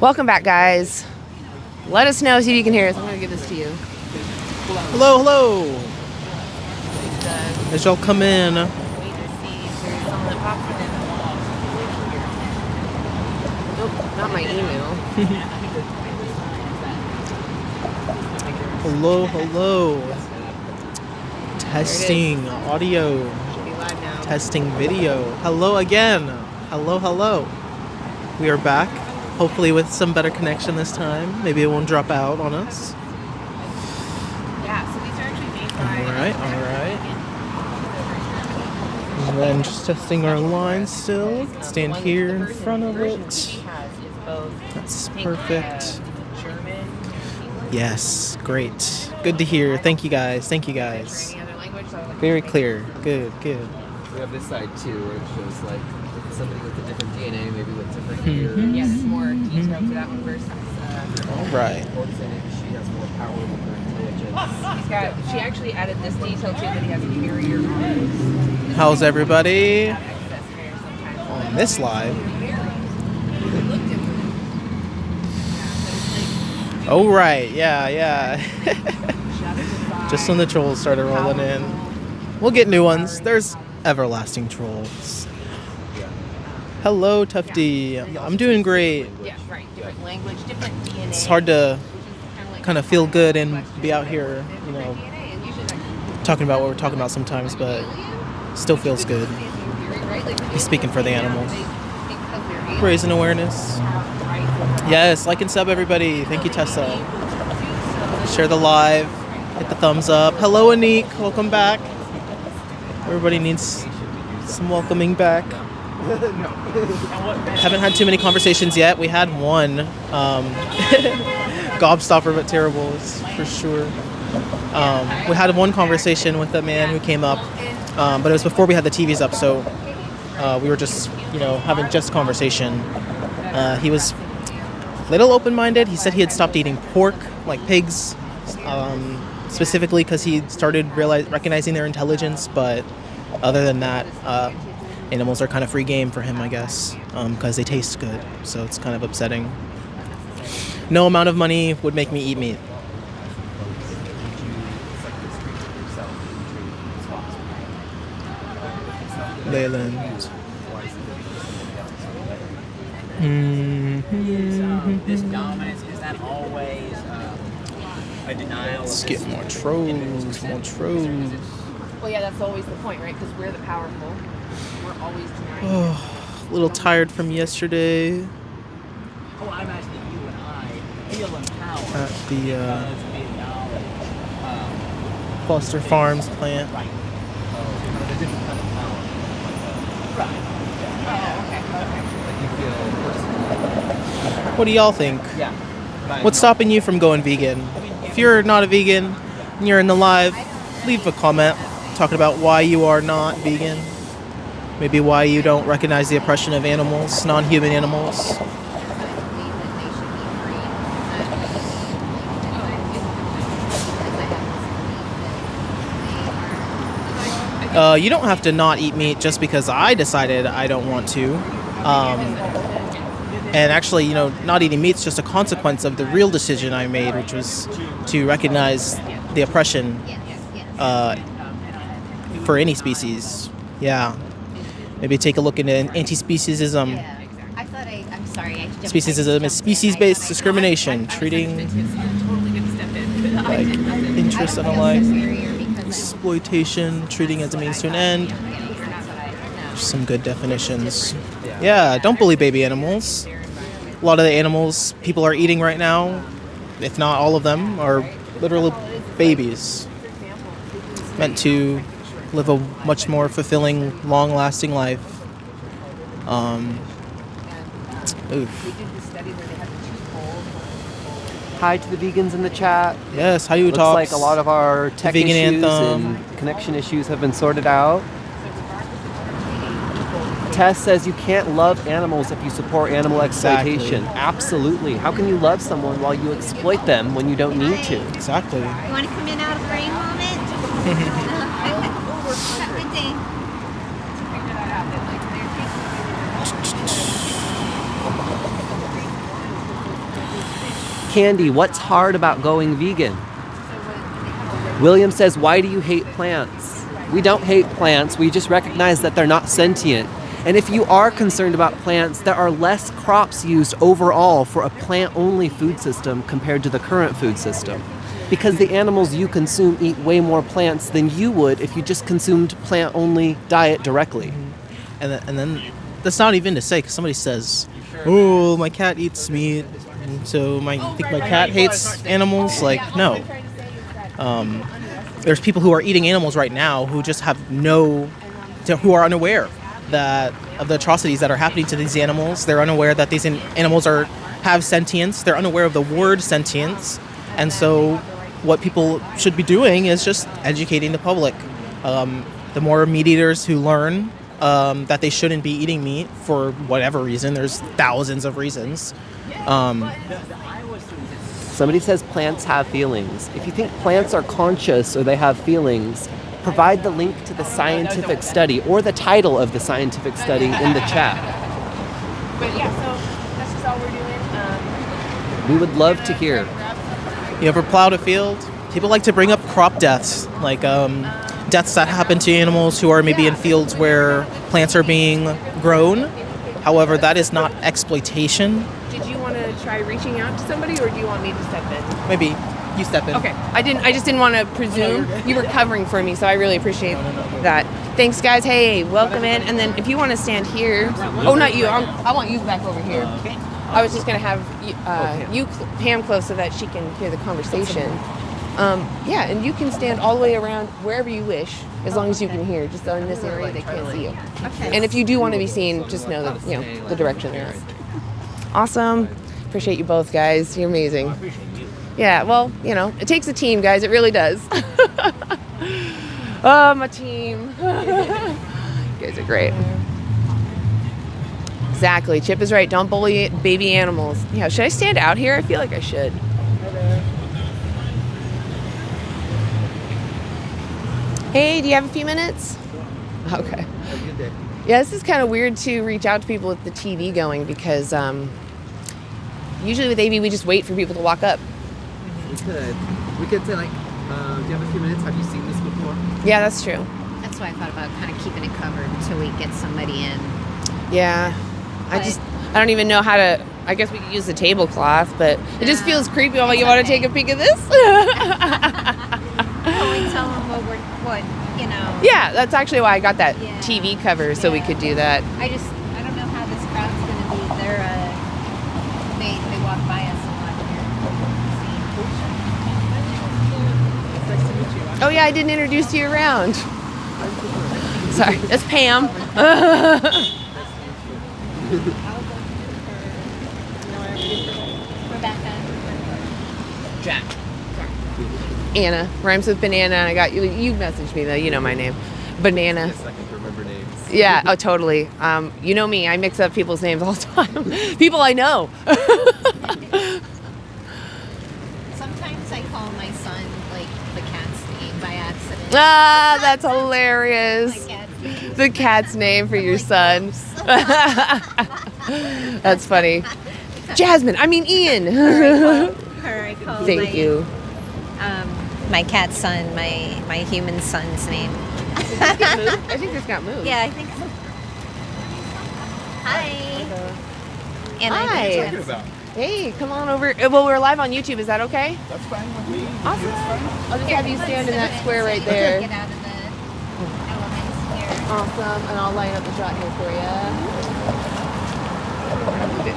Welcome back, guys. Let us know, see if you can hear us. I'm going to give this to you. Hello, hello. As y'all come in. Nope, not my email. Hello, hello. Testing audio. Should be live now. Testing video. Hello again. Hello, hello. We are back. Hopefully with some better connection this time. Maybe it won't drop out on us. Yeah, so these are actually made by... Alright. And then just testing our line still. Stand here in front of it. That's perfect. Yes, great. Good to hear. Thank you guys. Thank you guys. Very clear. Good, good. We have this side too, where it shows like somebody with a different DNA, maybe with different ears. Yeah, there's more detail to that one versus... All right. She has more power with her intelligence. She actually added this detail too, that he has inferior arms. How's everybody on this live? Oh, right. Yeah. Just when the trolls started rolling in. We'll get new ones. There's everlasting trolls. Hello, Tufty. I'm doing great. Yeah, right. Different language, different DNA. It's hard to kind of feel good and be out here, you know, talking about what we're talking about sometimes, but still feels good. He's speaking for the animals. Raising awareness. Yes, like and sub, everybody. Thank you, Tessa. Share the live. Hit the thumbs up. Hello, Anik. Welcome back. Everybody needs some welcoming back. Haven't had too many conversations yet. We had one. Gobstopper, but terrible, is for sure. We had one conversation with a man who came up, but it was before we had the TVs up, so we were just, having just conversation. He was a little open-minded. He said he had stopped eating pork, like pigs, specifically because he started recognizing their intelligence, but other than that, animals are kind of free game for him, I guess, because they taste good, so it's kind of upsetting. No amount of money would make me eat meat. Leyland. This dominance, is that always a denial? Let's get more trolls. Well, yeah, that's always the point, right? Because we're the powerful. We're always denying. Oh, a little tired from yesterday. Oh, I imagine that you and I feel empowered At the because we acknowledge Foster Farms plant. right. There's a different kind of power. Right. Like you feel personal. What do y'all think? Yeah. What's stopping you from going vegan? If you're not a vegan and you're in the live, leave a comment talking about why you are not vegan. Maybe why you don't recognize the oppression of animals, non-human animals. You don't have to not eat meat just because I decided I don't want to. And actually, not eating meat's just a consequence of the real decision I made, which was to recognize the oppression for any species. Yeah. Maybe take a look into anti-speciesism. Speciesism is species-based discrimination, treating like interests and alike. Exploitation, treating as a means to an end. Some good definitions. Yeah, don't bully baby animals. A lot of the animals people are eating right now, if not all of them, are literal babies. Meant to live a much more fulfilling, long-lasting life. Hi to the vegans in the chat. Yes, how you Looks talk? like a lot of our tech vegan issues anthem. and connection issues have been sorted out. Tess says you can't love animals if you support animal exploitation. Exactly. Absolutely. How can you love someone while you exploit them when you don't need to? Exactly. You want to come in out of the rain moment? Have a good day. Candy, what's hard about going vegan? William says, why do you hate plants? We don't hate plants. We just recognize that they're not sentient. And if you are concerned about plants, there are less crops used overall for a plant-only food system compared to the current food system. Because the animals you consume eat way more plants than you would if you just consumed plant-only diet directly. And then that's not even to say, because somebody says, oh, my cat eats meat, so I think my cat hates animals. Like, no. There's people who are eating animals right now who just have who are unaware of the atrocities that are happening to these animals. They're unaware that these animals have sentience. They're unaware of the word sentience. And so what people should be doing is just educating the public. The more meat eaters who learn that they shouldn't be eating meat for whatever reason, there's thousands of reasons. Somebody says plants have feelings. If you think plants are conscious or they have feelings, provide the link to the scientific study or the title of the scientific study in the chat. But yeah, so that's just all we're doing. We would love to hear. You ever plowed a field? People like to bring up crop deaths, like deaths that happen to animals who are maybe in fields where plants are being grown. However, that is not exploitation. Did you want to try reaching out to somebody, or do you want me to step in? Maybe you step in. Okay. I just didn't want to presume. You were covering for me, so I really appreciate that. Thanks, guys. Hey, welcome in. And then if you want to stand here. Oh, not you. I want you back over here. I was just going to have you, Pam, close so that she can hear the conversation. Yeah, and you can stand all the way around wherever you wish, as long as you can hear. Just in this area, they can't see you. Okay. And if you do want to be seen, just know that the direction they're in. Awesome. Appreciate you both, guys. You're amazing. Yeah, well, it takes a team, guys. It really does. Oh, my team. You guys are great. Exactly. Chip is right. Don't bully baby animals. Yeah, should I stand out here? I feel like I should. Hey, do you have a few minutes? Okay. Have a good day. Yeah, this is kind of weird to reach out to people with the TV going because usually with AV we just wait for people to walk up. We could say, like, do you have a few minutes? Have you seen this before? Yeah, that's true. That's why I thought about kind of keeping it covered until we get somebody in. Yeah. I don't even know how to. I guess we could use the tablecloth, but it just feels creepy. I'm like, you want to take a peek at this? Oh, we tell them what Yeah, that's actually why I got that Yeah. TV cover, so we could do that. I don't know how this crowd's going to be. They walk by us a lot here. Oh yeah, I didn't introduce you around. Sorry, that's Pam. Rebecca. Jack. Anna rhymes with banana. I got you. You messaged me though. You know my name, Banana. Yes, I can remember names. Yeah. Oh, totally. You know me. I mix up people's names all the time. People I know. Sometimes I call my son like the cat's name by accident. Ah, that's hilarious. My cat's name. The cat's name for your son. That's funny. Jasmine. I mean Ian. I call Thank you. My cat's son, my human son's name. I think this got moved. Yeah, I think so. Hi. And Hi. Hey, come on over. Well, we're live on YouTube. Is that okay? That's fine with me. Awesome. I'll just have you stand in that square right there. Get out of the elements here. Awesome. And I'll line up the shot here for you.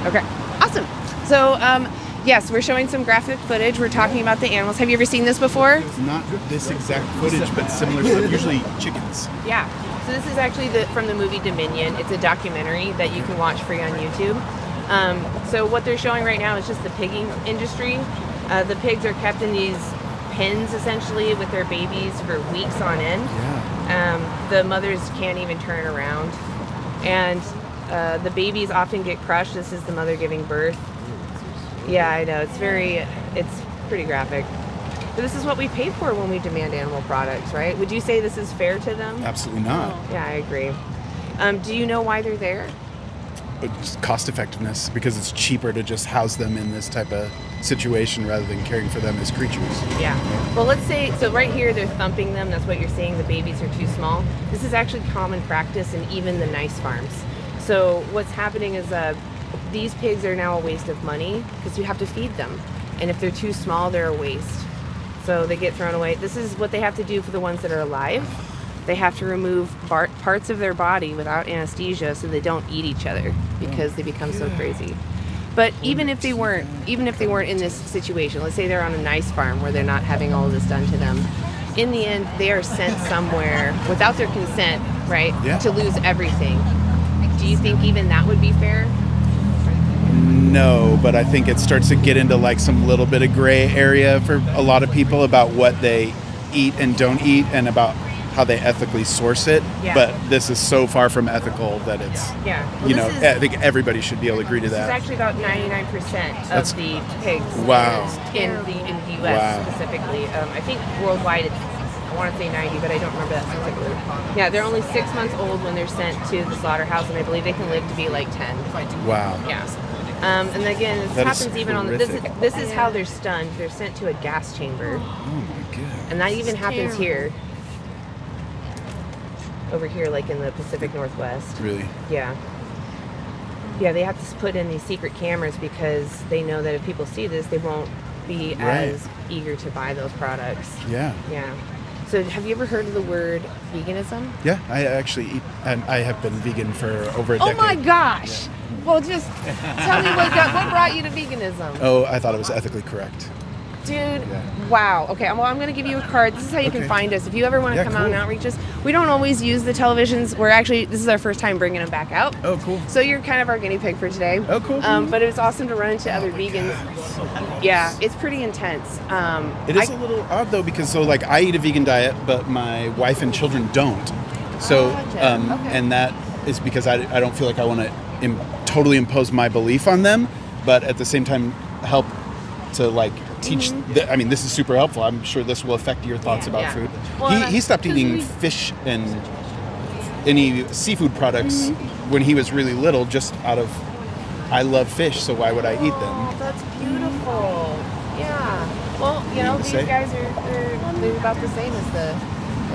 Okay. Awesome. So, yes, we're showing some graphic footage. We're talking about the animals. Have you ever seen this before? Not this exact footage, but similar stuff. Usually chickens. Yeah. So this is actually from the movie Dominion. It's a documentary that you can watch free on YouTube. So what they're showing right now is just the pigging industry. The pigs are kept in these pens essentially with their babies for weeks on end. Yeah. The mothers can't even turn around, and the babies often get crushed. This is the mother giving birth. Yeah, I know. It's pretty graphic. But this is what we pay for when we demand animal products, right? Would you say this is fair to them? Absolutely not. Yeah, I agree. Do you know why they're there? just cost effectiveness, because it's cheaper to just house them in this type of situation rather than caring for them as creatures. Yeah. Well, let's say, so right here they're thumping them. That's what you're saying. The babies are too small. This is actually common practice in even the nice farms. So what's happening is these pigs are now a waste of money because you have to feed them. And if they're too small, they're a waste. So they get thrown away. This is what they have to do for the ones that are alive. They have to remove parts of their body without anesthesia so they don't eat each other because they become so crazy. But even if they weren't in this situation, let's say they're on a nice farm where they're not having all of this done to them, in the end they are sent somewhere without their consent, right? Yeah. To lose everything. Do you think even that would be fair? No, but I think it starts to get into like some little bit of gray area for a lot of people about what they eat and don't eat and about how they ethically source it. Yeah. But this is so far from ethical that it's, Well, I think everybody should be able to agree to This is that. actually about 99% of the pigs Wow. in the U.S. specifically. I think worldwide it's, I want to say 90, but I don't remember that specifically. Yeah, they're only 6 months old when they're sent to the slaughterhouse, and I believe they can live to be like 10. Wow. Yeah. And again, this That is happens even on horrific. this is how they're stunned. They're sent to a gas chamber, Oh my god. and that even happens here. Over here, like in the Pacific Northwest. Really? Yeah. Yeah, they have to put in these secret cameras because they know that if people see this, they won't be as eager to buy those products. Yeah. Yeah. So have you ever heard of the word veganism? Yeah, I actually eat, and I have been vegan for over a decade. Oh my gosh! Well, just tell me what brought you to veganism? Oh, I thought it was ethically correct. Dude, wow. Okay, well, I'm going to give you a card. This is how you can find us. If you ever want to come out and outreach us, we don't always use the televisions. This is our first time bringing them back out. Oh, cool. So you're kind of our guinea pig for today. Oh, cool. But it was awesome to run into other vegans. Yeah, it's pretty intense. It is a little odd though, because I eat a vegan diet, but my wife and children don't. So, and that is because I don't feel like I want to totally impose my belief on them, but at the same time help to teach. This is super helpful. I'm sure this will affect your thoughts about food. Well, he stopped eating fish and any seafood products when he was really little, just out of I love fish, so why would I eat them? Oh, that's beautiful. Yeah. Well, these guys are they're about the same as the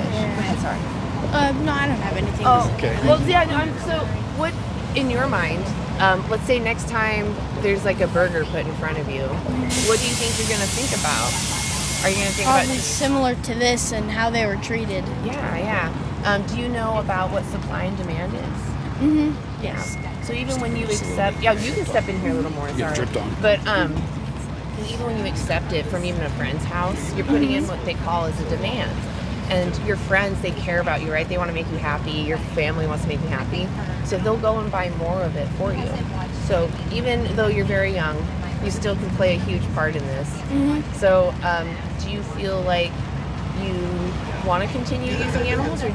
fish. Go ahead, sorry. No, I don't have anything. Oh, okay. Well, yeah. So, what in your mind? Let's say next time there's a burger put in front of you. What do you think you're gonna think about? Are you gonna think Probably about similar to this and how they were treated. Yeah. Do you know about what supply and demand is? Yes. So even when you accept, you can step in here a little more. Get Sorry. dripped on. But even when you accept it from even a friend's house, you're putting in what they call as a demand. And your friends, they care about you, right? They want to make you happy. Your family wants to make you happy. So they'll go and buy more of it for you. So even though you're very young, you still can play a huge part in this. So do you feel like you want to continue using animals, or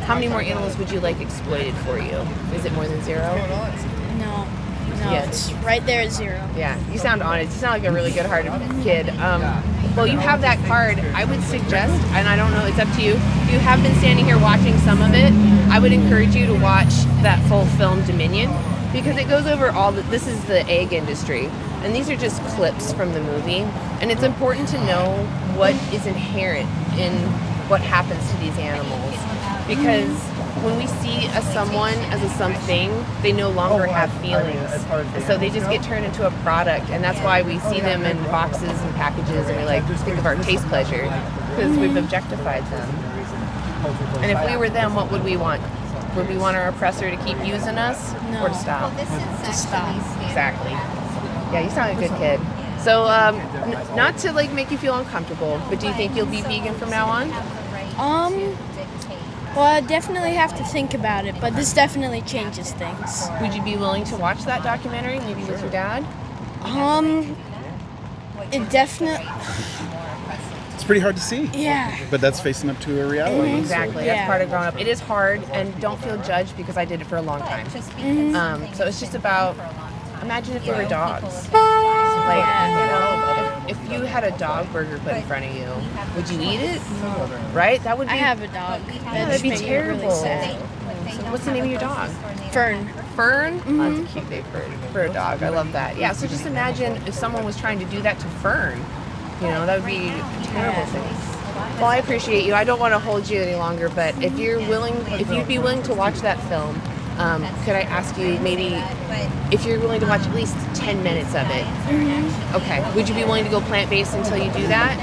how many more animals would you like exploited for you? Is it more than 0? No, Yeah. it's right there at 0. Yeah, you sound honest. You sound like a really good-hearted kid. Well, you have that card. I would suggest, and I don't know, it's up to you. You have been standing here watching some of it. I would encourage you to watch that full film, Dominion, because it goes over this is the egg industry, and these are just clips from the movie. And it's important to know what is inherent in what happens to these animals, because when we see someone as a something, they no longer have feelings. And so they just get turned into a product. And that's why we see them in boxes and packages, and we think of our taste pleasure, because we've objectified them. And if we were them, what would we want? Would we want our oppressor to keep using us, or to stop? To stop. Exactly. Yeah, you sound like a good kid. So, not to make you feel uncomfortable, but do you think you'll be vegan from now on? Well, I definitely have to think about it, but this definitely changes things. Would you be willing to watch that documentary, maybe with your dad? It definitely, It's pretty hard to see. yeah. But that's facing up to a reality. Exactly. That's part of growing up. It is hard, and don't feel judged, because I did it for a long time. So it's just about, imagine if they were dogs. If you had a dog burger put in front of you, would you eat it? Right? That would be. I have a dog. That'd be Really terrible. sad. So what's the name of your dog? Fern. fern? That's a cute name for a dog. I love that. Yeah, so just imagine if someone was trying to do that to fern. You know, that would be a terrible thing. Well, I appreciate you. I don't want to hold you any longer, but if you'd be willing to watch that film, could I ask you maybe if you're willing to watch at least 10 minutes of it? Okay. Would you be willing to go plant-based until you do that?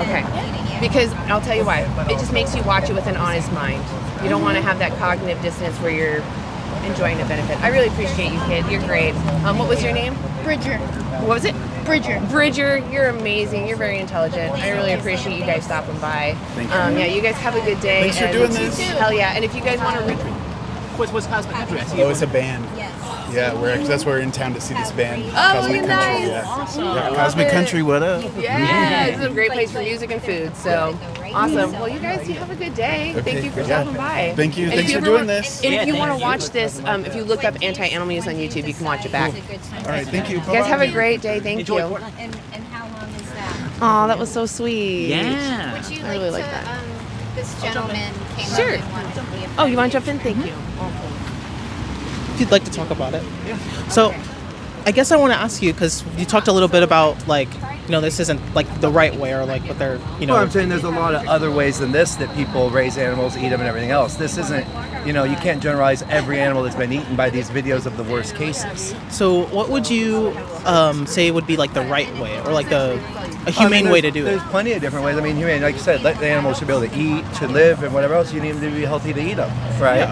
Okay. Because I'll tell you why. It just makes you watch it with an honest mind. You don't want to have that cognitive dissonance where you're enjoying the benefit. I really appreciate you, kid. You're great. What was your name? Bridger. What was it? Bridger. Bridger, you're amazing. You're very intelligent. I really appreciate you guys stopping by. Thank you. Yeah, you guys have a good day. Thanks for doing this. Hell yeah. And if you guys want to What's Cosmic Country? I see Oh, it's a band. Yeah, that's where we're in town to see this band. Cosmic Country. Country. Yeah. Awesome. Yeah, I Cosmic love it. Country. What up? Yeah, this is a great place for music and food. So awesome. Well, you guys, you have a good day. Okay. Thank you for Yeah. stopping by. Thank you. And Thanks if for ever doing this. And if you want to watch this, if you look up anti-animal news on YouTube, you can watch it back. All right. Thank you. You guys have a great day. Thank you. And how long is that? Oh, that was so sweet. Yeah. Would you I really like to, that. This gentleman came Sure. up and wanted to be a Oh, you want to jump in? Thank you. If you'd like to talk about it. So, I guess I want to ask you because you talked a little bit about like, you know, this isn't like the right way or like what they're, you know. Well, I'm saying there's a lot of other ways than this that people raise animals, eat them, and everything else. This isn't, you know, you can't generalize every animal that's been eaten by these videos of the worst cases. So, what would you say would be like the right way or like a humane way to do it? There's plenty of different ways. I mean, humane, like you said, the animals should be able to eat, should live, and whatever else. You need them to be healthy to eat them, right?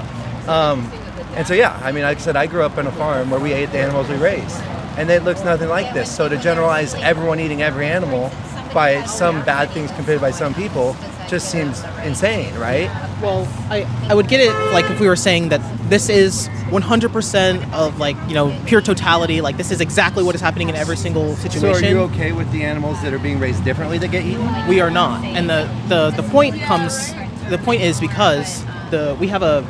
Yeah. And so, yeah, I mean, like I said, I grew up on a farm where we ate the animals we raised. And it looks nothing like this. So to generalize everyone eating every animal by some bad things committed by some people just seems insane, right? Well, I would get it like if we were saying that this is 100% of like, you know, pure totality, like this is exactly what is happening in every single situation. So are you okay with the animals that are being raised differently that get eaten? We are not. And the point is because we have a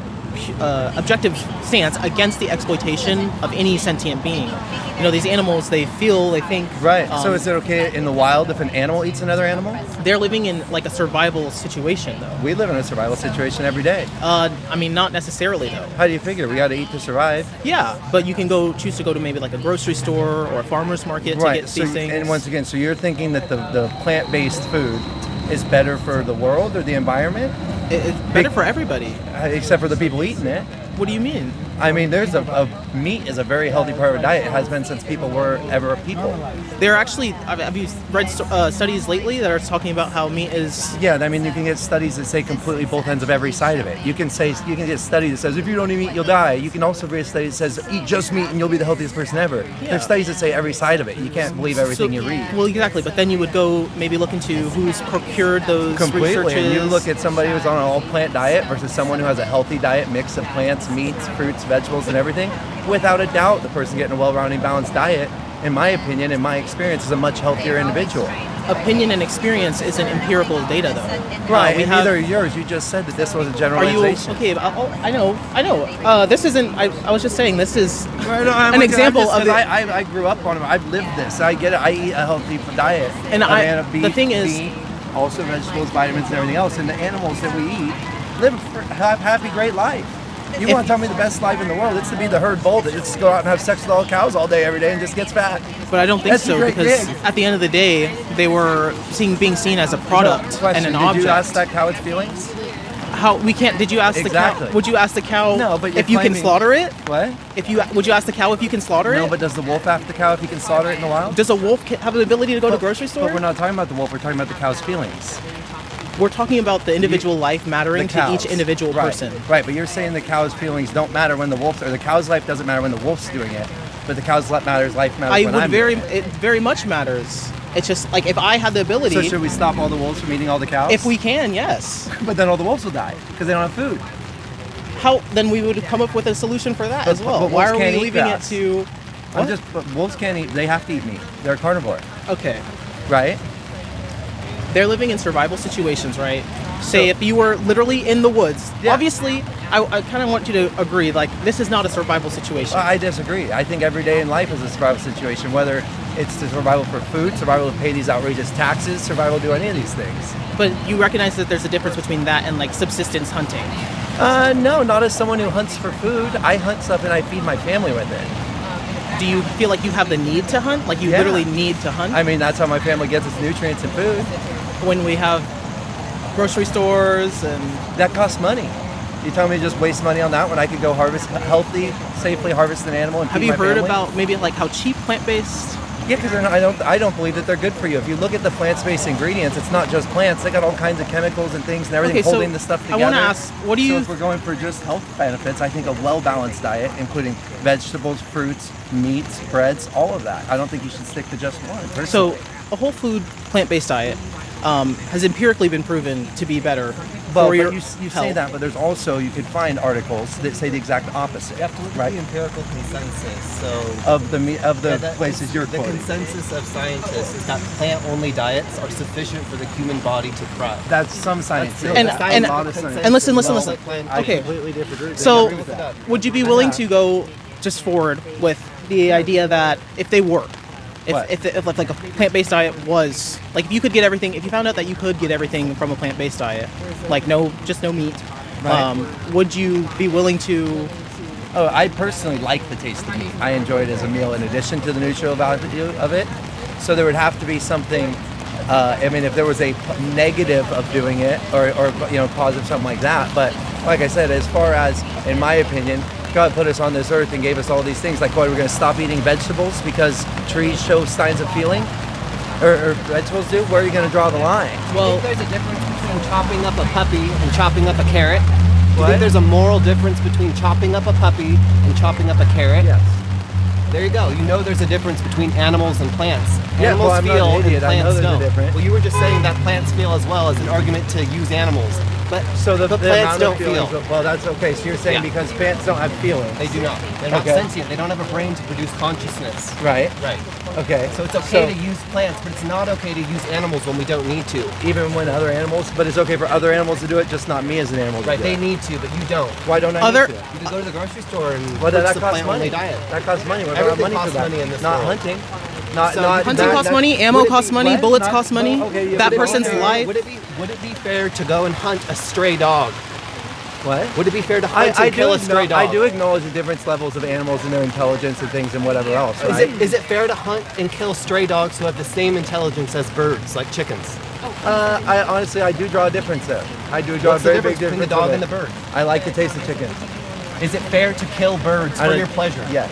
objective stance against the exploitation of any sentient being. You know, these animals, they feel, they think. Right. So is it okay in the wild if an animal eats another animal? They're living in like a survival situation, though. We live in a survival situation every day. I mean, not necessarily, though. How do you figure? We got to eat to survive. Yeah, but you can choose to go to maybe like a grocery store or a farmer's market to get these things. And once again, so you're thinking that the plant-based food is better for the world or the environment? It's better for everybody. Except for the people eating it. What do you mean? I mean, there's meat is a very healthy part of a diet. It has been since people were ever people. There are actually, have you read studies lately that are talking about how meat is... Yeah, I mean, you can get studies that say completely both ends of every side of it. You can get a study that says if you don't eat meat, you'll die. You can also read a study that says eat just meat and you'll be the healthiest person ever. Yeah. There's studies that say every side of it. You can't believe everything you read. Well, exactly, but then you would go maybe look into who's procured those Completely. researches. And you look at somebody who's on an all-plant diet versus someone who has a healthy diet, mix of plants, meats, fruits, vegetables, and everything. Without a doubt, the person getting a well-rounded, balanced diet, in my opinion, in my experience, is a much healthier individual. Opinion and experience isn't empirical data, though. Right, and neither are yours. You just said that this was a generalization. Are you okay? I know. This isn't. I was just saying this is an an example of it. I grew up on it. I've lived this. I get it. I eat a healthy diet. And beef, the thing is, meat, also vegetables, vitamins, and everything else. And the animals that we eat have happy, great life. You want to tell me the best life in the world? It's to be the herd bull that just go out and have sex with all the cows all day, every day, and just gets fat. But I don't think That's so, a great because gig. at the end of the day, they were being seen as a product Question, and an did object. Did you ask that cow its feelings? How we can't? Did you ask the Exactly. cow? Would you ask the cow No, but you're if you can claiming- slaughter it? What? Would you ask the cow if you can slaughter it? No, but does the wolf have the cow if he can slaughter it in the wild? Does a wolf have the ability to go to a grocery store? But we're not talking about the wolf. We're talking about the cow's feelings. We're talking about the individual life mattering The to cows. each individual Right. person. Right, but you're saying the cow's feelings don't matter when the wolf, or the cow's life doesn't matter when the wolf's doing it, but the cow's life matters when I'm doing it. It very much matters. It's just like if I had the ability. So should we stop all the wolves from eating all the cows? If we can, yes. But then all the wolves will die because they don't have food. How then we would come up with a solution for that as well. But Why wolves are we can't eat leaving grass. it to? What? But wolves can't eat. They have to eat meat. They're a carnivore, Okay. right? They're living in survival situations, right? Say if you were literally in the woods. Yeah. Obviously, I kind of want you to agree. Like this is not a survival situation. I disagree. I think every day in life is a survival situation, whether it's the survival for food, survival to pay these outrageous taxes, survival to do any of these things. But you recognize that there's a difference between that and like subsistence hunting. No, not as someone who hunts for food. I hunt stuff and I feed my family with it. Do you feel like you have the need to hunt? Like you Yeah. literally need to hunt? I mean, that's how my family gets its nutrients and food. When we have grocery stores and That costs money. You tell me to just waste money on that when I could go harvest safely harvest an animal and have feed you my heard family? about maybe like how cheap plant-based? Yeah, because I don't believe that they're good for you. If you look at the plant-based ingredients, it's not just plants. They got all kinds of chemicals and things and everything Okay, so holding the stuff I together. want to ask, what do you? So if we're going for just health benefits, I think a well-balanced diet, including vegetables, fruits, meats, breads, all of that. I don't think you should stick to just one. So Personally. a whole food plant-based diet has empirically been proven to be better Well, for your but you say health. that, but there's also, you could find articles that say the exact opposite. You have to look right? at the empirical consensus. So Of the places you're the quoting. consensus of scientists is that plant-only diets are sufficient for the human body to thrive. That's some science. That's it. And- That's and- a lot of science. and listen. Well, I Okay. completely disagree. So, Agree with that. would you be willing to go just forward with the idea that if they work, What? if like a plant-based diet was like if you could get everything, if you found out that you could get everything from a plant-based diet, like no meat, Right. would you be willing to? Oh, I personally like the taste of meat. I enjoy it as a meal in addition to the nutritional value of it. So there would have to be something. I mean, if there was a negative of doing it, or positive, something like that. But like I said, as far as, in my opinion, God put us on this earth and gave us all these things. Like, what, we're going to stop eating vegetables because trees show signs of feeling, or vegetables do? Where are you going to draw the line? Well, I think there's a difference between chopping up a puppy and chopping up a carrot. Do you What? think there's a moral difference between chopping up a puppy and chopping up a carrot? Yes. There you go. You know there's a difference between animals and plants. Yeah, Animals well, I'm not feel an idiot. and I know plants there's a don't. difference. Well, you were just saying that plants feel as well as an argument to use animals. But So the plants amount of don't feelings, feel. well, that's okay. So you're saying Yeah. because plants don't have feelings. They do not. They're not Okay. sentient. They don't have a brain to produce consciousness. Right. Right. Okay. So it's okay to use plants, but it's not okay to use animals when we don't need to. Even when other animals, but it's okay for other animals to do it, just not me as an animal. to Right. do They it. need to, but you don't. Why don't I Other- need to? You can go to the grocery store and Well, purchase that the costs plant-only money. diet. That costs money. We're gonna have Everything money for costs that. money in this not world. hunting. Not So not Hunting that- costs that- money, ammo would it be- costs money, what? bullets Not- cost money. well, okay, yeah, That but it person's won't- life. Would it be fair to go and hunt a stray dog? What? Would it be fair to hunt and kill a stray dog? I do acknowledge the different levels of animals and their intelligence and things and whatever else. Right? Is it fair to hunt and kill stray dogs who have the same intelligence as birds, like chickens? I honestly, I do draw a difference there. I do draw What's a the very big difference between the difference. dog with and the it. bird? I like the taste of chicken. Is it fair to kill birds I for don't- your pleasure? Yes.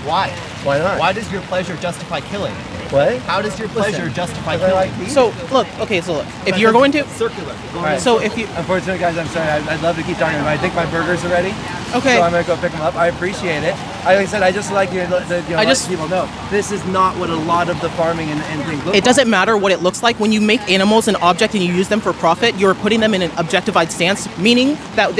Why? Why not? Why does your pleasure justify killing? What? How does your pleasure Listen, justify 'cause I killing? like these. So look, if you're going to, Circular. Right. so if you, Unfortunately, guys, I'm sorry. I'd love to keep talking about it. I think my burgers are ready. Okay. So I'm gonna go pick them up. I appreciate it. Like I said, I just like you to I let just- people know this is not what a lot of the farming and things look it doesn't matter what it looks like. When you make animals an object and you use them for profit, you're putting them in an objectified stance, meaning that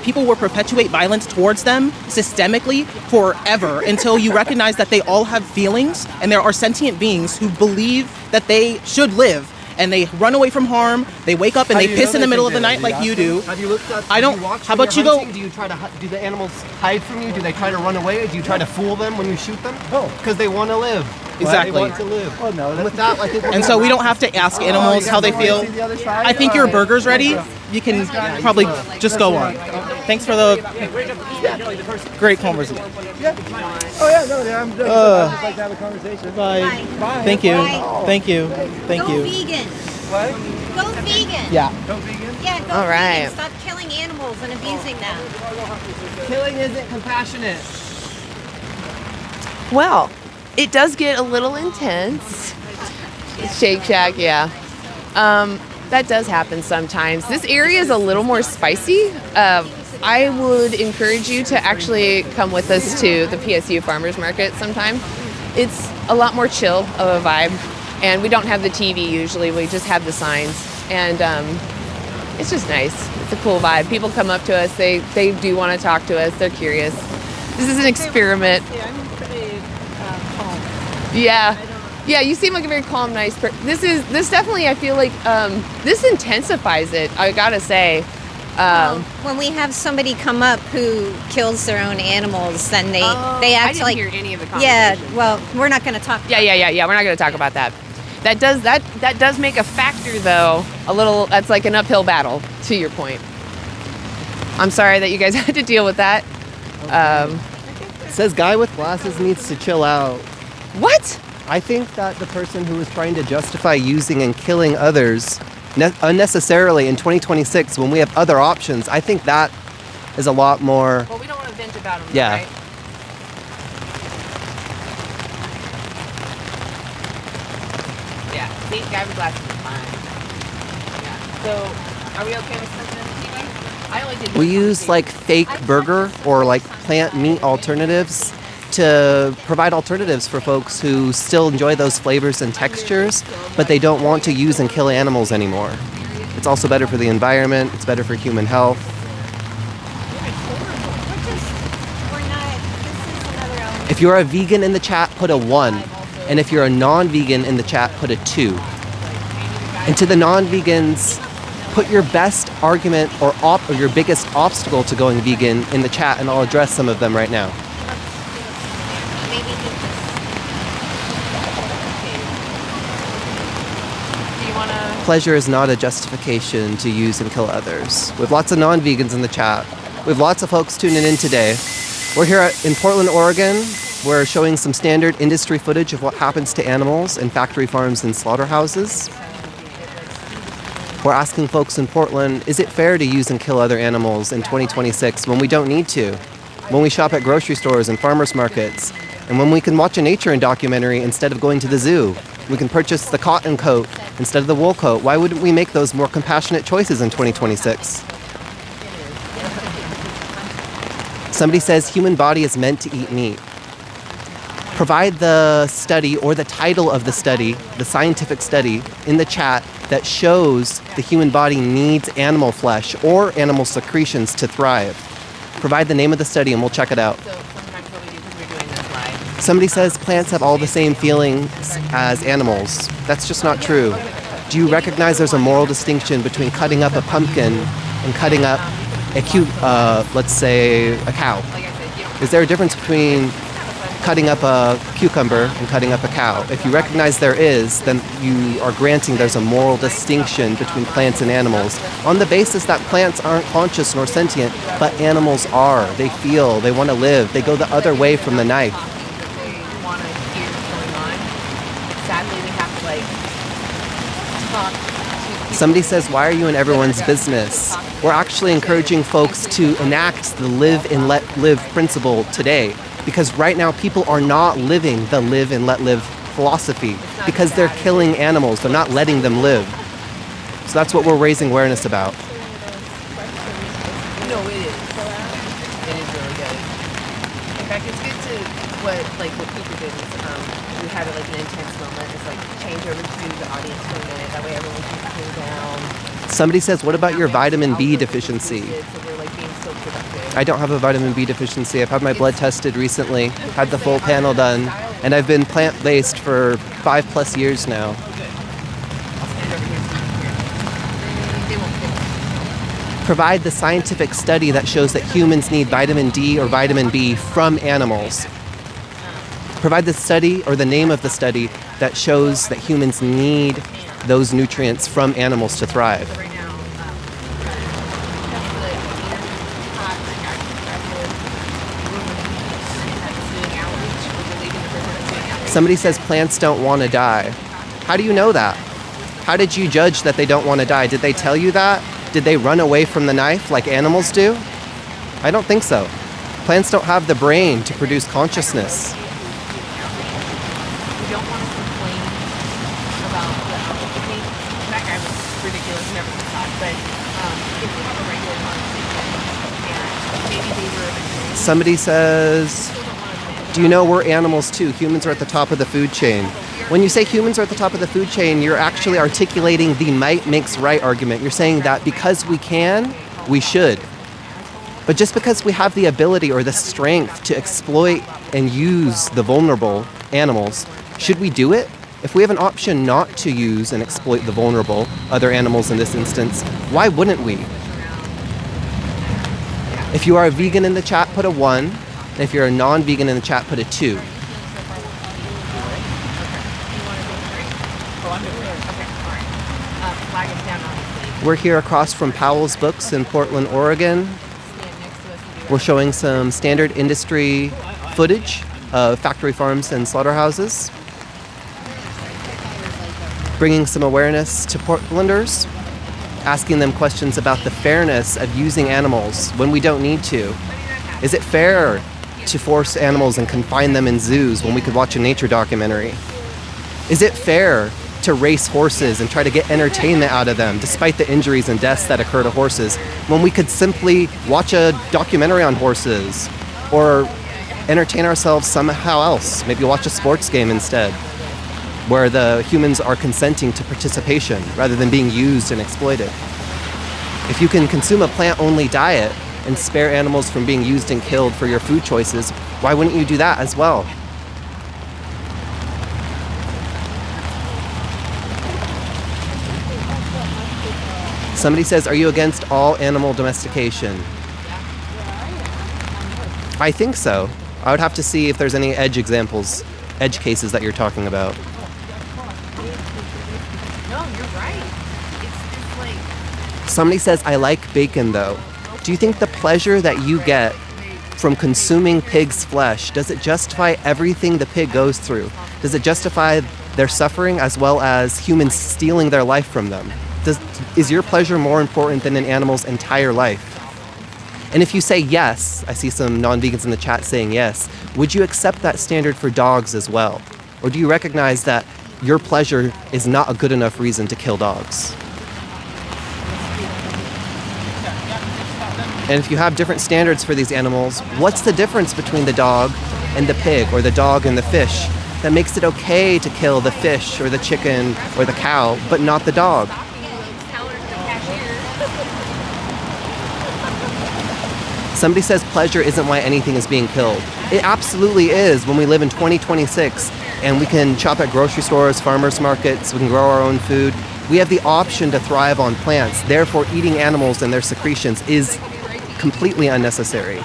people will perpetuate violence towards them systemically forever until you recognize that they all have feelings and there are sentient beings who believe that they should live. And they run away from harm. They wake up and How they do you piss know in the they middle think of the they night live? like you do. Have you looked up? I don't- Do you watch how when about you're you go- hunting? Do you try to? Do the animals hide from you? Do they try to run away? Do you try to fool them when you shoot them? No. Because they want to live. Exactly. They want to live. Oh no. And with that, I think. And so we don't have to ask animals how they feel. I think your burger's ready. You can probably just go on. Thanks for the great conversation. Oh yeah, no, yeah, I'm just like to have a conversation. Bye. Bye. Thank you. Bye. Thank you. Thank Go you. vegan. What? Go vegan. Yeah. Go vegan? Yeah, go All right. vegan. Stop killing animals and abusing them. Killing isn't compassionate. Well, it does get a little intense. Shake Shack, yeah. That does happen sometimes. This area is a little more spicy. I would encourage you to actually come with us to the PSU Farmers Market sometime. It's a lot more chill of a vibe, and we don't have the TV usually. We just have the signs, and it's just nice. It's a cool vibe. People come up to us. They do want to talk to us. They're curious. This is an experiment. Yeah, I'm pretty calm. Yeah. Yeah, you seem like a very calm, nice person. This definitely, I feel like, this intensifies it, I gotta say. When we have somebody come up who kills their own animals, then they I act didn't like hear any of the yeah. conversation. Well, we're not going to talk. Yeah, we're not gonna talk about that. That does make a factor, though, a little, that's like an uphill battle, to your point. I'm sorry that you guys had to deal with that. It says guy with glasses needs to chill out. What? I think that the person who was trying to justify using and killing others unnecessarily in 2026 when we have other options, I think that is a lot more... Well, we don't want to vent about them, Yeah. right? Yeah, see, guy with glasses is fine. Yeah. So, are we okay with something in the TV? I only did We use like fake burger or like plant meat alternatives to provide alternatives for folks who still enjoy those flavors and textures, but they don't want to use and kill animals anymore. It's also better for the environment, it's better for human health. If you're a vegan in the chat, put a 1. And if you're a non-vegan in the chat, put a 2. And to the non-vegans, put your best argument or your biggest obstacle to going vegan in the chat, and I'll address some of them right now. Pleasure is not a justification to use and kill others. We have lots of non-vegans in the chat. We have lots of folks tuning in today. We're here in Portland, Oregon. We're showing some standard industry footage of what happens to animals in factory farms and slaughterhouses. We're asking folks in Portland, is it fair to use and kill other animals in 2026 when we don't need to? When we shop at grocery stores and farmers markets, and when we can watch a nature documentary instead of going to the zoo? We can purchase the cotton coat instead of the wool coat. Why wouldn't we make those more compassionate choices in 2026? Somebody says human body is meant to eat meat. Provide the study or the title of the study, the scientific study, in the chat that shows the human body needs animal flesh or animal secretions to thrive. Provide the name of the study and we'll check it out. Somebody says plants have all the same feelings as animals. That's just not true. Do you recognize there's a moral distinction between cutting up a pumpkin and cutting up let's say a cow? Is there a difference between cutting up a cucumber and cutting up a cow? If you recognize there is, then you are granting there's a moral distinction between plants and animals on the basis that plants aren't conscious nor sentient, but animals are. They feel, they want to live, they go the other way from the knife. Somebody says, why are you in everyone's business? We're actually encouraging folks to enact the live and let live principle today, because right now people are not living the live and let live philosophy because they're killing animals. They're not letting them live. So that's what we're raising awareness about. No, it is. It is really good. In fact, it's good to what people did is we had an intense moment. It's change over to the audience for a minute. That way everyone can cool down. Somebody says, what about your vitamin B deficiency? I don't have a vitamin B deficiency. I've had my blood tested recently, had the full panel done, and I've been plant-based for 5+ years now. Provide the scientific study that shows that humans need vitamin D or vitamin B from animals. Provide the study or the name of the study that shows that humans need those nutrients from animals to thrive. Somebody says plants don't want to die. How do you know that? How did you judge that they don't want to die? Did they tell you that? Did they run away from the knife like animals do? I don't think so. Plants don't have the brain to produce consciousness. We don't want to complain about that guy was ridiculous and everything thought, but if we have a regular conversation and maybe they were... Somebody says, do you know we're animals too? Humans are at the top of the food chain. When you say humans are at the top of the food chain, you're actually articulating the might makes right argument. You're saying that because we can, we should. But just because we have the ability or the strength to exploit and use the vulnerable animals, should we do it? If we have an option not to use and exploit the vulnerable, other animals in this instance, why wouldn't we? If you are a vegan in the chat, put a 1. And if you're a non-vegan in the chat, put a 2. Flag is down, obviously. We're here across from Powell's Books in Portland, Oregon. We're showing some standard industry footage of factory farms and slaughterhouses, bringing some awareness to Portlanders, asking them questions about the fairness of using animals when we don't need to. Is it fair to force animals and confine them in zoos when we could watch a nature documentary? Is it fair to race horses and try to get entertainment out of them despite the injuries and deaths that occur to horses when we could simply watch a documentary on horses or entertain ourselves somehow else, maybe watch a sports game instead where the humans are consenting to participation rather than being used and exploited. If you can consume a plant-only diet and spare animals from being used and killed for your food choices, why wouldn't you do that as well? Somebody says, are you against all animal domestication? I think so. I would have to see if there's any edge cases that you're talking about. No, you're right. It's like... Somebody says, I like bacon though. Do you think the pleasure that you get from consuming pig's flesh, does it justify everything the pig goes through? Does it justify their suffering as well as humans stealing their life from them? Is your pleasure more important than an animal's entire life? And if you say yes, I see some non-vegans in the chat saying yes, would you accept that standard for dogs as well? Or do you recognize that your pleasure is not a good enough reason to kill dogs? And if you have different standards for these animals, what's the difference between the dog and the pig or the dog and the fish that makes it okay to kill the fish or the chicken or the cow, but not the dog? Somebody says pleasure isn't why anything is being killed. It absolutely is when we live in 2026 and we can shop at grocery stores, farmers markets, we can grow our own food. We have the option to thrive on plants. Therefore, eating animals and their secretions is completely unnecessary.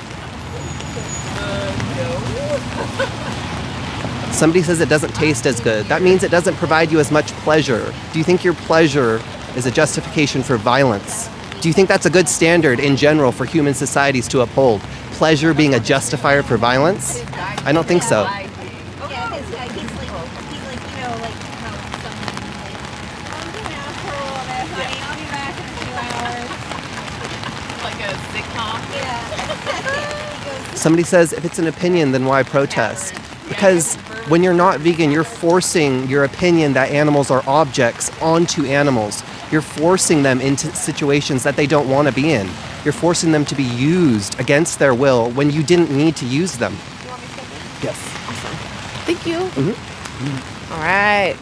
Somebody says it doesn't taste as good. That means it doesn't provide you as much pleasure. Do you think your pleasure is a justification for violence? Do you think that's a good standard in general for human societies to uphold? Pleasure being a justifier for violence? I don't think so. Yeah, he's like, you know, like how someone like, I'm doing asshole, honey, I'll be back in a few hours. Like a sitcom. Yeah. Somebody says, if it's an opinion, then why protest? Because when you're not vegan, you're forcing your opinion that animals are objects onto animals. You're forcing them into situations that they don't want to be in. You're forcing them to be used against their will when you didn't need to use them. Yes. Awesome. Thank you. Mm-hmm. All right.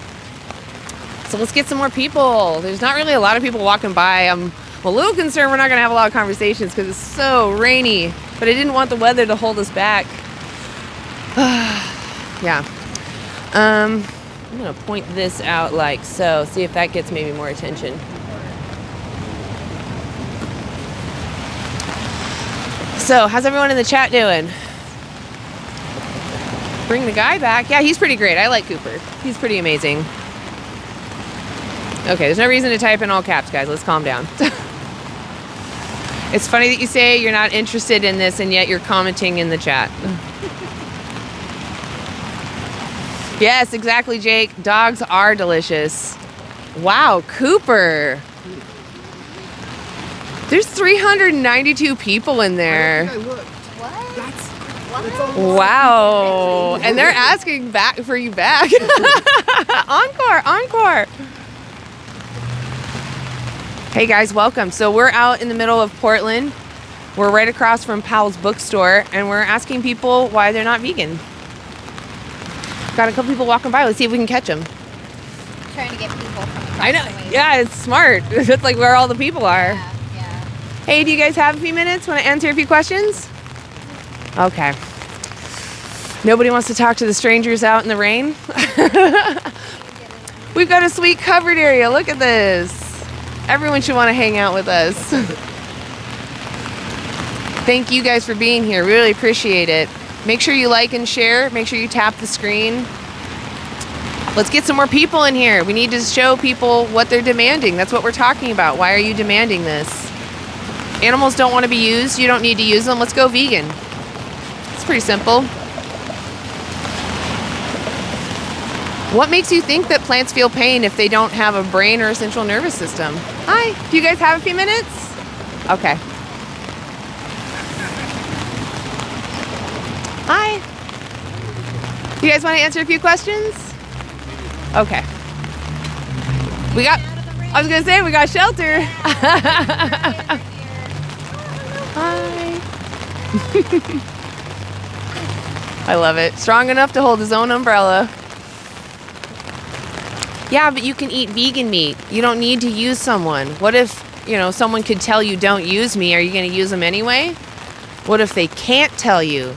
So let's get some more people. There's not really a lot of people walking by. I'm a little concerned we're not going to have a lot of conversations because it's so rainy. But I didn't want the weather to hold us back. Yeah. I'm going to point this out like so. See if that gets maybe more attention. So, how's everyone in the chat doing? Bring the guy back. Yeah, he's pretty great. I like Cooper. He's pretty amazing. Okay, there's no reason to type in all caps, guys. Let's calm down. It's funny that you say you're not interested in this and yet you're commenting in the chat. Yes, exactly, Jake. Dogs are delicious. Wow, Cooper. There's 392 people in there. Wow. And they're asking back for you back. Encore. Hey guys, welcome. So we're out in the middle of Portland. We're right across from Powell's bookstore and we're asking people why they're not vegan. Got a couple people walking by. Let's see if we can catch them. Trying to get people from I know. Yeah, it's smart. That's like where all the people are. Yeah. Hey, do you guys have a few minutes? Want to answer a few questions? Okay. Nobody wants to talk to the strangers out in the rain? We've got a sweet covered area. Look at this. Everyone should want to hang out with us. Thank you guys for being here. Really appreciate it. Make sure you like and share. Make sure you tap the screen. Let's get some more people in here. We need to show people what they're demanding. That's what we're talking about. Why are you demanding this? Animals don't want to be used. You don't need to use them. Let's go vegan. It's pretty simple. What makes you think that plants feel pain if they don't have a brain or a central nervous system? Hi, do you guys have a few minutes? Okay. Hi. You guys want to answer a few questions? Okay. I was going to say, we got shelter. Hi. I love it. Strong enough to hold his own umbrella. Yeah, but you can eat vegan meat. You don't need to use someone. What if, someone could tell you don't use me? Are you going to use them anyway? What if they can't tell you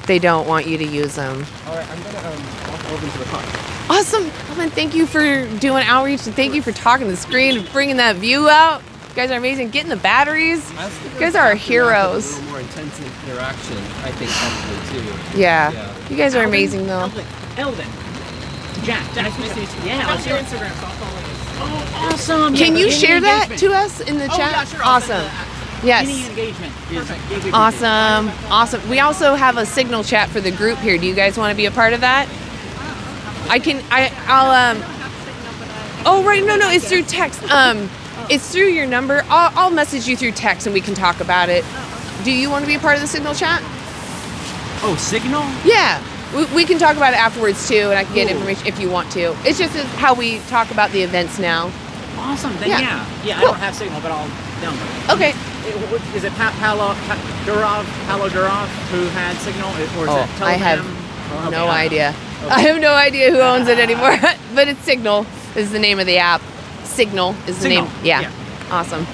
they don't want you to use them? All right, I'm going to walk over to the car. Awesome. Well, thank you for doing outreach, and thank you for talking to the screen and bringing that view out. You guys are amazing. Getting the batteries. You guys are our heroes. A little more intense interaction, I think, probably too. Yeah. You guys are amazing, though. Eldon. Jack, nice to meet you. Yeah, what's your Instagram? So I'll follow you. Oh, awesome. Can you Any share that engagement? to us in the chat? Yeah, sure. I'll send Awesome. that. Yes. Any engagement is Awesome. We also have a signal chat for the group here. Do you guys want to be a part of that? Oh, right. No, it's through text. It's through your number. I'll message you through text and we can talk about it. Do you want to be a part of the signal chat? Oh, Signal? Yeah. We can talk about it afterwards too, and I can get information if you want to. It's just how we talk about the events now. Awesome. Then Yeah. Yeah, Cool. I don't have Signal, but I'll download it. Okay. Is it Palo Durov who had Signal, or is it Telegram? I have Okay, no idea. I have no idea who owns it anymore, but it's Signal is the name of the app. Signal is the Signal. name. Yeah. Awesome.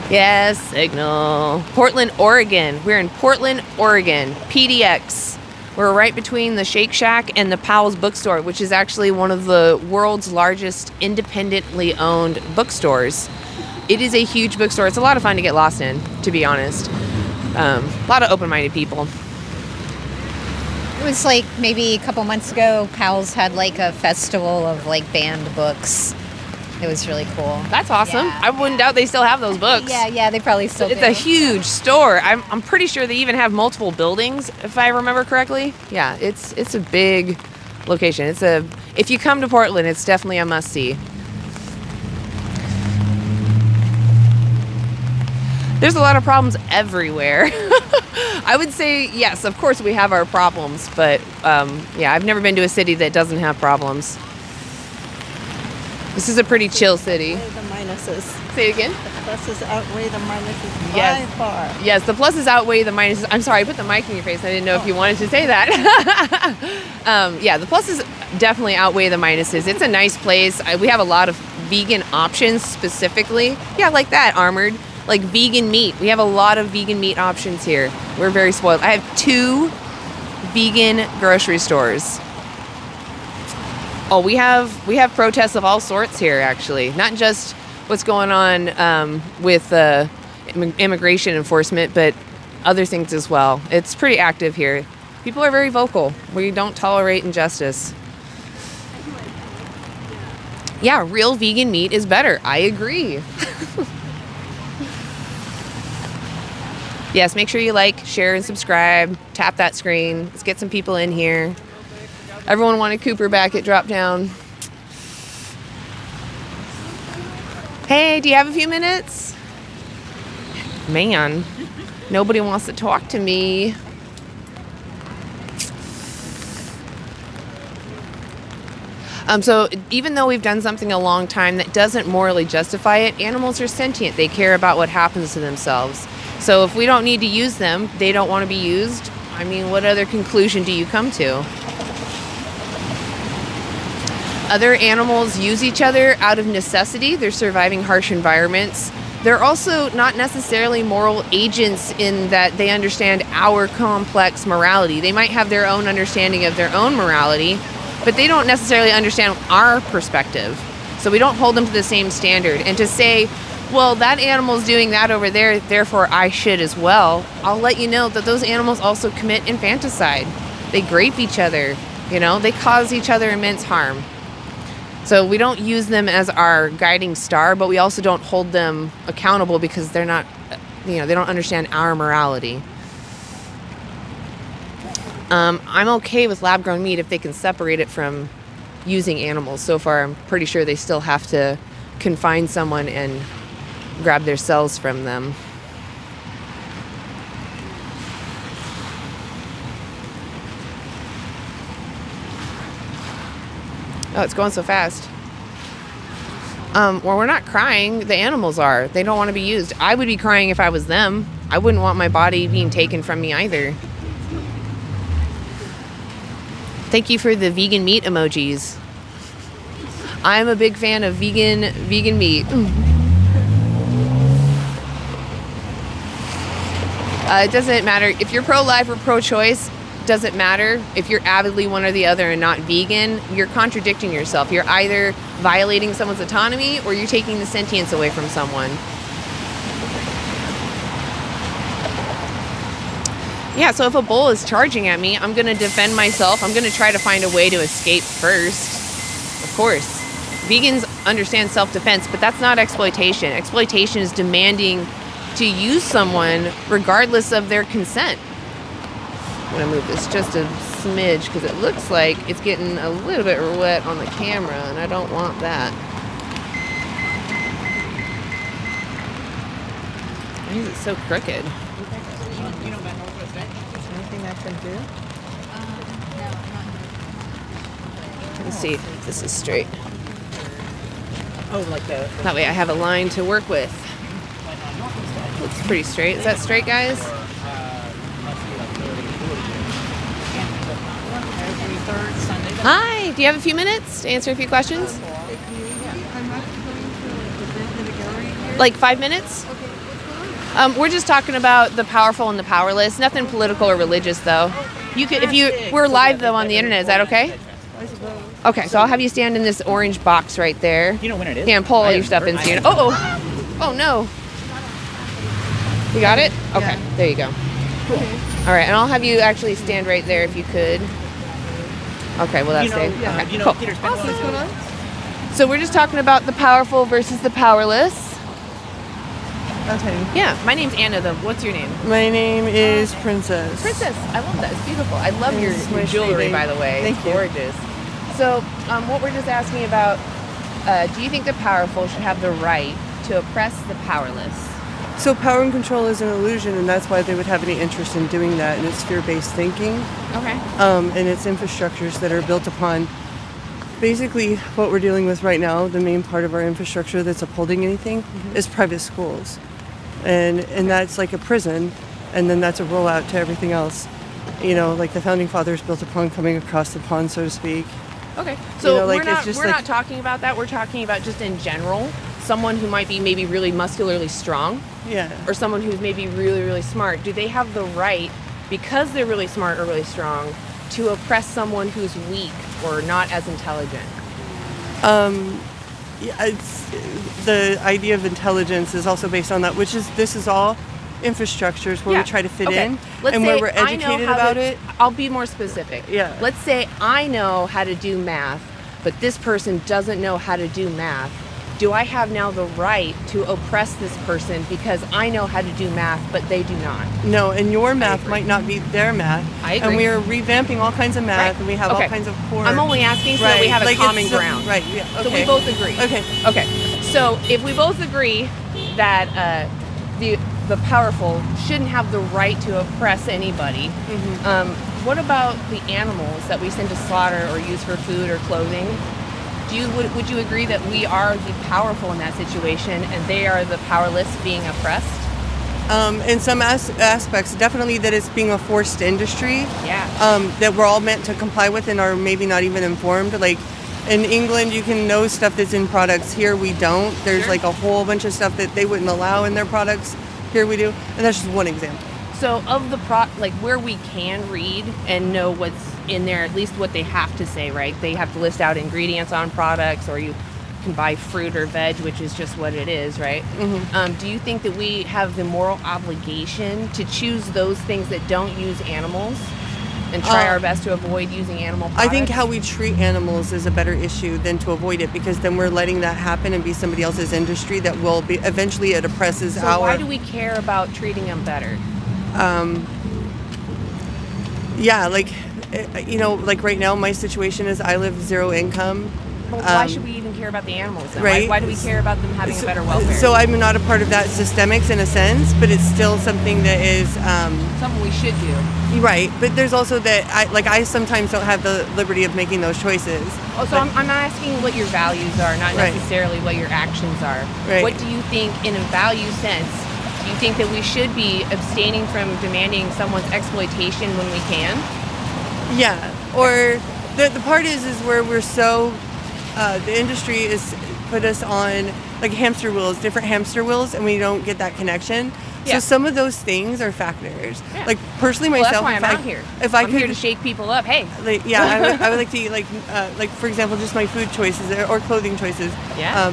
Yes, Signal. Portland, Oregon. We're in Portland, Oregon. PDX. We're right between the Shake Shack and the Powell's bookstore, which is actually one of the world's largest independently owned bookstores. It is a huge bookstore. It's a lot of fun to get lost in, to be honest. A lot of open-minded people. It was like maybe a couple months ago, Powell's had like a festival of like banned books. It was really cool. That's awesome. Yeah. I wouldn't doubt they still have those books. Yeah, they probably still It's do. a huge store. I'm pretty sure they even have multiple buildings, if I remember correctly. Yeah, it's a big location. If you come to Portland, it's definitely a must-see. There's a lot of problems everywhere. I would say, yes, of course we have our problems, but I've never been to a city that doesn't have problems. This is a pretty chill city. The minuses. Say it again. The pluses outweigh the minuses Yes. by far. Yes, the pluses outweigh the minuses. I'm sorry, I put the mic in your face. I didn't know if you wanted to say that. The pluses definitely outweigh the minuses. It's a nice place. We have a lot of vegan options specifically. Yeah, like that, Armored. Like vegan meat. We have a lot of vegan meat options here. We're very spoiled. I have 2 vegan grocery stores. Oh, we have protests of all sorts here, actually. Not just what's going on with immigration enforcement, but other things as well. It's pretty active here. People are very vocal. We don't tolerate injustice. Yeah, real vegan meat is better. I agree. Yes, make sure you like, share, and subscribe. Tap that screen. Let's get some people in here. Everyone wanted Cooper back at Drop Down. Hey, do you have a few minutes? Man, nobody wants to talk to me. So even though we've done something a long time that doesn't morally justify it, animals are sentient. They care about what happens to themselves. So if we don't need to use them, they don't want to be used. I mean, what other conclusion do you come to? Other animals use each other out of necessity. They're surviving harsh environments. They're also not necessarily moral agents in that they understand our complex morality. They might have their own understanding of their own morality, but they don't necessarily understand our perspective. So we don't hold them to the same standard. And to say, well, that animal's doing that over there, therefore I should as well, I'll let you know that those animals also commit infanticide. They grape each other, they cause each other immense harm. So we don't use them as our guiding star, but we also don't hold them accountable because they're not, they don't understand our morality. I'm okay with lab-grown meat if they can separate it from using animals. So far, I'm pretty sure they still have to confine someone and grab their cells from them. Oh, it's going so fast. Well, we're not crying. The animals are. They don't want to be used. I would be crying if I was them. I wouldn't want my body being taken from me either. Thank you for the vegan meat emojis. I'm a big fan of vegan meat. It doesn't matter if you're pro-life or pro-choice. Doesn't matter if you're avidly one or the other and not vegan. You're contradicting yourself. You're either violating someone's autonomy or you're taking the sentience away from someone. Yeah, so if a bull is charging at me, I'm going to defend myself. I'm going to try to find a way to escape first. Of course. Vegans understand self-defense, but that's not exploitation. Exploitation is demanding to use someone regardless of their consent. I'm going to move this just a smidge because it looks like it's getting a little bit wet on the camera, and I don't want that. Why is it so crooked? Anything I can do? Let's see if this is straight. Oh, like the... That way I have a line to work with. Looks pretty straight. Is that straight, guys? Hi, do you have a few minutes to answer a few questions? Like 5 minutes? We're just talking about the powerful and the powerless. Nothing political or religious, though. You could, we're live though on the internet. Is that okay? Okay, so I'll have you stand in this orange box right there. You know when it is? Yeah, and pull all your stuff in. So you know. Oh no. You got it? Okay, there you go. All right, and I'll have you actually stand right there if you could. Okay, well that's safe. Okay, cool. What's going on? So we're just talking about the powerful versus the powerless. Okay. Yeah, my name's Anna though. What's your name? My name is Princess. Princess, I love that. It's beautiful. I love your my jewelry, shading. by the way. Thank It's you. gorgeous. So, what we're just asking about, do you think the powerful should have the right to oppress the powerless? So power and control is an illusion, and that's why they would have any interest in doing that. And it's fear-based thinking. Okay. And it's infrastructures that are built upon. Basically, what we're dealing with right now, the main part of our infrastructure that's upholding anything, is private schools, and that's like a prison, and then that's a rollout to everything else. You know, like the founding fathers built upon coming across the pond, so to speak. Okay. So You know, like, we're it's just not like- talking about that. We're talking about just in general, someone who might be maybe really muscularly strong, Yeah. or someone who's maybe really, really smart. Do they have the right, because they're really smart or really strong, to oppress someone who's weak or not as intelligent? Yeah, the idea of intelligence is also based on that, which is this is all infrastructures where we try to fit in, Let's and say where we're I know educated how about to- it. I'll be more specific. Yeah. Let's say I know how to do math, but this person doesn't know how to do math. Do I have now the right to oppress this person because I know how to do math, but they do not? No, and your math might not be their math. I agree. And we are revamping all kinds of math, and we have all kinds of core. I'm only asking so that we have a like common it's ground. Right, yeah. So we okay. both agree. Okay. Okay. So if we both agree that the powerful shouldn't have the right to oppress anybody, what about the animals that we send to slaughter or use for food or clothing? Would you agree that we are the powerful in that situation and they are the powerless being oppressed? In some aspects, definitely that it's being a forced industry. Yeah. That we're all meant to comply with and are maybe not even informed. Like in England, you can know stuff that's in products. Here we don't. There's like a whole bunch of stuff that they wouldn't allow in their products. Here we do. And that's just one example. So of the like where we can read and know what's in there, at least what they have to say, right? They have to list out ingredients on products, or you can buy fruit or veg, which is just what it is, right? Do you think that we have the moral obligation to choose those things that don't use animals? and try our best to avoid using animal products? I think how we treat animals is a better issue than to avoid it, because then we're letting that happen and be somebody else's industry that will be eventually it oppresses So our. why do we care about treating them better? Yeah, like like right now my situation is I live zero income. Well, why should we even care about the animals then? Right. Why do we care about them having a better welfare? So I'm not a part of that systemics in a sense, but it's still something that is something we should do. Right, but there's also that I sometimes don't have the liberty of making those choices. Oh, so I'm asking what your values are, not necessarily what your actions are. Right. What do you think, in a value sense, do you think that we should be abstaining from demanding someone's exploitation when we can? Yeah, or the part is where we're so the industry is put us on like hamster wheels, different hamster wheels, and we don't get that connection. Yeah. So some of those things are factors. Yeah. Like personally Well, myself, that's why I'm out here. I'm here to shake people up. Hey. Like, yeah, I would like to eat like for example, just my food choices or clothing choices. Yeah.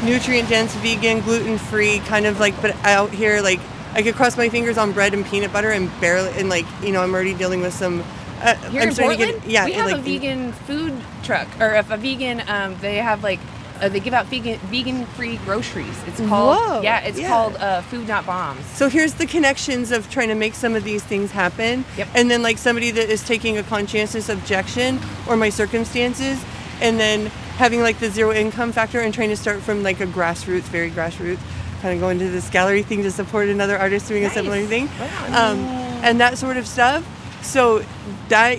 Nutrient dense, vegan, gluten free, kind of like. But out here, like I could cross my fingers on bread and peanut butter and barely, and like I'm already dealing with some. Here I'm in starting Portland, to get we have like, a vegan food truck, or if a vegan, they have like they give out vegan free groceries. It's called called Food Not Bombs. So here's the connections of trying to make some of these things happen. Yep. And then like somebody that is taking a conscientious objection or my circumstances, and then having like the zero income factor and trying to start from like a very grassroots, kind of going to this gallery thing to support another artist doing a similar thing, and that sort of stuff. So that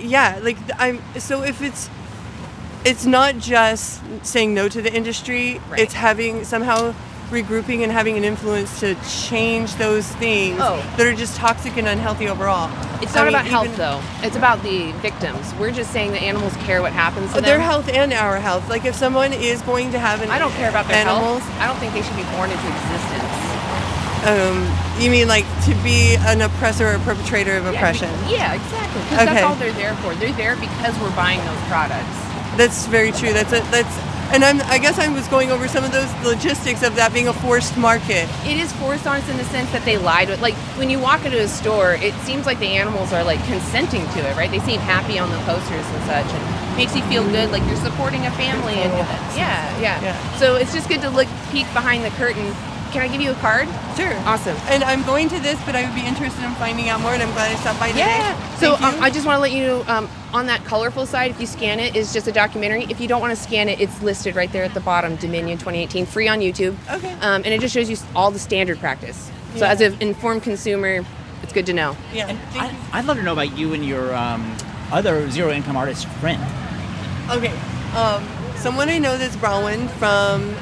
so if it's not just saying no to the industry, it's having somehow regrouping and having an influence to change those things that are just toxic and unhealthy overall. It's not about health though. It's about the victims. We're just saying that animals care what happens to them. Their health and our health. Like if someone is going to have I don't care about their animals, health. I don't think they should be born into existence. You mean like to be an oppressor or perpetrator of oppression? Yeah, exactly. Because that's all they're there for. They're there because we're buying those products. That's very true. And I guess I was going over some of those logistics of that being a forced market. It is forced on us in the sense that they lied with. Like when you walk into a store, it seems like the animals are like consenting to it, right? They seem happy on the posters and such, and makes you feel good, like you're supporting a family. And yeah. So it's just good to peek behind the curtain. Can I give you a card? Sure. Awesome. And I'm going to this, but I would be interested in finding out more, and I'm glad I stopped by today. Yeah. So I just want to let you know, on that colorful side, if you scan it, it's just a documentary. If you don't want to scan it, it's listed right there at the bottom, Dominion 2018, free on YouTube. Okay. And it just shows you all the standard practice. So as an informed consumer, it's good to know. Yeah. I'd love to know about you and your other zero-income artist friend. Okay. Someone I know that's Brown from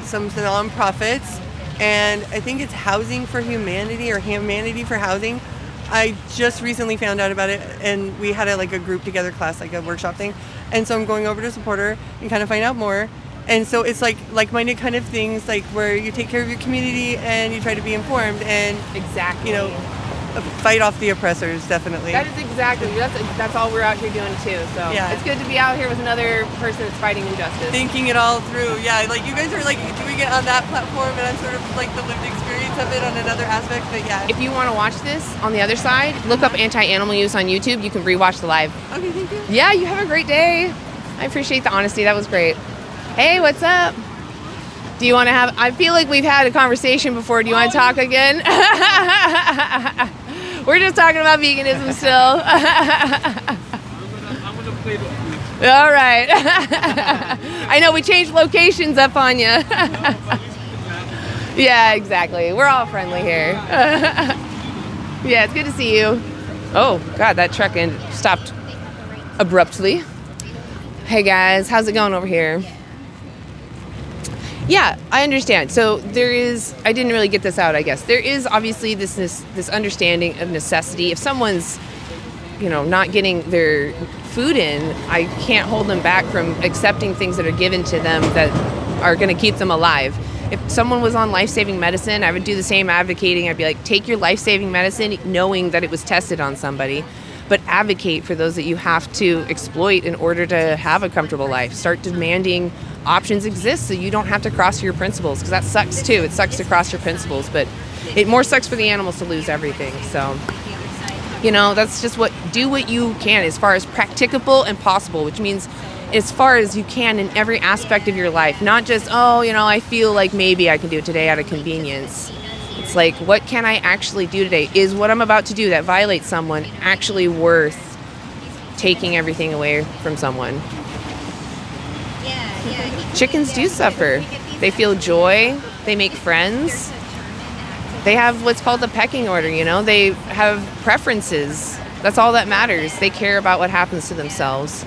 some nonprofits, and I think it's Housing for Humanity or Humanity for Housing. I just recently found out about it, and we had a group together class, like a workshop thing. And so I'm going over to support her and kind of find out more. And so it's like-minded kind of things, like where you take care of your community and you try to be informed and fight off the oppressors, definitely. That is exactly, that's all we're out here doing too. So it's good to be out here with another person that's fighting injustice. Thinking it all through, yeah. Like you guys are doing it on that platform, and I'm sort of like the lived experience of it on another aspect. But yeah. If you want to watch this on the other side, look up anti-animal use on YouTube. You can rewatch the live. Okay, thank you. Yeah, you have a great day. I appreciate the honesty. That was great. Hey, what's up? Do you want to have? I feel like we've had a conversation before. Do you want to talk again? We're just talking about veganism still. I'm gonna play the food. All right. I know we changed locations up on you. Yeah, exactly. We're all friendly here. Yeah, it's good to see you. Oh, God, that truck stopped abruptly. Hey, guys, how's it going over here? Yeah, I understand. So I didn't really get this out, I guess. There is obviously this understanding of necessity. If someone's, not getting their food in, I can't hold them back from accepting things that are given to them that are going to keep them alive. If someone was on life-saving medicine, I would do the same advocating. I'd be like, take your life-saving medicine knowing that it was tested on somebody, but advocate for those that you have to exploit in order to have a comfortable life. Start demanding options exist so you don't have to cross your principles, because that sucks too. It sucks to cross your principles, but it more sucks for the animals to lose everything. So You know, that's just do what you can as far as practicable and possible, which means as far as you can in every aspect of your life, not just, I feel like maybe I can do it today out of convenience. It's like, what can I actually do today? Is what I'm about to do that violates someone actually worth taking everything away from someone? Chickens do suffer. They feel joy. They make friends. They have what's called the pecking order, They have preferences. That's all that matters. They care about what happens to themselves.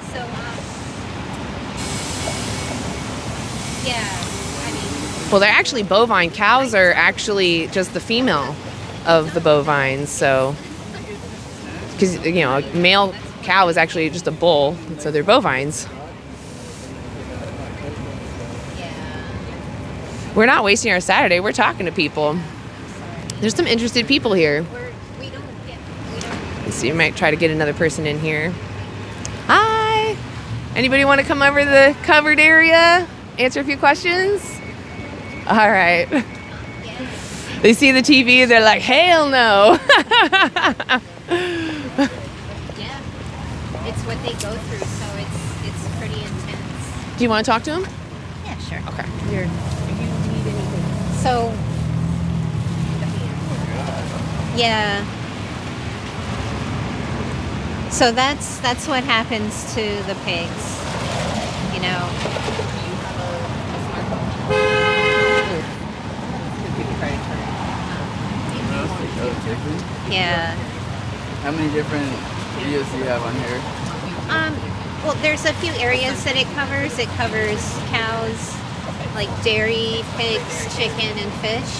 Well, they're actually bovine. Cows are actually just the female of the bovines. So, because, a male cow is actually just a bull. And so they're bovines. We're not wasting our Saturday. We're talking to people. There's some interested people here. Let's see, we might try to get another person in here. Hi! Anybody want to come over to the covered area? Answer a few questions? All right. They see the TV and they're like, hell no. It's what they go through, so it's pretty intense. Do you want to talk to him? Yeah, sure. Okay. Here. Do you need anything? So, yeah. So that's what happens to the pigs, Yeah. How many different videos do you have on here? Well, there's a few areas that it covers. It covers cows, like dairy, pigs, chicken, and fish.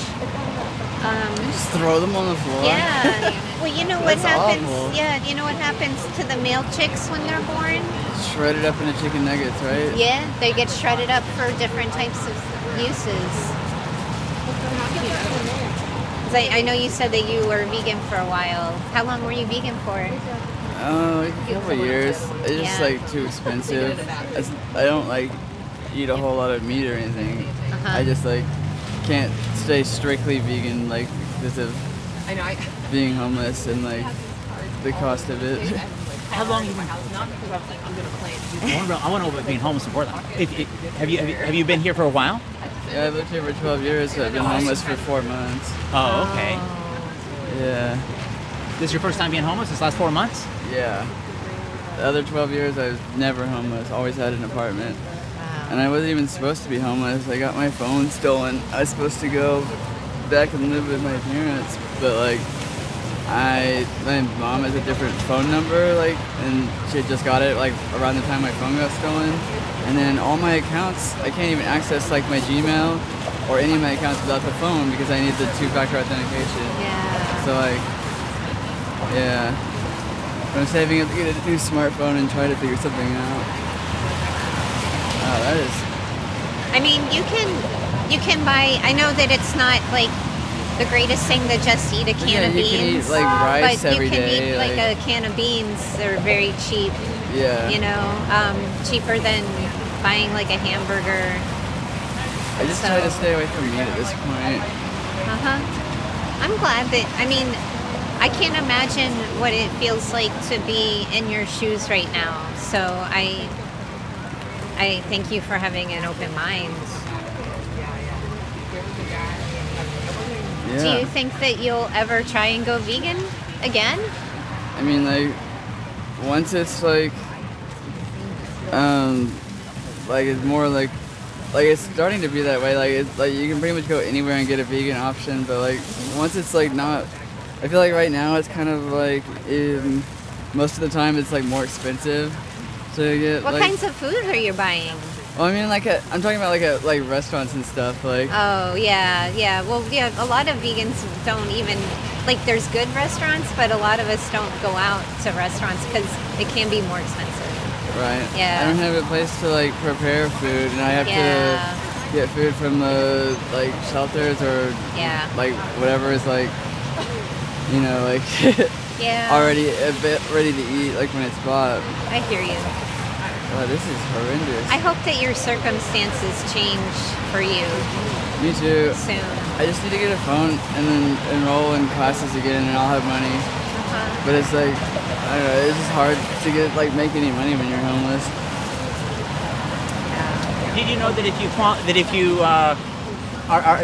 Just throw them on the floor? Yeah. Well, you know what That's happens? awful. Yeah, you know what happens to the male chicks when they're born? Shredded up into chicken nuggets, right? Yeah, they get shredded up for different types of uses. 'Cause I know you said that you were vegan for a while. How long were you vegan for? Like a couple of years. It's just too expensive. I don't eat a whole lot of meat or anything. I just can't stay strictly vegan because of being homeless and the cost of it. How long have you been? I want to know about being homeless before that. Have you been here for a while? Yeah, I've lived here for 12 years, so I've been homeless for 4 months. Oh, okay. Yeah. This is your first time being homeless this last 4 months? Yeah. The other 12 years, I was never homeless. Always had an apartment. And I wasn't even supposed to be homeless. I got my phone stolen. I was supposed to go back and live with my parents, but my mom has a different phone number, and she had just got it around the time my phone got stolen. And then all my accounts, I can't even access my Gmail or any of my accounts without the phone because I need the two-factor authentication. Yeah. So yeah. But I'm saving up to get a new smartphone and try to figure something out. Wow, that is. I mean, you can buy. I know that it's not the greatest thing to just eat a can of beans. You can eat rice but every you can day. eat a can of beans. They're very cheap. Yeah. Cheaper than buying a hamburger. I just try to stay away from meat at this point. I'm glad that. I mean, I can't imagine what it feels like to be in your shoes right now. So I thank you for having an open mind. Yeah. Do you think that you'll ever try and go vegan again? I mean, once it's it's more it's starting to be that way. It's you can pretty much go anywhere and get a vegan option, but once it's not. I feel right now it's kind of most of the time it's more expensive to get. What kinds of food are you buying? Well, I mean, I'm talking about at restaurants and stuff. Oh yeah. Well, yeah. A lot of vegans don't even There's good restaurants, but a lot of us don't go out to restaurants because it can be more expensive. Right. Yeah. I don't have a place to prepare food, and I have to get food from the shelters or whatever is already a bit ready to eat when it's bought. I hear you. Wow, this is horrendous. I hope that your circumstances change for you. Me too. Soon. I just need to get a phone and then enroll in classes again, and I'll have money. But it's like, I don't know, it's just hard to get like make any money when you're homeless. Did you know that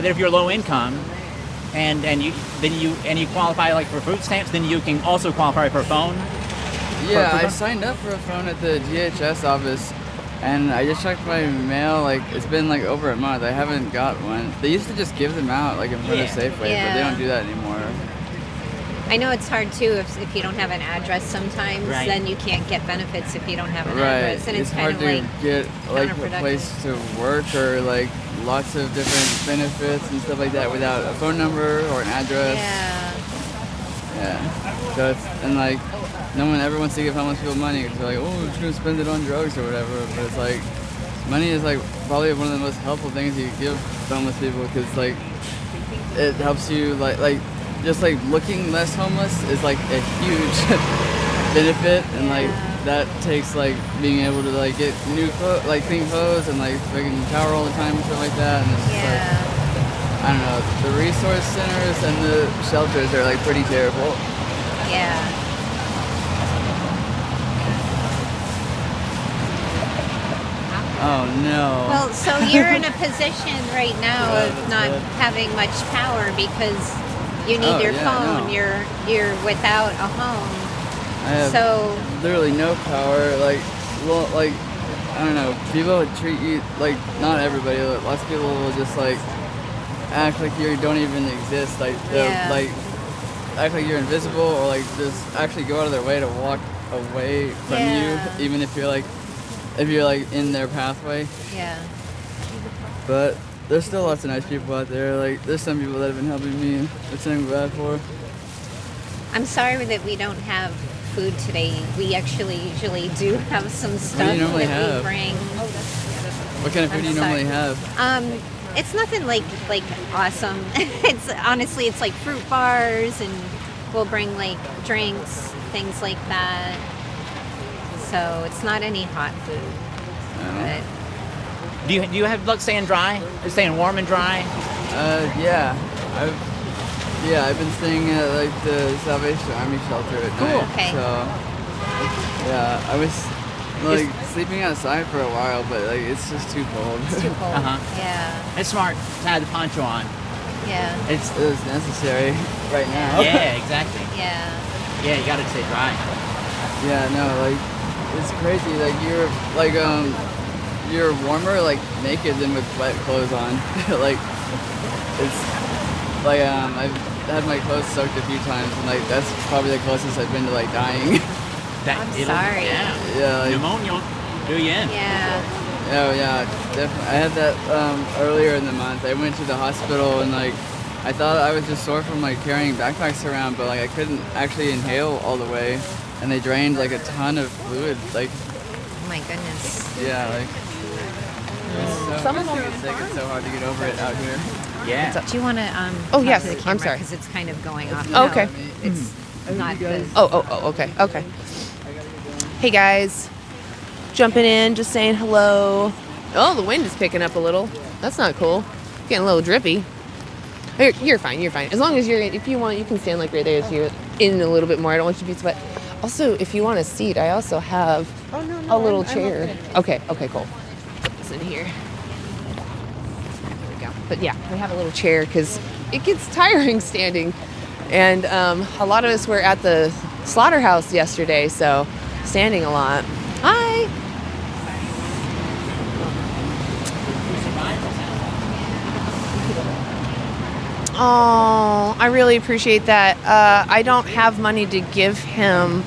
if you're low income, and you qualify like for food stamps, then you can also qualify for a phone? Yeah, I signed up for a phone at the DHS office, and I just checked my mail. Like it's been like over a month. I haven't got one. They used to just give them out like in front of Safeway, but they don't do that anymore. I know it's hard too if you don't have an address sometimes, then you can't get benefits if you don't have an address. And it's kind hard of to like get like a place to work or like lots of different benefits and stuff like that without a phone number or an address. Yeah. So it's, and like no one ever wants to give homeless people money because they're like, oh, we're just gonna spend it on drugs or whatever. But it's like money is like probably one of the most helpful things you can give homeless people because like it helps you like just like looking less homeless is like a huge benefit, and like that takes like being able to like get new clothes, like clean clothes, and like fucking shower all the time and stuff like that. And it's just like, I don't know, the resource centers and the shelters are like pretty terrible. Yeah. Oh no. Well, so you're in a position right now of not having much power because you need your phone. No. You're without a home. I have literally no power. Like, well, like I don't know. People would treat you like not everybody. Lots of people will just like act like you don't even exist. Like, like act like you're invisible, or like just actually go out of their way to walk away from you, even if you're like in their pathway. Yeah. But there's still lots of nice people out there. Like, there's some people that have been helping me, which I'm glad for. I'm sorry that we don't have food today. We actually usually do have some stuff What do you normally that have? we bring. What kind of food do you normally have? It's nothing like awesome. It's honestly, it's like fruit bars, and we'll bring like drinks, things like that. So it's not any hot food. But Do you have luck staying dry? Or staying warm and dry? Yeah. I've been staying at like the Salvation Army shelter at night. Okay. So yeah, I was like sleeping outside for a while, but like it's just too cold. It's too cold. Yeah. It's smart to have the poncho on. Yeah. It was necessary right now. Yeah, exactly. Yeah. Yeah, you gotta stay dry. Yeah, no, like it's crazy. Like you're warmer like naked than with wet clothes on. Like it's like I've had my clothes soaked a few times, and like that's probably the closest I've been to like dying. I'm sorry. Yeah, like, pneumonia do you in. Yeah. Oh yeah, definitely. I had that earlier in the month. I went to the hospital, and like I thought I was just sore from like carrying backpacks around, but like I couldn't actually inhale all the way, and they drained like a ton of fluid. Like, oh my goodness. Yeah, like. Some of them it's sick. It's so hard to get over it out here. Yeah. Do you want to Oh, yes. to the camera, I'm sorry. because it's kind of going off. Oh, okay. It's not good. Okay. Hey guys, jumping in, just saying hello. Oh, the wind is picking up a little. That's not cool. Getting a little drippy. You're fine. As long as if you want, you can stand like right there so you're in a little bit more. I don't want you to be sweat. Also, if you want a seat, I also have a little chair. Okay, cool. Put this in here. There we go. But yeah, we have a little chair because it gets tiring standing. And a lot of us were at the slaughterhouse yesterday, so standing a lot. Hi. Oh, I really appreciate that. I don't have money to give him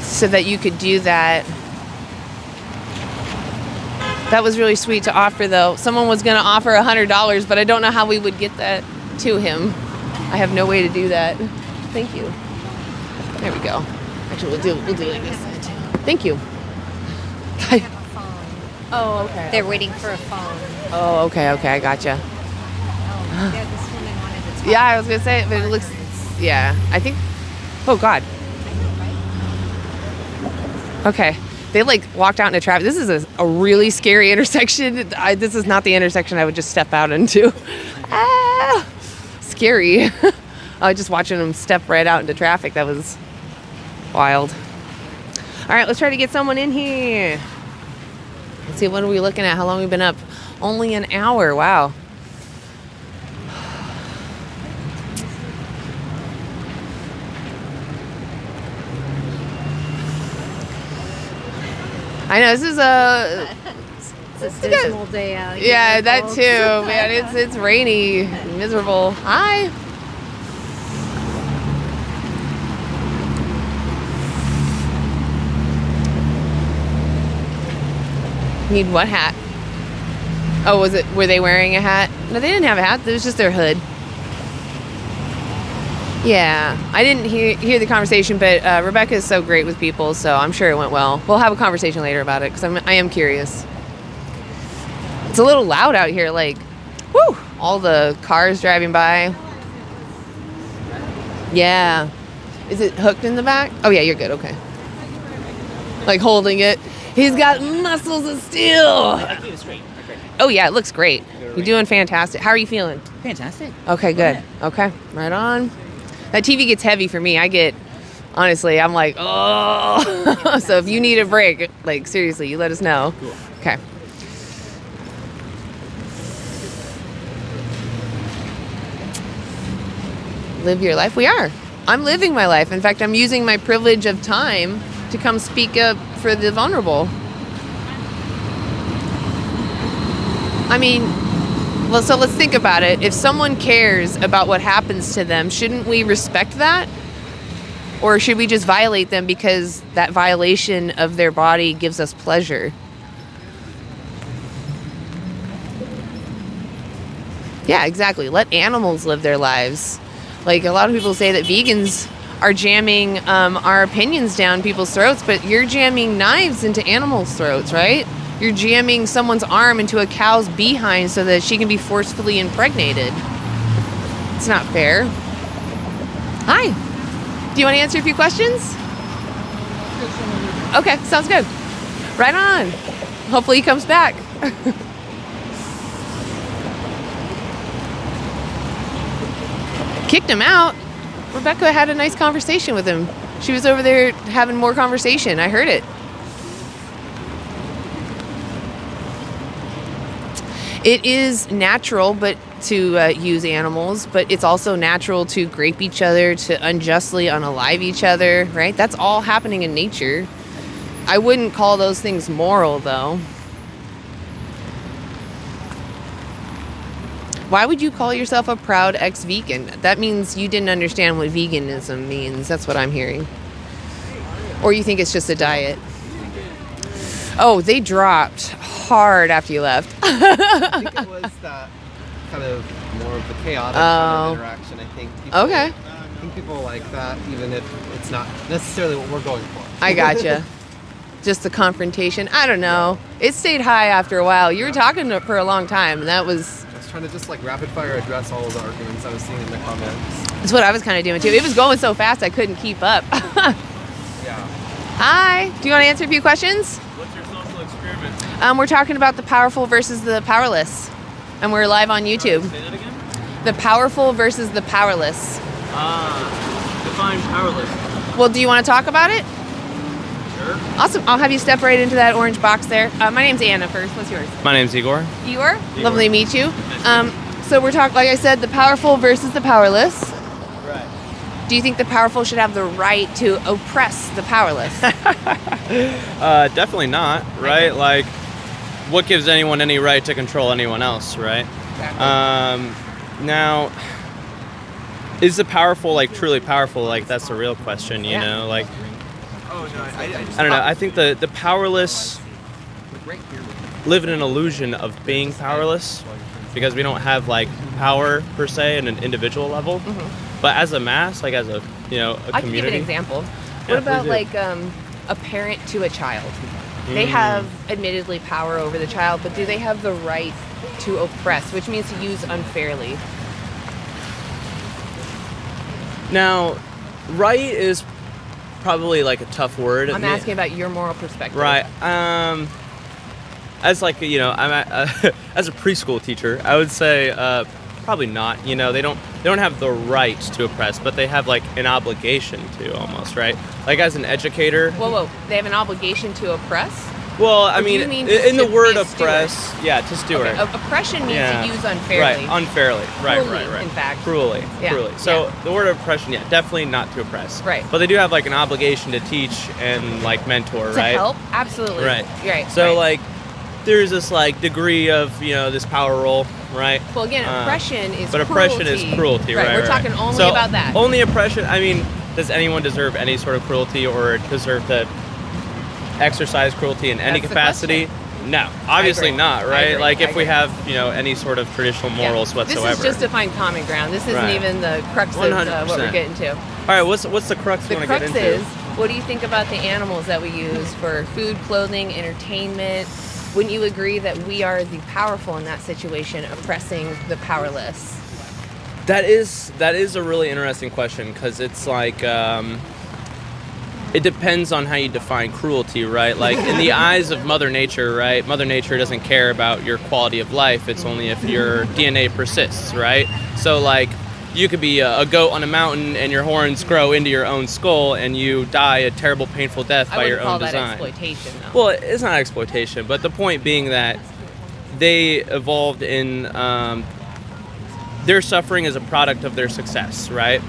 so that you could do that. That was really sweet to offer, though. Someone was going to offer $100, but I don't know how we would get that to him. I have no way to do that. Thank you. There we go. Actually, we'll do like this. Thank you. Oh, okay. They're waiting for a phone. Oh, okay, I gotcha. Yeah, this woman wanted to talk. Yeah, I was gonna say it, but it looks. Yeah, I think. Oh God. Okay, they like walked out into traffic. This is a really scary intersection. This is not the intersection I would just step out into. Scary. Just watching them step right out into traffic. That was wild. All right, let's try to get someone in here. Let's see, what are we looking at? How long have we been up? Only an hour. Wow. I know, this is It's a dismal day out here. Yeah, that folks. too, man. It's rainy, miserable. Hi. Need what hat? Oh, were they wearing a hat? No, they didn't have a hat. It was just their hood. Yeah, I didn't hear the conversation, but Rebecca is so great with people, so I'm sure it went well. We'll have a conversation later about it, because I am curious. It's a little loud out here, like, whoo, all the cars driving by. Yeah. Is it hooked in the back? Oh, yeah, you're good, okay. Like holding it. He's got muscles of steel. Oh, yeah, it looks great. You're doing fantastic. How are you feeling? Fantastic. Okay, good. Okay, right on. That TV gets heavy for me. Honestly, I'm like, oh. So if you need a break, like, seriously, you let us know. Cool. Okay. Live your life. We are. I'm living my life. In fact, I'm using my privilege of time to come speak up for the vulnerable. I mean, well, so let's think about it. If someone cares about what happens to them, shouldn't we respect that? Or should we just violate them because that violation of their body gives us pleasure? Yeah, exactly. Let animals live their lives. Like, a lot of people say that vegans are jamming our opinions down people's throats, but you're jamming knives into animals' throats, right? You're jamming someone's arm into a cow's behind so that she can be forcefully impregnated. It's not fair. Hi. Do you want to answer a few questions? Okay, sounds good. Right on. Hopefully he comes back. Kicked him out. Rebecca had a nice conversation with him. She was over there having more conversation. I heard it. It is natural but to use animals, but it's also natural to grape each other, to unjustly unalive each other, right? That's all happening in nature. I wouldn't call those things moral, though. Why would you call yourself a proud ex-vegan? That means you didn't understand what veganism means. That's what I'm hearing. Or you think it's just a diet. Oh, they dropped hard after you left. I think it was that kind of more of the chaotic kind of interaction. I think people like that, even if it's not necessarily what we're going for. I gotcha. Just the confrontation. I don't know. It stayed high after a while. You were talking for a long time, and that was... I was trying to just like rapid fire address all of the arguments I was seeing in the comments. That's what I was kind of doing too. It was going so fast I couldn't keep up. Yeah. Hi. Do you want to answer a few questions? What's your social experiment? We're talking about the powerful versus the powerless. And we're live on YouTube. Say that again? The powerful versus the powerless. Define powerless. Well, do you want to talk about it? Sure. Awesome. I'll have you step right into that orange box there. My name's Anna first. What's yours? My name's Igor. Igor? Lovely to meet you. So we're talking, like I said, the powerful versus the powerless. Right. Do you think the powerful should have the right to oppress the powerless? Definitely not, right? Like, what gives anyone any right to control anyone else, right? Exactly. Now, is the powerful, like, truly powerful? Like, that's the real question, you know? Like, I don't know. I think the powerless live in an illusion of being powerless because we don't have, like, power, per se, at an individual level. Mm-hmm. But as a mass, like, as a, you know, a I community. can give an example. Yeah, What about, please do. like, a parent to a child? They have, admittedly, power over the child, but do they have the right to oppress, which means to use unfairly? Now, right is probably like a tough word. I'm asking about your moral perspective. Right. As like, you know, I'm as a preschool teacher, I would say Probably not. You know, they don't have the right to oppress, but they have like an obligation to almost, right? Like as an educator. Whoa, they have an obligation to oppress? Well, I Or do mean, you mean in the to word be a steward? oppress, yeah, to steward. Okay, oppression means to use unfairly. Right, unfairly. Right, Cruelly, right. in fact. Cruelly, Yeah, cruelly. So yeah. the word oppression, yeah, definitely not to oppress. Right. But they do have like an obligation to teach and like mentor, To right? help? Absolutely. Right. Right. So right. like, there's this like degree of this power role, right? Well, again, oppression is but cruelty. oppression is cruelty, right? We're talking only So about that. Only oppression. I mean, does anyone deserve any sort of cruelty or deserve to exercise cruelty in any That's the capacity? No, obviously agree. not, I right? agree. Like I if we agree. have any sort of traditional morals whatsoever. This is just to find common ground. This isn't Right. even the crux of what we're 100%. getting to. All right, what's the crux The you want to crux get into? is, what do you think about the animals that we use for food, clothing, entertainment? Wouldn't you agree that we are the powerful in that situation, oppressing the powerless? That is a really interesting question because it's like it depends on how you define cruelty, right? Like in the eyes of Mother Nature, right? Mother Nature doesn't care about your quality of life. It's only if your DNA persists, right? So like you could be a goat on a mountain and your horns grow into your own skull and you die a terrible, painful death by your own I wouldn't call that design. exploitation, though. Well, it's not exploitation, but the point being that they evolved in their suffering is a product of their success, right?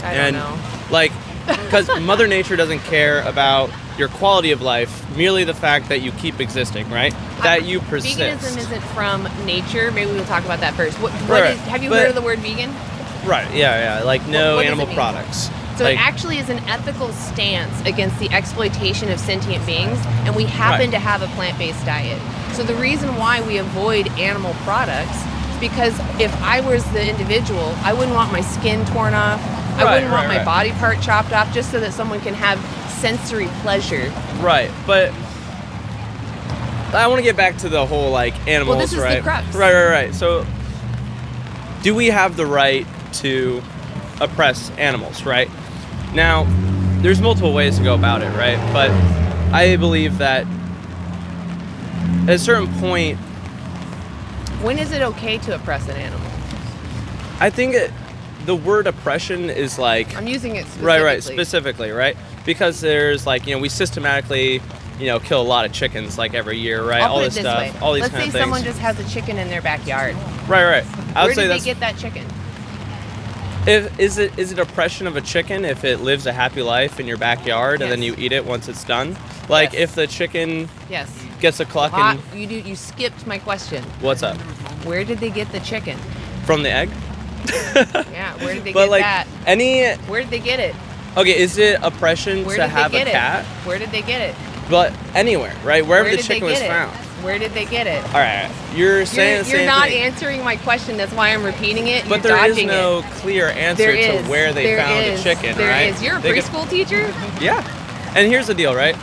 I don't know. Like, because Mother Nature doesn't care about your quality of life, merely the fact that you keep existing, right? That you persist. Veganism isn't from nature. Maybe we'll talk about that first. Right, Have you but- heard of the word vegan? Right, yeah. Like no What does it animal mean? products. So like, it actually is an ethical stance against the exploitation of sentient beings, and we happen Right. to have a plant-based diet. So the reason why we avoid animal products is because if I was the individual, I wouldn't want my skin torn off. I wouldn't want my body part chopped off just so that someone can have sensory pleasure. Right, but I want to get back to the whole like animals, Well, this is the right? crux. Right. So, do we have the right to oppress animals, right? Now, there's multiple ways to go about it, right? But I believe that at a certain point, When is it okay to oppress an animal? I think the word oppression is like I'm using it specifically. right, specifically, right? Because there's like we systematically kill a lot of chickens like every year, right? I'll all put this it this stuff, way. all these Let's kind say of things. someone just has a chicken in their backyard. Right. I Where would say did they that's get that chicken? Is it oppression of a chicken if it lives a happy life in your backyard and then you Yes. eat it once it's done? Like Yes. if the chicken Yes. gets a cluck and You skipped my question. what's up? Where did they get the chicken? From the egg? Yeah, where did they But get like that? Where did they get it? Okay, is it oppression Where to did have they a get cat? it? Where did they get it? But anywhere, right? Wherever Where the did they chicken was get it? found. Where did they get it? All right, you're saying the same You're not thing. answering my question. That's why I'm repeating it. But You're there is dodging no it. clear answer There to is. where they There found is. the chicken, There right? is. You're a They could- preschool teacher? Yeah. And here's the deal, right?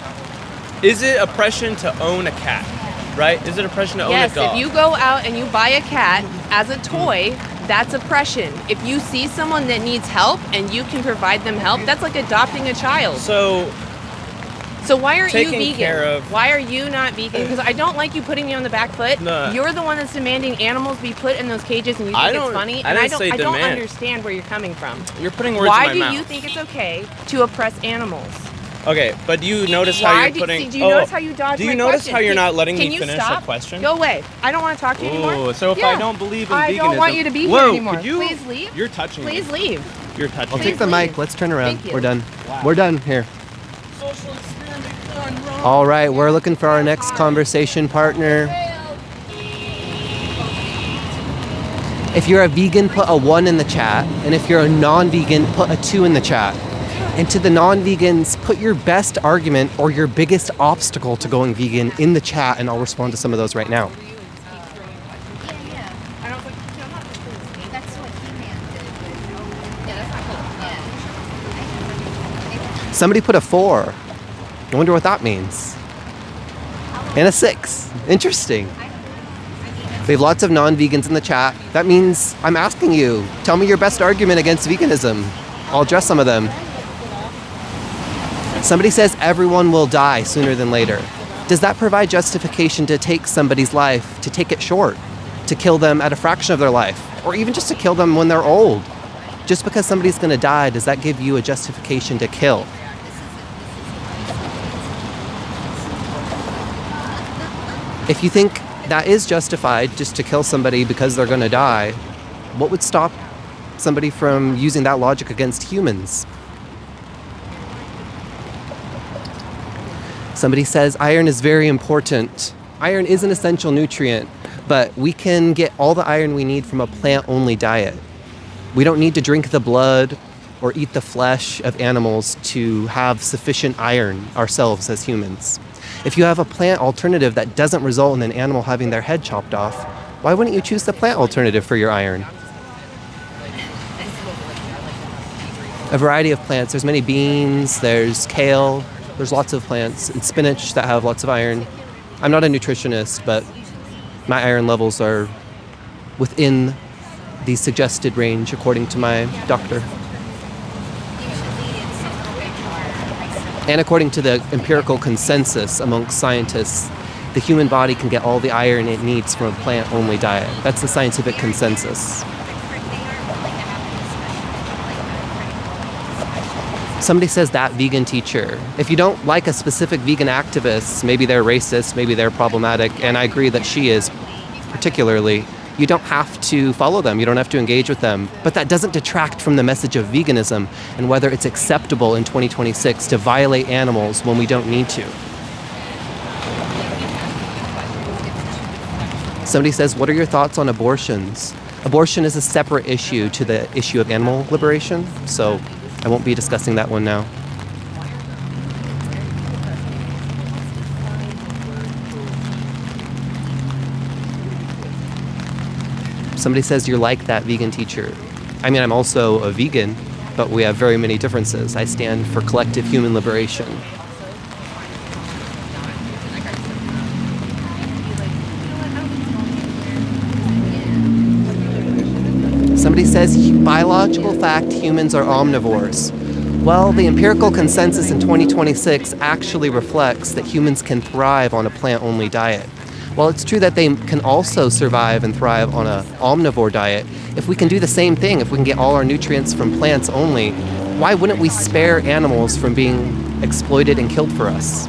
Is it oppression to own a cat? Right? Is it oppression to own a Yes, dog? if you go out and you buy a cat as a toy, that's oppression. If you see someone that needs help and you can provide them help, that's like adopting a child. So why aren't you taking vegan? care of- Why are you not vegan? Because I don't like you putting me on the back foot. No. You're the one that's demanding animals be put in those cages and you I think it's don't- funny. I And didn't say I don't demand. understand where you're coming from. You're putting words Why in my do mouth. you think it's okay to oppress animals? Okay, but do you notice how Why you're putting? do you notice how you dodge Do you my notice question? how you're not letting Can me you finish stop? a question? Go away. I don't want to talk to you anymore. Ooh, so if I don't believe in I veganism, don't want you to be Whoa, here anymore. could you? Please leave. You're touching me. Please leave. You're touching I'll me. take the mic. Let's turn around. Thank you. We're done. Wow. We're done here. All right, we're looking for our next conversation partner. If you're a vegan, put a 1 in the chat. And if you're a non-vegan, put a 2 in the chat. And to the non-vegans, put your best argument or your biggest obstacle to going vegan in the chat, and I'll respond to some of those right now. That's what Humane did. Yeah, that's not cool. Somebody put a 4. I wonder what that means. And a 6. Interesting. We have lots of non-vegans in the chat. That means I'm asking you, tell me your best argument against veganism. I'll address some of them. Somebody says everyone will die sooner than later. Does that provide justification to take somebody's life, to take it short, to kill them at a fraction of their life? or even just to kill them when they're old. Just because somebody's going to die, does that give you a justification to kill? If you think that is justified just to kill somebody because they're going to die, what would stop somebody from using that logic against humans? Somebody says iron is very important. Iron is an essential nutrient, but we can get all the iron we need from a plant-only diet. We don't need to drink the blood or eat the flesh of animals to have sufficient iron ourselves as humans. If you have a plant alternative that doesn't result in an animal having their head chopped off, why wouldn't you choose the plant alternative for your iron? A variety of plants. There's many beans, there's kale, there's lots of plants, and spinach that have lots of iron. I'm not a nutritionist, but my iron levels are within the suggested range according to my doctor. And according to the empirical consensus amongst scientists, the human body can get all the iron it needs from a plant-only diet. That's the scientific consensus. Somebody says that vegan teacher. If you don't like a specific vegan activist, maybe they're racist, maybe they're problematic, and I agree that she is particularly, you don't have to follow them, you don't have to engage with them. But that doesn't detract from the message of veganism and whether it's acceptable in 2026 to violate animals when we don't need to. Somebody says, what are your thoughts on abortions? Abortion is a separate issue to the issue of animal liberation, so I won't be discussing that one now. Somebody says you're like that vegan teacher. I mean, I'm also a vegan, but we have very many differences. I stand for collective human liberation. Somebody says, biological fact, humans are omnivores. Well, the empirical consensus in 2026 actually reflects that humans can thrive on a plant-only diet. While it's true that they can also survive and thrive on an omnivore diet, if we can do the same thing, if we can get all our nutrients from plants only, why wouldn't we spare animals from being exploited and killed for us?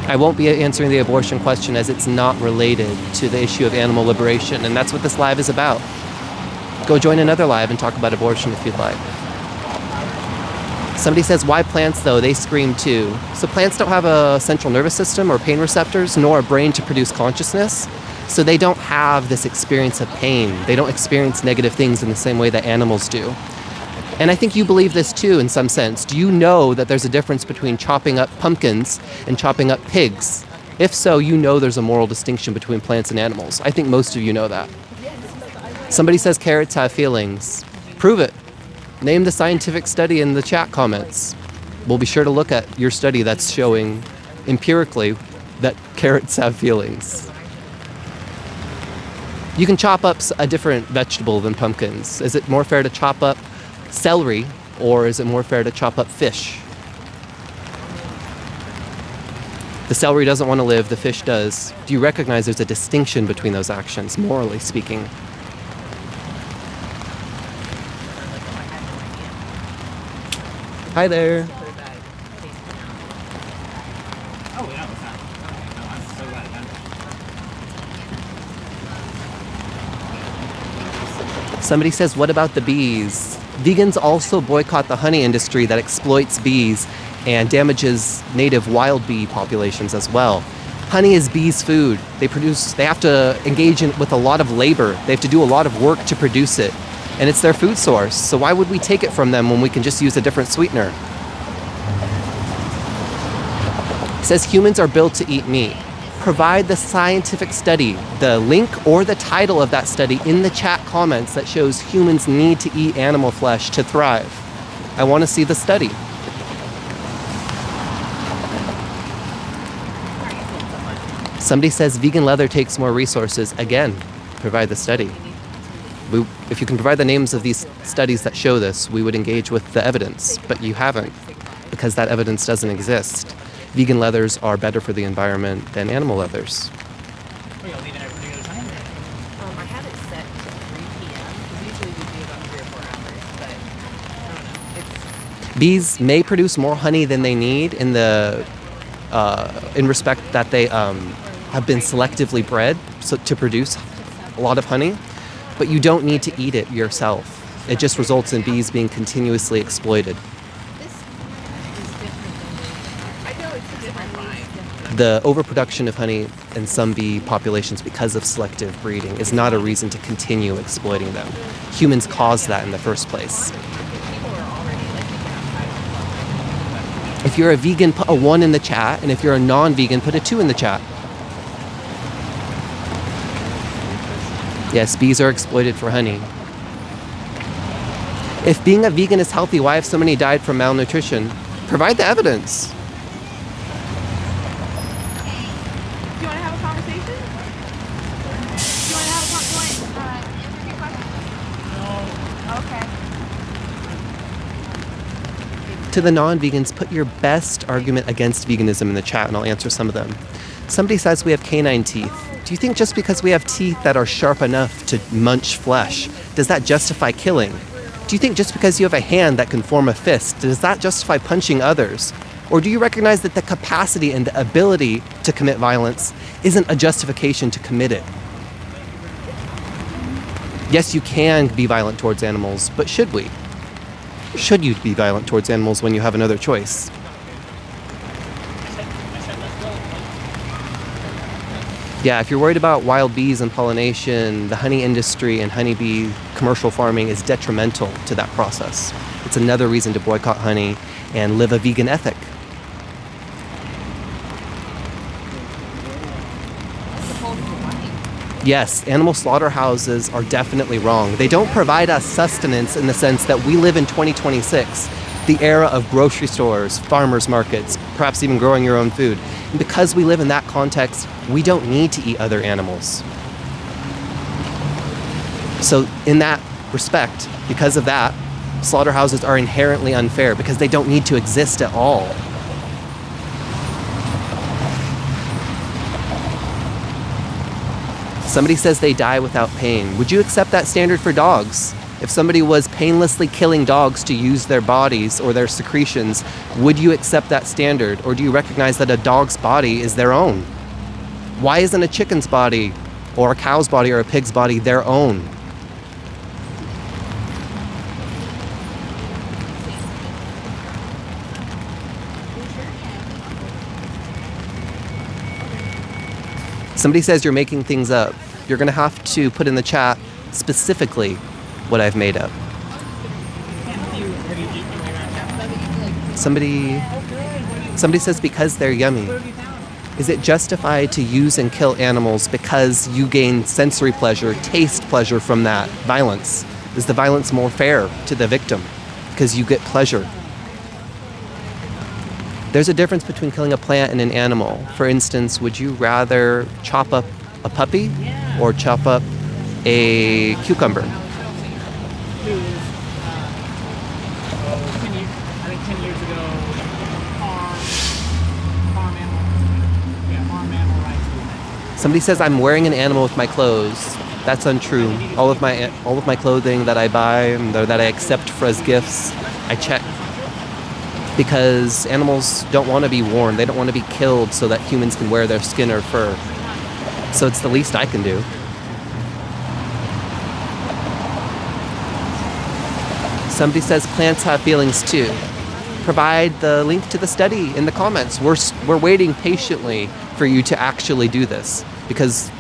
I won't be answering the abortion question as it's not related to the issue of animal liberation, and that's what this live is about. Go join another live and talk about abortion if you'd like. Somebody says, why plants though? They scream too. So plants don't have a central nervous system or pain receptors, nor a brain to produce consciousness. So they don't have this experience of pain. They don't experience negative things in the same way that animals do. And I think you believe this too in some sense. Do you know that there's a difference between chopping up pumpkins and chopping up pigs? If so, you know there's a moral distinction between plants and animals. I think most of you know that. Somebody says carrots have feelings. Prove it. Name the scientific study in the chat comments. We'll be sure to look at your study that's showing empirically that carrots have feelings. You can chop up a different vegetable than pumpkins. Is it more fair to chop up celery, or is it more fair to chop up fish? The celery doesn't want to live, the fish does. Do you recognize there's a distinction between those actions, morally speaking? Hi there. Somebody says, what about the bees? Vegans also boycott the honey industry that exploits bees and damages native wild bee populations as well. Honey is bees' food. They have to engage with a lot of labor. They have to do a lot of work to produce it. And it's their food source. So why would we take it from them when we can just use a different sweetener? It says humans are built to eat meat. Provide the scientific study, the link or the title of that study in the chat comments that shows humans need to eat animal flesh to thrive. I want to see the study. Somebody says vegan leather takes more resources. Again, provide the study. If you can provide the names of these studies that show this, we would engage with the evidence, but you haven't, because that evidence doesn't exist. Vegan leathers are better for the environment than animal leathers. Bees may produce more honey than they need in respect that they have been selectively bred to produce a lot of honey, but you don't need to eat it yourself. It just results in bees being continuously exploited. The overproduction of honey in some bee populations because of selective breeding is not a reason to continue exploiting them. Humans caused that in the first place. If you're a vegan, put a 1 in the chat, and if you're a non-vegan, put a 2 in the chat. Yes, bees are exploited for honey. If being a vegan is healthy, why have so many died from malnutrition? Provide the evidence. Do you want to have a conversation? Do you want to have a question? Okay. To the non-vegans, put your best argument against veganism in the chat and I'll answer some of them. Somebody says we have canine teeth. Do you think just because we have teeth that are sharp enough to munch flesh, does that justify killing? Do you think just because you have a hand that can form a fist, does that justify punching others? Or do you recognize that the capacity and the ability to commit violence isn't a justification to commit it? Yes, you can be violent towards animals, but should we? Should you be violent towards animals when you have another choice? Yeah, if you're worried about wild bees and pollination, the honey industry and honeybee commercial farming is detrimental to that process. It's another reason to boycott honey and live a vegan ethic. Yes, animal slaughterhouses are definitely wrong. They don't provide us sustenance in the sense that we live in 2026, the era of grocery stores, farmers markets, perhaps even growing your own food. And because we live in that context, we don't need to eat other animals. So in that respect, because of that, slaughterhouses are inherently unfair because they don't need to exist at all. Somebody says they die without pain. Would you accept that standard for dogs? If somebody was painlessly killing dogs to use their bodies or their secretions, would you accept that standard? Or do you recognize that a dog's body is their own? Why isn't a chicken's body or a cow's body or a pig's body their own? Somebody says you're making things up. You're going to have to put in the chat specifically what I've made up. Somebody says because they're yummy. Is it justified to use and kill animals because you gain sensory pleasure, taste pleasure from that violence? Is the violence more fair to the victim because you get pleasure? There's a difference between killing a plant and an animal. For instance, would you rather chop up a puppy or chop up a cucumber? Somebody says I'm wearing an animal with my clothes. That's untrue. All of my clothing that I buy or that I accept for as gifts, I check. Because animals don't want to be worn. They don't want to be killed so that humans can wear their skin or fur. So it's the least I can do. Somebody says plants have feelings too. Provide the link to the study in the comments. We're waiting patiently for you to actually do this. Because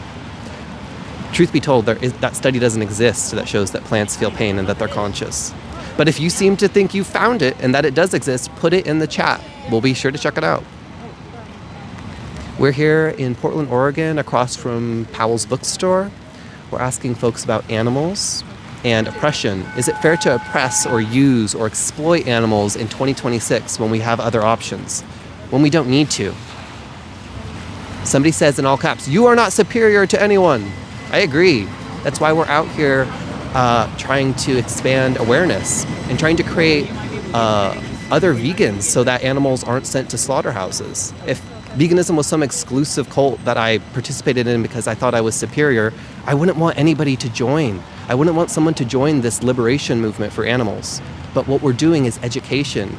truth be told, that study doesn't exist that shows that plants feel pain and that they're conscious. But if you seem to think you found it and that it does exist, put it in the chat. We'll be sure to check it out. We're here in Portland, Oregon, across from Powell's Bookstore. We're asking folks about animals and oppression. Is it fair to oppress or use or exploit animals in 2026 when we have other options? When we don't need to? Somebody says in all caps, "You are not superior to anyone." I agree. That's why we're out here trying to expand awareness and trying to create other vegans so that animals aren't sent to slaughterhouses. If veganism was some exclusive cult that I participated in because I thought I was superior, I wouldn't want anybody to join. I wouldn't want someone to join this liberation movement for animals. But what we're doing is education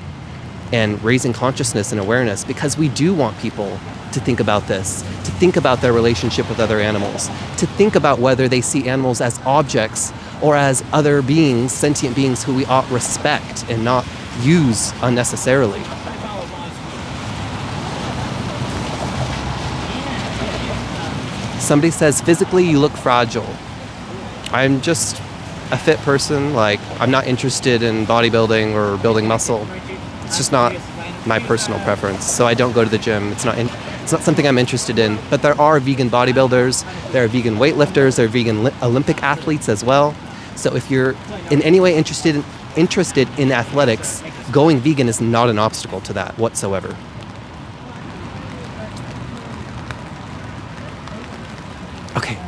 and raising consciousness and awareness, because we do want people to think about this, to think about their relationship with other animals, to think about whether they see animals as objects or as other beings, sentient beings who we ought respect and not use unnecessarily. Somebody says, physically you look fragile. I'm just a fit person. Like, I'm not interested in bodybuilding or building muscle. It's just not my personal preference. So I don't go to the gym. It's not something I'm interested in. But there are vegan bodybuilders, there are vegan weightlifters, there are vegan Olympic athletes as well. So if you're in any way interested in athletics, going vegan is not an obstacle to that whatsoever. Okay.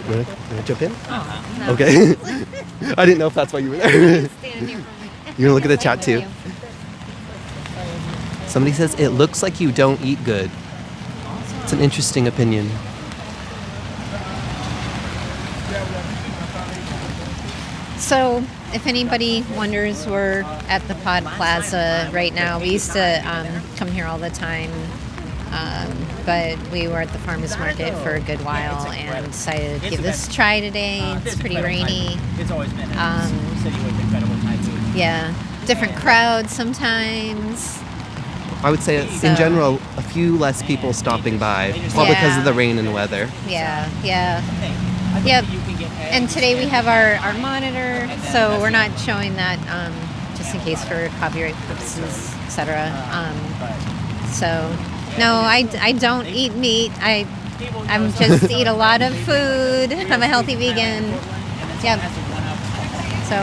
You wanna jump in? No. Okay. I didn't know if that's why you were there. You wanna look at the chat too? Somebody says, it looks like you don't eat good. It's an interesting opinion. So, if anybody wonders, we're at the Pod Plaza right now. We used to come here all the time, but we were at the farmers market for a good while and decided to give this a try today. It's pretty rainy. It's always been a city with incredible Thai food. Yeah, different crowds sometimes. I would say, in general, a few less people stopping by, all because of the rain and weather. Yeah. Yep. And today we have our monitor, so we're not showing that just in case for copyright purposes, etc. So, no, I don't eat meat. I'm just eat a lot of food. I'm a healthy vegan. Yep. So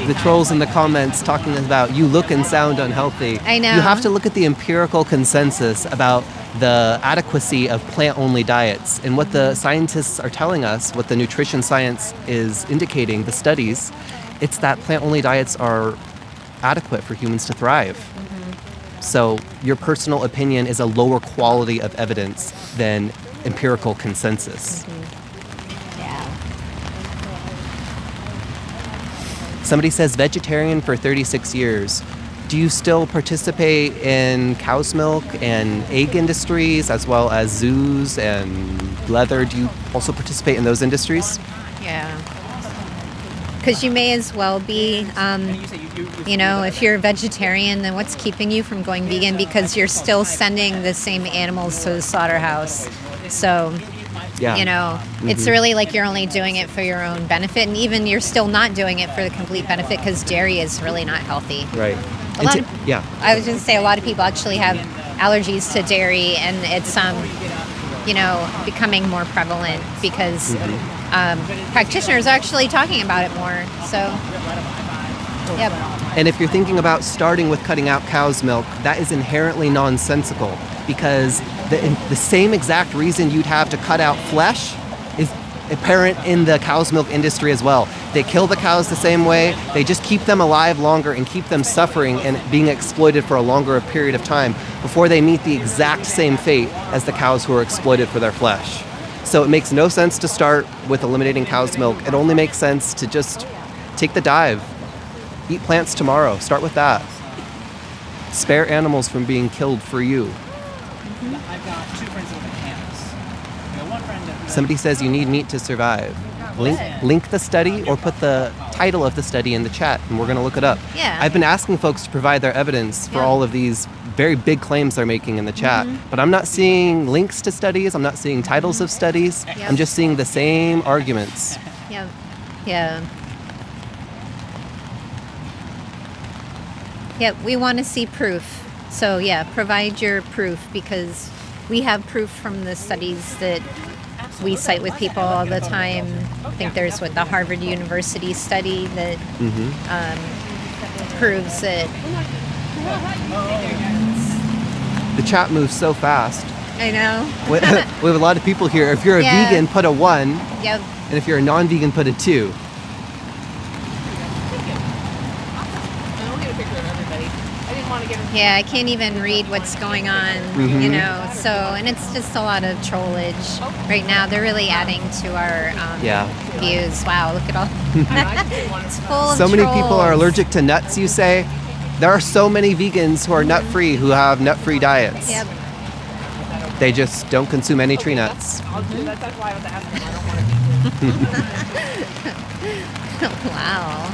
the trolls in the comments talking about you look and sound unhealthy. I know. You have to look at the empirical consensus about the adequacy of plant-only diets. And what the scientists are telling us, what the nutrition science is indicating, the studies, it's that plant-only diets are adequate for humans to thrive. Mm-hmm. So your personal opinion is a lower quality of evidence than empirical consensus. Mm-hmm. Yeah. Somebody says vegetarian for 36 years. Do you still participate in cow's milk and egg industries as well as zoos and leather? Do you also participate in those industries? Yeah. Because you may as well be, if you're a vegetarian, then what's keeping you from going vegan? Because you're still sending the same animals to the slaughterhouse. So, it's really like you're only doing it for your own benefit. And even you're still not doing it for the complete benefit because dairy is really not healthy. Right. I was going to say a lot of people actually have allergies to dairy, and it's becoming more prevalent because practitioners are actually talking about it more. So, yep. And if you're thinking about starting with cutting out cow's milk, that is inherently nonsensical, because the same exact reason you'd have to cut out flesh is apparent in the cow's milk industry as well. They kill the cows the same way. They just keep them alive longer and keep them suffering and being exploited for a longer period of time before they meet the exact same fate as the cows who are exploited for their flesh. So it makes no sense to start with eliminating cow's milk. It only makes sense to just take the dive. Eat plants tomorrow. Start with that. Spare animals from being killed for you. I've got two friends that live in Kansas. One friend Somebody says you need meat to survive. Link the study or put the title of the study in the chat, and we're going to look it up. Yeah. I've been asking folks to provide their evidence for all of these very big claims they're making in the chat, but I'm not seeing links to studies. I'm not seeing titles of studies. Yep. I'm just seeing the same arguments. Yep. Yeah. Yep, we want to see proof. So, provide your proof, because we have proof from the studies that we cite with people all the time. I think there's the Harvard University study that proves it. The chat moves so fast. I know. We have a lot of people here. If you're a vegan, put a 1. Yep. And if you're a non-vegan, put a 2. I don't get a picture of everybody. I didn't want to get Yeah, I can't even read what's going on, you know. So, and it's just a lot of trollage right now. They're really adding to our views. Wow, look at all. It's full of So many trolls. people are allergic to nuts, you say? There are so many vegans who are nut-free, who have nut-free diets. Yep. They just don't consume any tree nuts. Wow.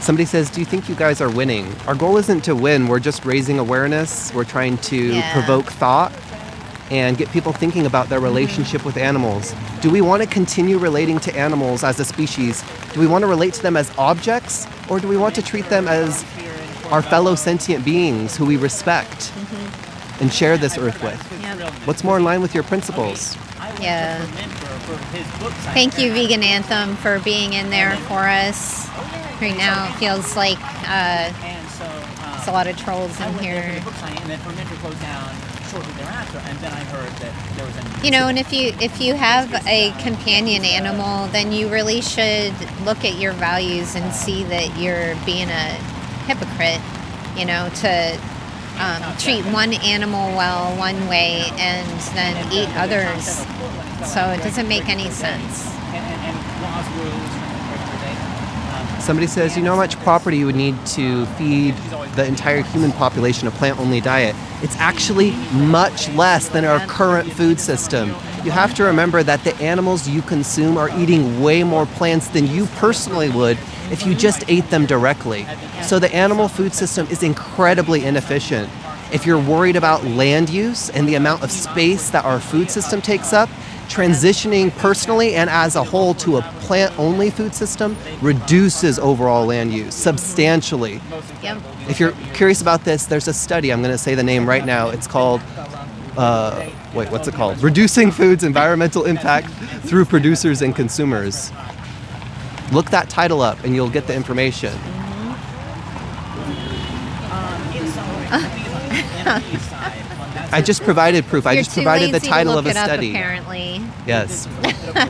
Somebody says, do you think you guys are winning? Our goal isn't to win. We're just raising awareness. We're trying to provoke thought and get people thinking about their relationship with animals. Do we want to continue relating to animals as a species? Do we want to relate to them as objects? Or do we want to treat them as our fellow sentient beings who we respect and share this earth with? What's more in line with your principles? Yeah. Thank you, Vegan Anthem, for being in there for us. Right now, it feels like there's a lot of trolls in here. You know, and if you have a companion animal, then you really should look at your values and see that you're being a hypocrite. You know, to treat one animal well one way and then eat others. So it doesn't make any sense. Somebody says, you know how much property you would need to feed the entire human population a plant-only diet? It's actually much less than our current food system. You have to remember that the animals you consume are eating way more plants than you personally would if you just ate them directly. So the animal food system is incredibly inefficient. If you're worried about land use and the amount of space that our food system takes up, transitioning personally and as a whole to a plant-only food system reduces overall land use substantially. Yep. If you're curious about this, there's a study, I'm going to say the name right now. It's called, what's it called? Reducing Food's Environmental Impact Through Producers and Consumers. Look that title up and you'll get the information. I just provided proof. I just provided the title of a study. Apparently. Yes.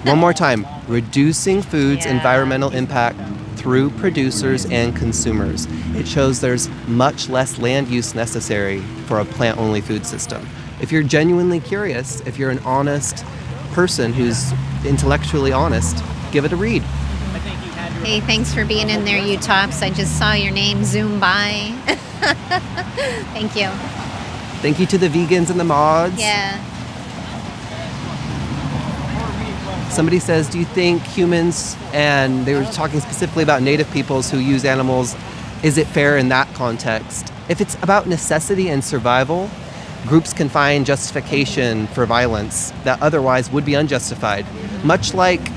One more time. Reducing Food's Environmental Impact Through Producers and Consumers. It shows there's much less land use necessary for a plant-only food system. If you're genuinely curious, if you're an honest person who's intellectually honest, give it a read. Hey, thanks for being in there, you tops. I just saw your name zoom by. Thank you. Thank you to the vegans and the mods. Yeah. Somebody says, do you think humans, and they were talking specifically about native peoples who use animals, is it fair in that context? If it's about necessity and survival, groups can find justification for violence that otherwise would be unjustified. Much like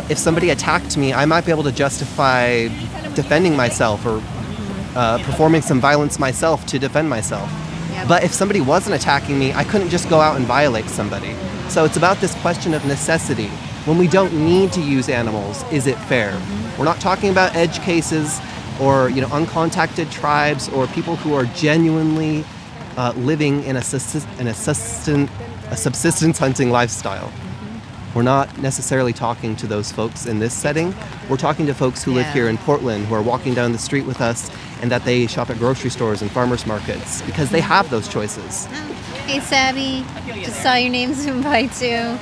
if somebody attacked me, I might be able to justify defending myself or performing some violence myself to defend myself. But if somebody wasn't attacking me, I couldn't just go out and violate somebody. So it's about this question of necessity. When we don't need to use animals, is it fair? We're not talking about edge cases or uncontacted tribes or people who are genuinely living in a subsistence hunting lifestyle. We're not necessarily talking to those folks in this setting. We're talking to folks who live here in Portland, who are walking down the street with us, and that they shop at grocery stores and farmers markets because they have those choices. Hey, Sabby. Just saw your name zoom by, too.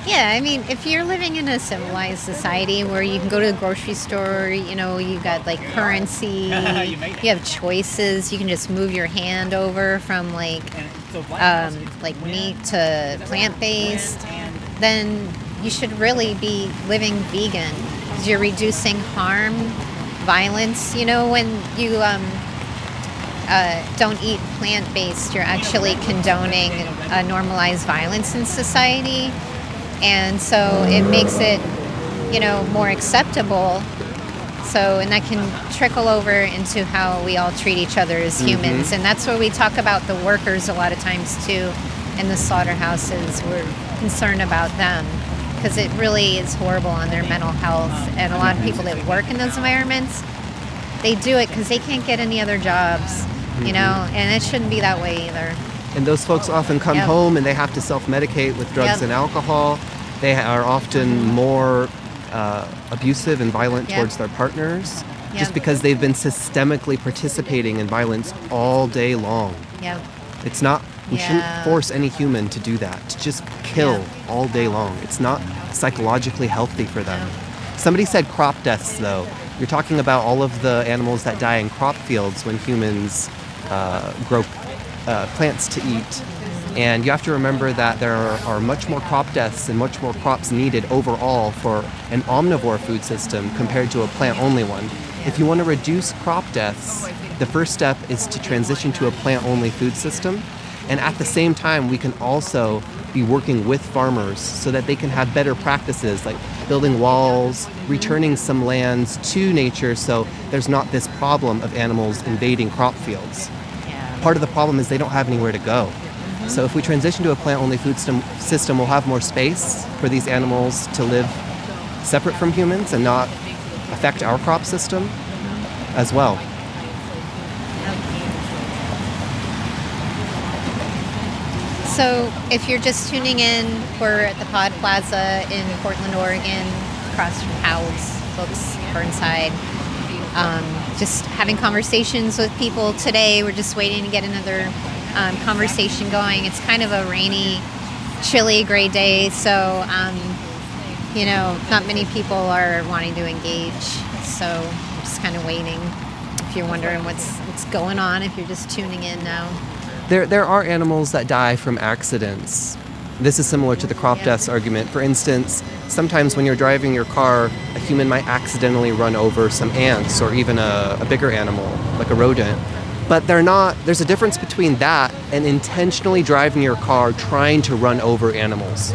Yeah, I mean, if you're living in a civilized society where you can go to the grocery store, you got like currency, you have choices, you can just move your hand over from like meat to plant-based, then you should really be living vegan because you're reducing harm, violence. When you don't eat plant-based, you're actually condoning normalized violence in society. And so it makes it, more acceptable. So, and that can trickle over into how we all treat each other as humans. And that's where we talk about the workers a lot of times too in the slaughterhouses. We're concerned about them because it really is horrible on their mental health. And a lot of people that work in those environments, they do it because they can't get any other jobs, and it shouldn't be that way either. And those folks often come home and they have to self-medicate with drugs and alcohol. They are often more abusive and violent towards their partners. just because they've been systemically participating in violence all day long. Yep. It's not, we Yeah. shouldn't force any human to do that, to just kill all day long. It's not psychologically healthy for them. Somebody said crop deaths, though. You're talking about all of the animals that die in crop fields when humans grow plants to eat. And you have to remember that there are much more crop deaths and much more crops needed overall for an omnivore food system compared to a plant-only one. If you want to reduce crop deaths, the first step is to transition to a plant-only food system. And at the same time, we can also be working with farmers so that they can have better practices like building walls, returning some lands to nature so there's not this problem of animals invading crop fields. Part of the problem is they don't have anywhere to go. So if we transition to a plant-only food system, we'll have more space for these animals to live separate from humans and not affect our crop system as well. So if you're just tuning in, we're at the Pod Plaza in Portland, Oregon, across from Howell's Books, Burnside. Just having conversations with people today. We're just waiting to get another conversation going. It's kind of a rainy, chilly, gray day, so not many people are wanting to engage. So I'm just kind of waiting. If you're wondering what's going on, if you're just tuning in now. There are animals that die from accidents. This is similar to the crop deaths argument. For instance, sometimes when you're driving your car, a human might accidentally run over some ants or even a bigger animal, like a rodent. But there's a difference between that and intentionally driving your car trying to run over animals.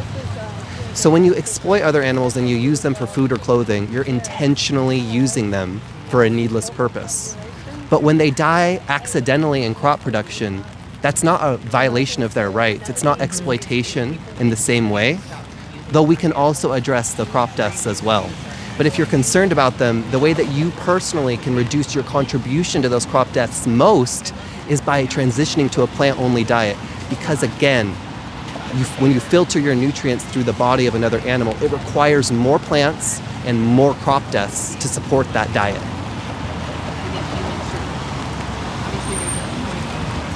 So when you exploit other animals and you use them for food or clothing, you're intentionally using them for a needless purpose. But when they die accidentally in crop production, that's not a violation of their rights. It's not exploitation in the same way, though we can also address the crop deaths as well. But if you're concerned about them, the way that you personally can reduce your contribution to those crop deaths most is by transitioning to a plant-only diet. Because again, when you filter your nutrients through the body of another animal, it requires more plants and more crop deaths to support that diet.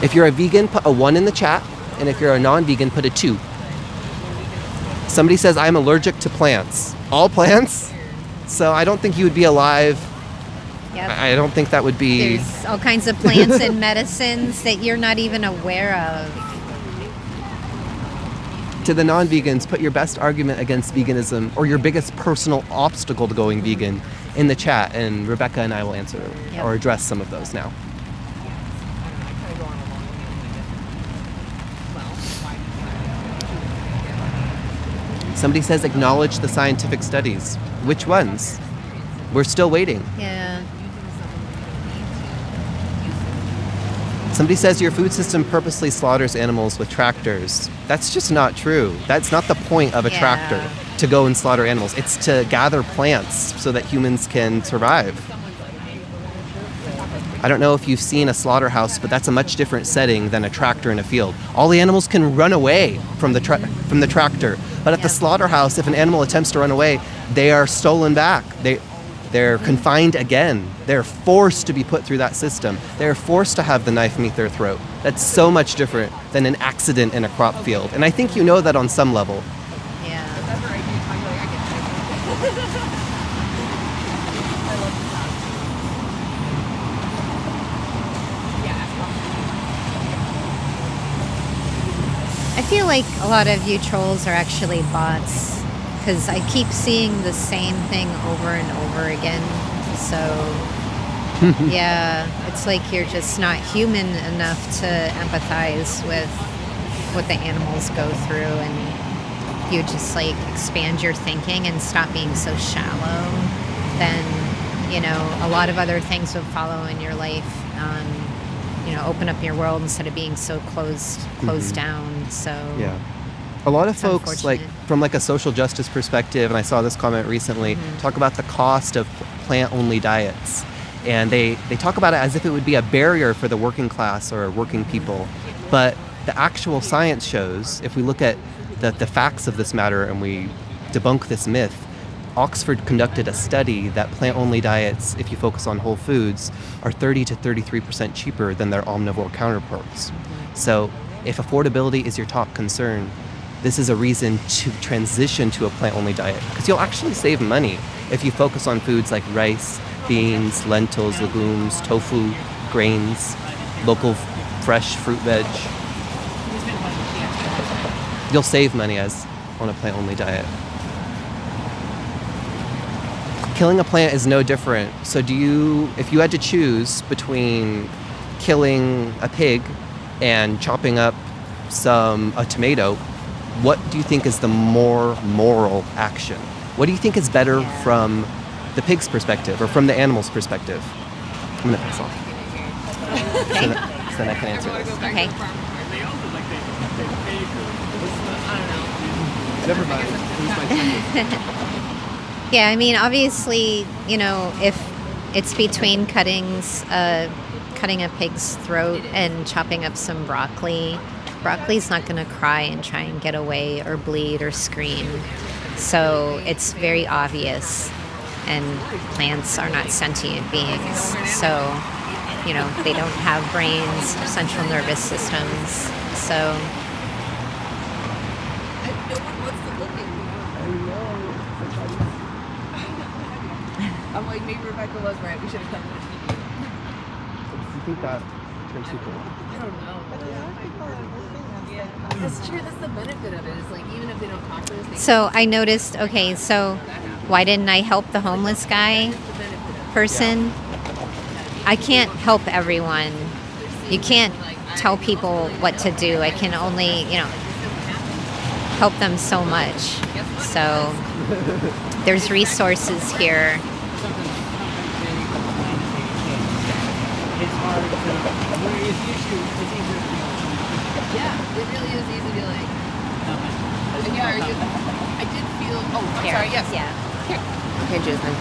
If you're a vegan, put a 1 in the chat, and if you're a non-vegan, put a 2. Somebody says, I'm allergic to plants. All plants? So I don't think you would be alive. Yep. I don't think that would be... There's all kinds of plants and medicines that you're not even aware of. To the non-vegans, put your best argument against veganism or your biggest personal obstacle to going vegan in the chat, and Rebecca and I will answer or address some of those now. Somebody says acknowledge the scientific studies. Which ones? We're still waiting. Yeah. Somebody says your food system purposely slaughters animals with tractors. That's just not true. That's not the point of a tractor, to go and slaughter animals. It's to gather plants so that humans can survive. I don't know if you've seen a slaughterhouse, but that's a much different setting than a tractor in a field. All the animals can run away from the tractor. But at the slaughterhouse, if an animal attempts to run away, they are stolen back. They're confined again. They're forced to be put through that system. They're forced to have the knife meet their throat. That's so much different than an accident in a crop field. And I think you know that on some level. I feel like a lot of you trolls are actually bots, because I keep seeing the same thing over and over again. So, yeah, it's like you're just not human enough to empathize with what the animals go through, and you just like expand your thinking and stop being so shallow. Then, a lot of other things would follow in your life. Open up your world instead of being so closed down. So yeah, a lot of folks, like from like a social justice perspective, and I saw this comment recently, talk about the cost of plant-only diets, and they talk about it as if it would be a barrier for the working class or working people. But the actual science shows, if we look at the facts of this matter and we debunk this myth, Oxford conducted a study that plant-only diets, if you focus on whole foods, are 30 to 33% cheaper than their omnivore counterparts. So if affordability is your top concern, this is a reason to transition to a plant-only diet, because you'll actually save money if you focus on foods like rice, beans, lentils, legumes, tofu, grains, local fresh fruit veg. You'll save money as on a plant-only diet. Killing a plant is no different. So if you had to choose between killing a pig and chopping up a tomato, what do you think is the more moral action? What do you think is better from the pig's perspective or from the animal's perspective? I'm gonna pass off. Okay. So then I can answer this. Okay. Never mind. Who's my Yeah, I mean, obviously, if it's between cutting a pig's throat and chopping up some broccoli's not going to cry and try and get away or bleed or scream. So it's very obvious. And plants are not sentient beings. So, they don't have brains or central nervous systems. So... I'm like, maybe Rebecca was right. We should have come to the TV. You think that turns people? I don't know. Yeah, that's true. That's the benefit of it. Is like even if they don't talk to us. So I noticed. Okay, so why didn't I help the homeless guy person? I can't help everyone. You can't tell people what to do. I can only, help them so much. So there's resources here. It's hard to, it's easier Yeah, it really is easy to like. I did feel. Oh, I'm Here. sorry. Yes. Yeah. Here. Okay, Jason.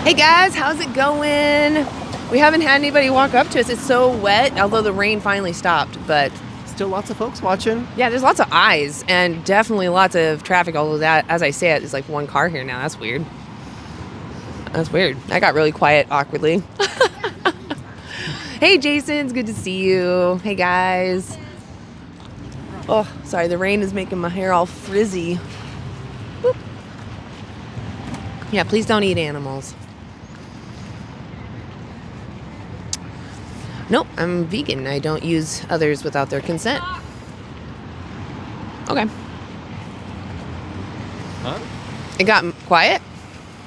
Hey guys, how's it going? We haven't had anybody walk up to us. It's so wet, although the rain finally stopped. But still lots of folks watching. Yeah, there's lots of eyes and definitely lots of traffic. Although that, as I say it, there's like one car here now. That's weird. That's weird. I got really quiet awkwardly. Hey, Jason, it's good to see you. Hey, guys. Oh, sorry, the rain is making my hair all frizzy. Boop. Yeah, please don't eat animals. Nope, I'm vegan. I don't use others without their consent. Okay. Huh? It got quiet?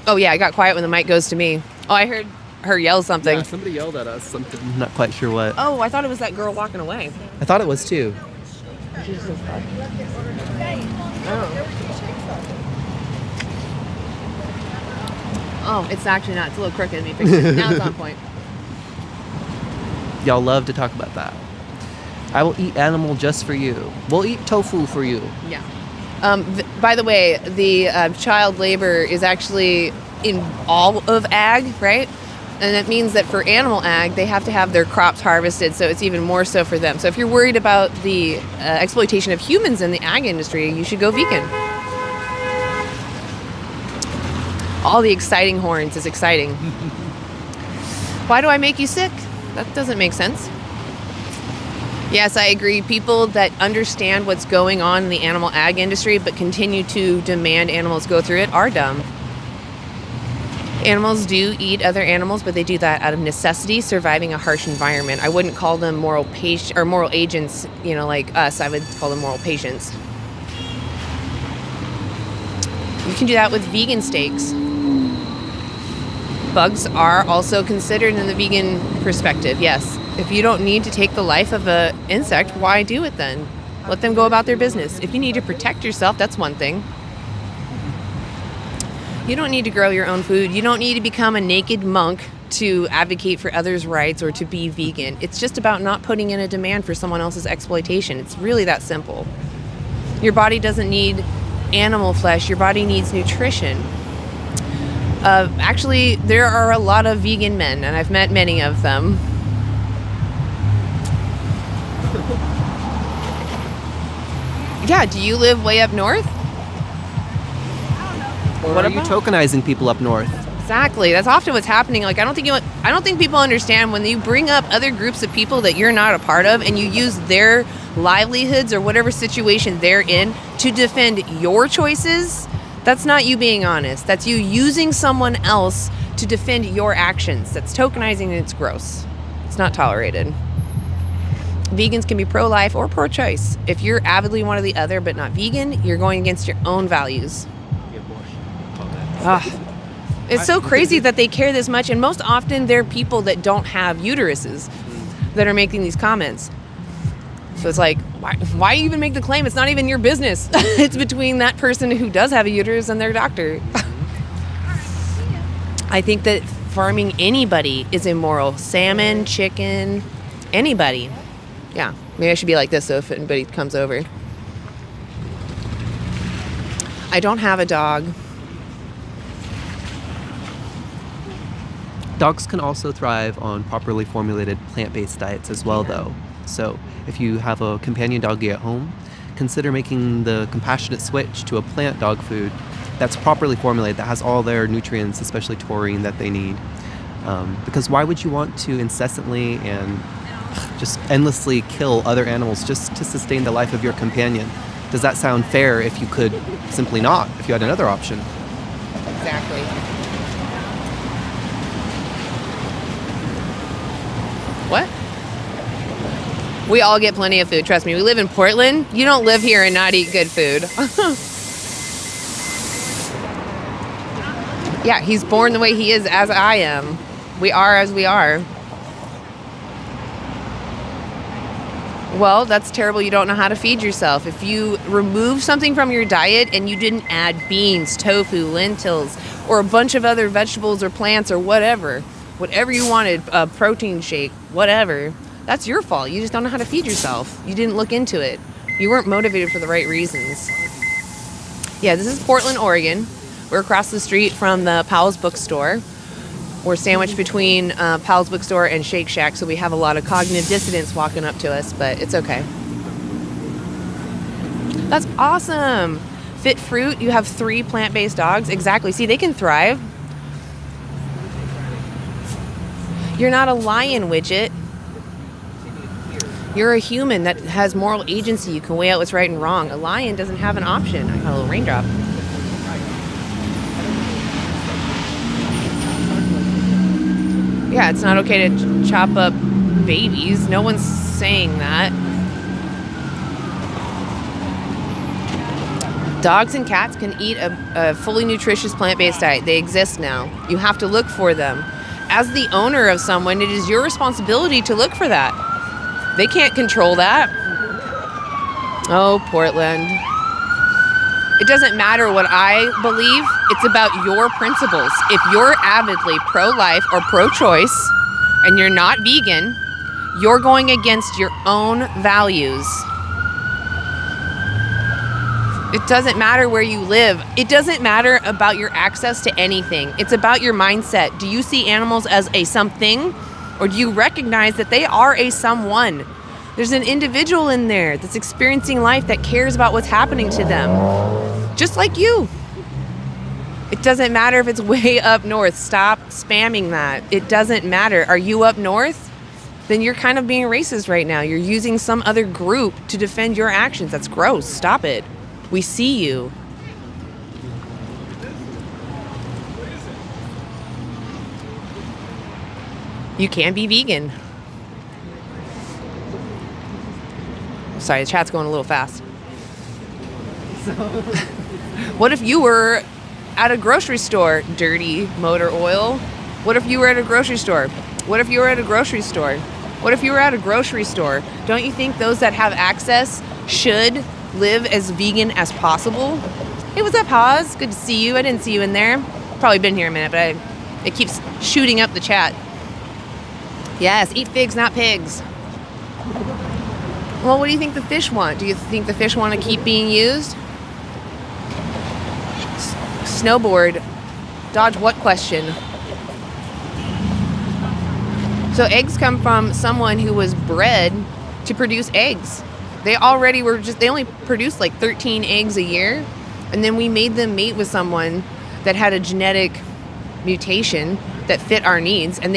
Oh, yeah, it got quiet when the mic goes to me. Oh, I heard her yell something. Yeah, somebody yelled at us something. I'm not quite sure what. Oh, I thought it was that girl walking away. I thought it was too. Oh, it's actually not. It's a little crooked. Let me fix it. Now it's on point. Y'all love to talk about that. I will eat animal just for you. We'll eat tofu for you. Yeah. By the way, the child labor is actually in all of ag, right? And that means that for animal ag, they have to have their crops harvested, so it's even more so for them. So if you're worried about the exploitation of humans in the ag industry, you should go vegan. All the exciting horns is exciting. Why do I make you sick? That doesn't make sense. Yes, I agree. People that understand what's going on in the animal ag industry but continue to demand animals go through it are dumb. Animals do eat other animals, but they do that out of necessity, surviving a harsh environment. I wouldn't call them moral agents, like us. I would call them moral patients. You can do that with vegan steaks. Bugs are also considered in the vegan perspective, yes. If you don't need to take the life of an insect, why do it then? Let them go about their business. If you need to protect yourself, that's one thing. You don't need to grow your own food. You don't need to become a naked monk to advocate for others' rights or to be vegan. It's just about not putting in a demand for someone else's exploitation. It's really that simple. Your body doesn't need animal flesh. Your body needs nutrition. Actually, there are a lot of vegan men, and I've met many of them. Yeah, do you live way up north? Or What are you about? tokenizing people up north? Exactly. That's often what's happening. Like, I don't think people understand when you bring up other groups of people that you're not a part of and you use their livelihoods or whatever situation they're in to defend your choices. That's not you being honest. That's you using someone else to defend your actions. That's tokenizing and it's gross. It's not tolerated. Vegans can be pro-life or pro-choice. If you're avidly one or the other but not vegan, you're going against your own values. Ugh. It's so crazy that they care this much, and most often they're people that don't have uteruses that are making these comments. So it's like, why even make the claim? It's not even your business. It's between that person who does have a uterus and their doctor. I think that farming anybody is immoral. Salmon, chicken, anybody. Yeah, maybe I should be like this so if anybody comes over. I don't have a dog. Dogs can also thrive on properly formulated plant-based diets as well, though. So if you have a companion doggy at home, consider making the compassionate switch to a plant dog food that's properly formulated, that has all their nutrients, especially taurine, that they need. Because why would you want to incessantly and just endlessly kill other animals just to sustain the life of your companion? Does that sound fair if you could simply not, if you had another option? Exactly. What? We all get plenty of food, trust me. We live in Portland. You don't live here and not eat good food. Yeah, he's born the way he is, as I am. We are as we are. Well, that's terrible. You don't know how to feed yourself. If you remove something from your diet and you didn't add beans, tofu, lentils, or a bunch of other vegetables or plants or whatever you wanted, a protein shake, whatever, that's your fault. You just don't know how to feed yourself. You didn't look into it. You weren't motivated for the right reasons. Yeah, this is Portland, Oregon. We're across the street from the Powell's bookstore. We're sandwiched between Powell's bookstore and Shake Shack, so we have a lot of cognitive dissonance walking up to us, but it's okay. That's awesome. Fit Fruit, you have 3 plant-based dogs. Exactly. See, they can thrive. You're not a lion, Widget. You're a human that has moral agency. You can weigh out what's right and wrong. A lion doesn't have an option. I got a little raindrop. Yeah, it's not okay to chop up babies. No one's saying that. Dogs and cats can eat a fully nutritious plant-based diet. They exist now. You have to look for them. As the owner of someone, it is your responsibility to look for that. They can't control that. Oh, Portland. It doesn't matter what I believe. It's about your principles. If you're avidly pro-life or pro-choice and you're not vegan, you're going against your own values. It doesn't matter where you live. It doesn't matter about your access to anything. It's about your mindset. Do you see animals as a something, or do you recognize that they are a someone? There's an individual in there that's experiencing life that cares about what's happening to them, just like you. It doesn't matter if it's way up north. Stop spamming that. It doesn't matter. Are you up north? Then you're kind of being racist right now. You're using some other group to defend your actions. That's gross. Stop it. We see you. You can be vegan. Sorry, the chat's going a little fast. What if you were at a grocery store? Dirty motor oil. What if you were at a grocery store? What if you were at a grocery store? What if you were at a grocery store? Don't you think those that have access should live as vegan as possible? Hey, what's up, Haas? Good to see you. I didn't see you in there. Probably been here a minute, but it keeps shooting up the chat. Yes, eat figs, not pigs. Well, what do you think the fish want? Do you think the fish want to keep being used? Snowboard. Dodge what question? So eggs come from someone who was bred to produce eggs. They only produced like 13 eggs a year, and then we made them mate with someone that had a genetic mutation that fit our needs, and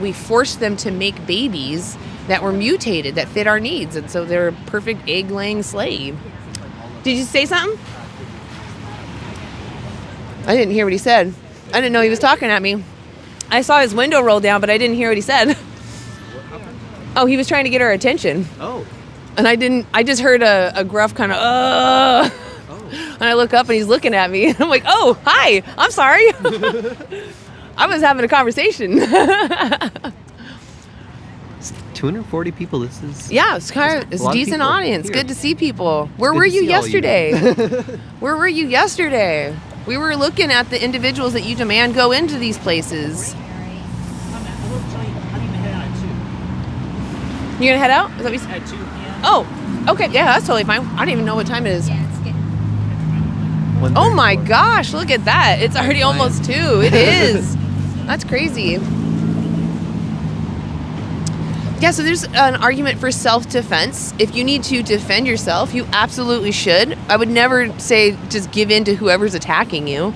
we forced them to make babies that were mutated that fit our needs, and so they're a perfect egg-laying slave. Did you say something? I didn't hear what he said. I didn't know he was talking at me. I saw his window roll down, but I didn't hear what he said. Oh, he was trying to get our attention. Oh. And I just heard a gruff kind of, And I look up and he's looking at me. I'm like, oh, hi, I'm sorry. I was having a conversation. 240 people. This is it's a decent audience. Here. Good to see people. Where Good were to you see all you. yesterday? Where were you yesterday? We were looking at the individuals that you demand go into these places. You're gonna head out? Is that what you said? Oh, okay. Yeah, that's totally fine. I don't even know what time it is. Oh my gosh, look at that. It's already almost 2. It is. That's crazy. Yeah, so there's an argument for self-defense. If you need to defend yourself, you absolutely should. I would never say just give in to whoever's attacking you.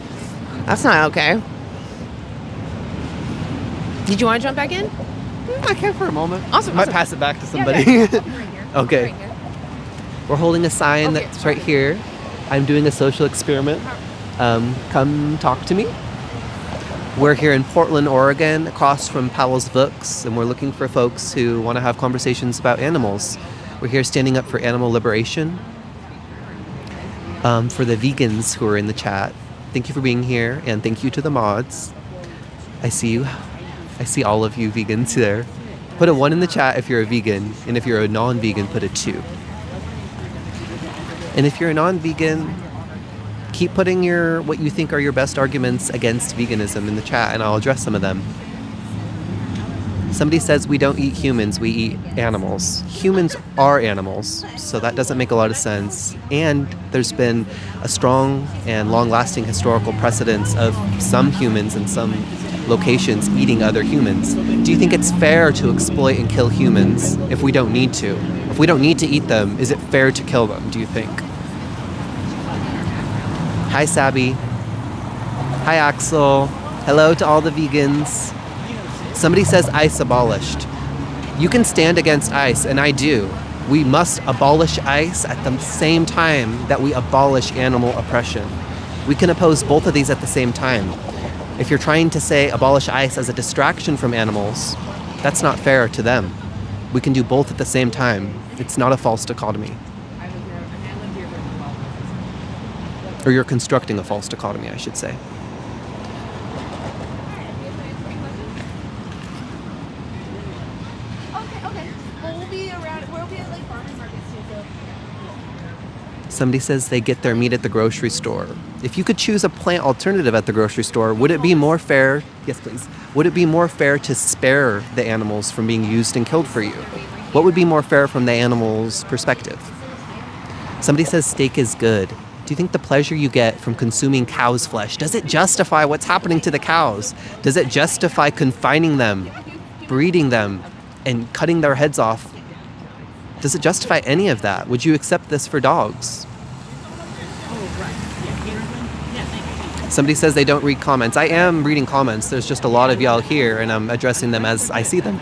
That's not okay. Did you want to jump back in? I can for a moment. Awesome. Might pass it back to somebody. Okay. We're holding a sign that's right here. I'm doing a social experiment. Come talk to me. We're here in Portland, Oregon, across from Powell's Books, and we're looking for folks who want to have conversations about animals. We're here standing up for animal liberation. For the vegans who are in the chat, thank you for being here, and thank you to the mods. I see you. I see all of you vegans there. Put a 1 in the chat if you're a vegan, and if you're a non-vegan, put a 2. And if you're a non-vegan, keep putting what you think are your best arguments against veganism in the chat, and I'll address some of them. Somebody says we don't eat humans, we eat animals. Humans are animals, so that doesn't make a lot of sense. And there's been a strong and long-lasting historical precedence of some humans in some locations eating other humans. Do you think it's fair to exploit and kill humans if we don't need to? If we don't need to eat them, is it fair to kill them, do you think? Hi, Sabby. Hi, Axel. Hello to all the vegans. Somebody says ICE abolished. You can stand against ICE, and I do. We must abolish ICE at the same time that we abolish animal oppression. We can oppose both of these at the same time. If you're trying to say abolish ICE as a distraction from animals, that's not fair to them. We can do both at the same time. It's not a false dichotomy. Or you're constructing a false dichotomy, I should say. Okay. Well, we'll be at like farmers markets too. Somebody says they get their meat at the grocery store. If you could choose a plant alternative at the grocery store, would it be more fair? Yes, please. Would it be more fair to spare the animals from being used and killed for you? What would be more fair from the animal's perspective? Somebody says steak is good. Do you think the pleasure you get from consuming cow's flesh, does it justify what's happening to the cows? Does it justify confining them, breeding them, and cutting their heads off? Does it justify any of that? Would you accept this for dogs? Somebody says they don't read comments. I am reading comments. There's just a lot of y'all here, and I'm addressing them as I see them.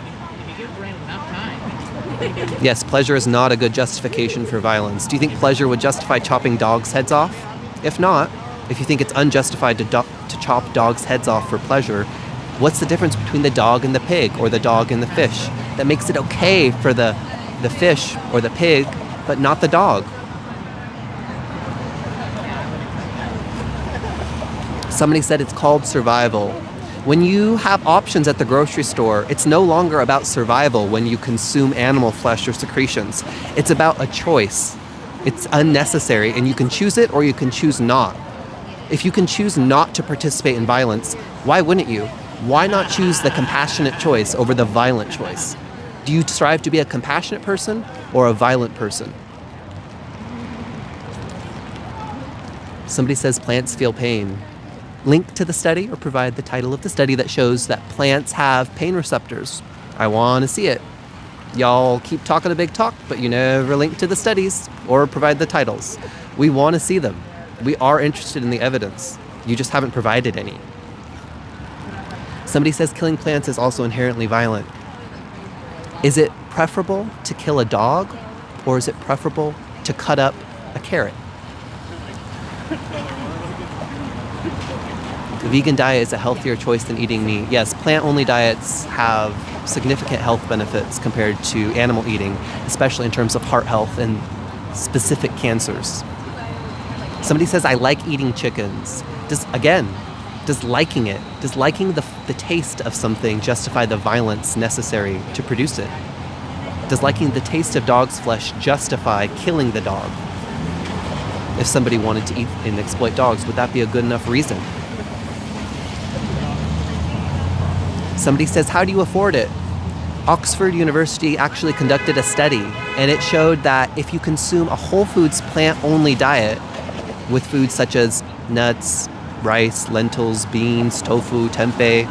Yes, pleasure is not a good justification for violence. Do you think pleasure would justify chopping dogs' heads off? If not, if you think it's unjustified to chop dogs' heads off for pleasure, what's the difference between the dog and the pig, or the dog and the fish, that makes it okay for the fish or the pig, but not the dog? Somebody said it's called survival. When you have options at the grocery store, it's no longer about survival when you consume animal flesh or secretions. It's about a choice. It's unnecessary, and you can choose it or you can choose not. If you can choose not to participate in violence, why wouldn't you? Why not choose the compassionate choice over the violent choice? Do you strive to be a compassionate person or a violent person? Somebody says plants feel pain. Link to the study or provide the title of the study that shows that plants have pain receptors. I want to see it. Y'all keep talking a big talk, but you never link to the studies or provide the titles. We want to see them. We are interested in the evidence. You just haven't provided any. Somebody says killing plants is also inherently violent. Is it preferable to kill a dog, or is it preferable to cut up a carrot? The vegan diet is a healthier choice than eating meat. Yes, plant-only diets have significant health benefits compared to animal eating, especially in terms of heart health and specific cancers. Somebody says, I like eating chickens. Does liking the taste of something justify the violence necessary to produce it? Does liking the taste of dog's flesh justify killing the dog? If somebody wanted to eat and exploit dogs, would that be a good enough reason? Somebody says, how do you afford it? Oxford University actually conducted a study, and it showed that if you consume a whole foods plant-only diet with foods such as nuts, rice, lentils, beans, tofu, tempeh,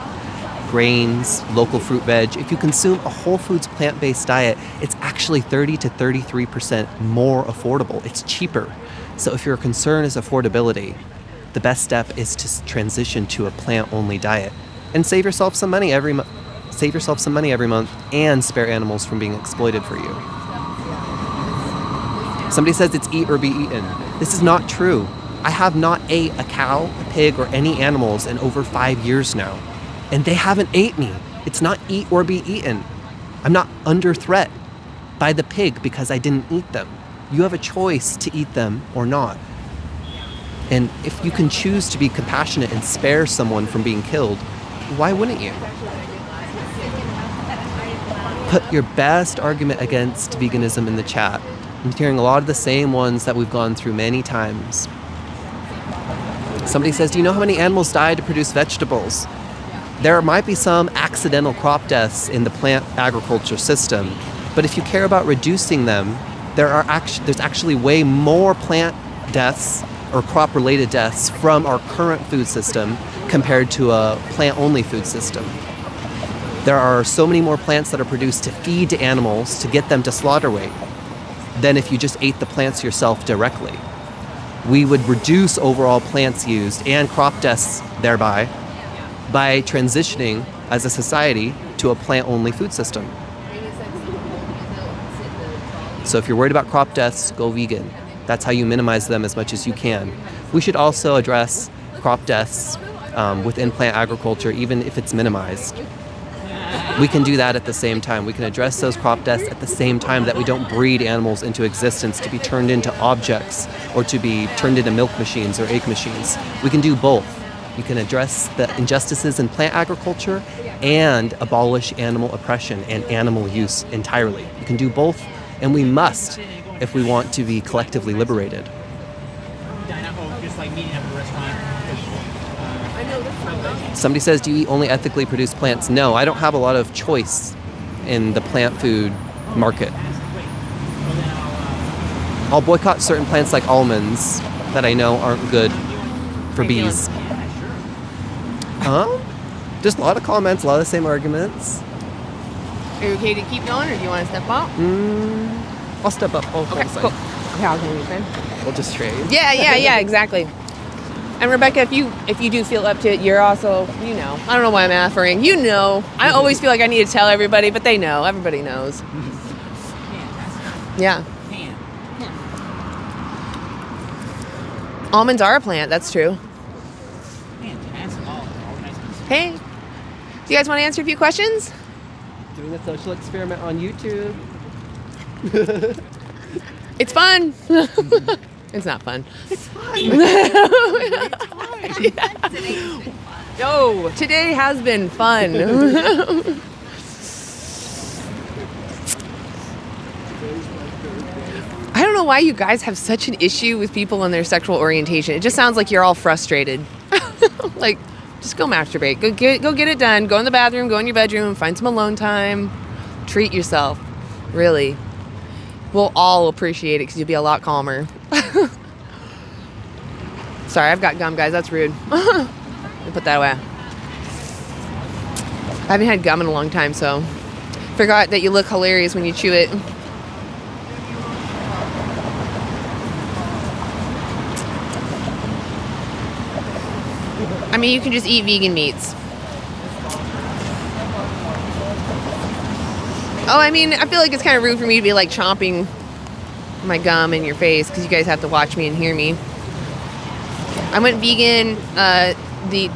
grains, local fruit veg, if you consume a whole foods plant-based diet, it's actually 30 to 33% more affordable. It's cheaper. So if your concern is affordability, the best step is to transition to a plant-only diet and save yourself some money every month. Save yourself some money every month and spare animals from being exploited for you. Somebody says it's eat or be eaten. This is not true. I have not ate a cow, a pig, or any animals in over 5 years now. And they haven't ate me. It's not eat or be eaten. I'm not under threat by the pig because I didn't eat them. You have a choice to eat them or not. And if you can choose to be compassionate and spare someone from being killed, why wouldn't you? Put your best argument against veganism in the chat. I'm hearing a lot of the same ones that we've gone through many times. Somebody says, do you know how many animals die to produce vegetables? There might be some accidental crop deaths in the plant agriculture system, but if you care about reducing them, there's actually way more plant deaths or crop-related deaths from our current food system compared to a plant-only food system. There are so many more plants that are produced to feed to animals to get them to slaughter weight than if you just ate the plants yourself directly. We would reduce overall plants used and crop deaths thereby by transitioning as a society to a plant-only food system. So if you're worried about crop deaths, go vegan. That's how you minimize them as much as you can. We should also address crop deaths within plant agriculture, even if it's minimized. We can do that at the same time. We can address those crop deaths at the same time that we don't breed animals into existence to be turned into objects or to be turned into milk machines or egg machines. We can do both. You can address the injustices in plant agriculture and abolish animal oppression and animal use entirely. You can do both, and we must if we want to be collectively liberated. Somebody says, do you eat only ethically produced plants? No, I don't have a lot of choice in the plant food market. I'll boycott certain plants like almonds that I know aren't good for bees. Just a lot of comments, a lot of the same arguments. Are you okay to keep going, or do you want to step up? I'll step up. Okay, cool. Okay, I'll do anything. We'll just trade. Yeah, exactly. And Rebecca, if you do feel up to it, you're also, I don't know why I'm offering. I always feel like I need to tell everybody, but they know. Everybody knows. Yeah. Almonds are a plant. That's true. Hey, do you guys want to answer a few questions? Doing a social experiment on YouTube. It's fun. It's not fun. It's fun. It's fun. Yo, today has been fun. I don't know why you guys have such an issue with people and their sexual orientation. It just sounds like you're all frustrated. Like, just go masturbate. Go get it done. Go in the bathroom. Go in your bedroom. Find some alone time. Treat yourself. Really. We'll all appreciate it because you'll be a lot calmer. Sorry, I've got gum, guys. That's rude. Let me put that away. I haven't had gum in a long time, so forgot that you look hilarious when you chew it. I mean, you can just eat vegan meats. Oh, I mean, I feel like it's kind of rude for me to be like chomping my gum in your face because you guys have to watch me and hear me. I went vegan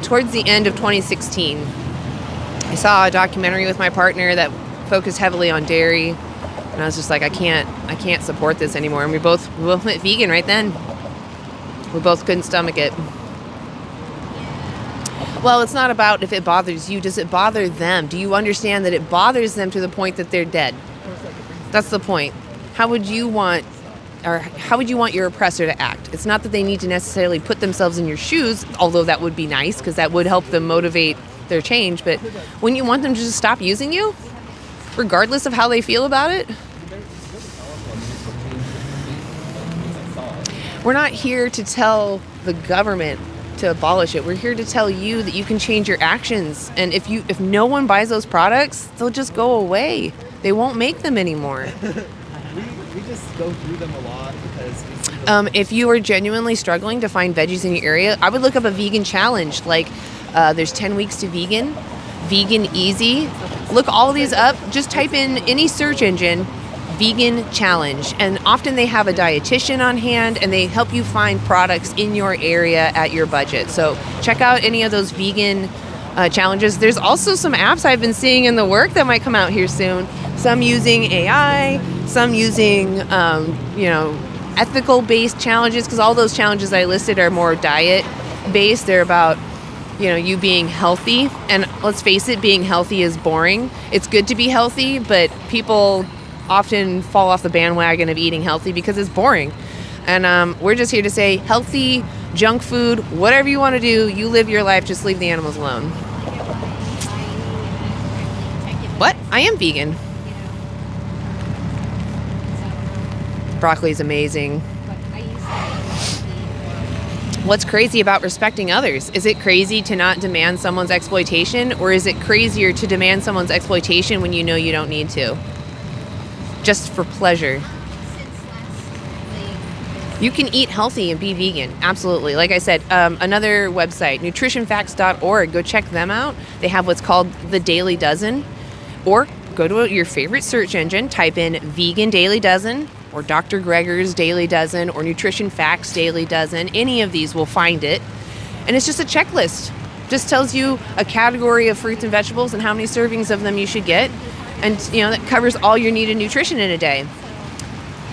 towards the end of 2016. I saw a documentary with my partner that focused heavily on dairy, and I was just like, I can't support this anymore. And we both went vegan right then. We both couldn't stomach it. Well, it's not about if it bothers you. Does it bother them? Do you understand that it bothers them to the point that they're dead? That's the point. How would you want your oppressor to act? It's not that they need to necessarily put themselves in your shoes, although that would be nice because that would help them motivate their change. But wouldn't you want them to just stop using you, regardless of how they feel about it? We're not here to tell the government to abolish it. We're here to tell you that you can change your actions. And if no one buys those products, they'll just go away. They won't make them anymore. We just go through them a lot because if you are genuinely struggling to find veggies in your area, I would look up a vegan challenge. Like there's 10 weeks to vegan, vegan easy. Look all these up. Just type in any search engine, vegan challenge, and often they have a dietitian on hand and they help you find products in your area at your budget. So check out any of those vegan challenges. There's also some apps I've been seeing in the work that might come out here soon. Some using AI, some using ethical based challenges, because all those challenges I listed are more diet based. They're about you being healthy, and let's face it, being healthy is boring. It's good to be healthy, but people often fall off the bandwagon of eating healthy because it's boring. And we're just here to say healthy, junk food, whatever you want to do, you live your life, just leave the animals alone. What? I am vegan. Broccoli is amazing. What's crazy about respecting others? Is it crazy to not demand someone's exploitation, or is it crazier to demand someone's exploitation when you know you don't need to? Just for pleasure. You can eat healthy and be vegan, absolutely. Like I said, another website, nutritionfacts.org, go check them out. They have what's called the Dailey Dozen, or go to your favorite search engine, type in vegan Dailey Dozen, or Dr. Greger's Dailey Dozen, or Nutrition Facts Dailey Dozen. Any of these will find it. And it's just a checklist. Just tells you a category of fruits and vegetables and how many servings of them you should get. And that covers all your needed nutrition in a day.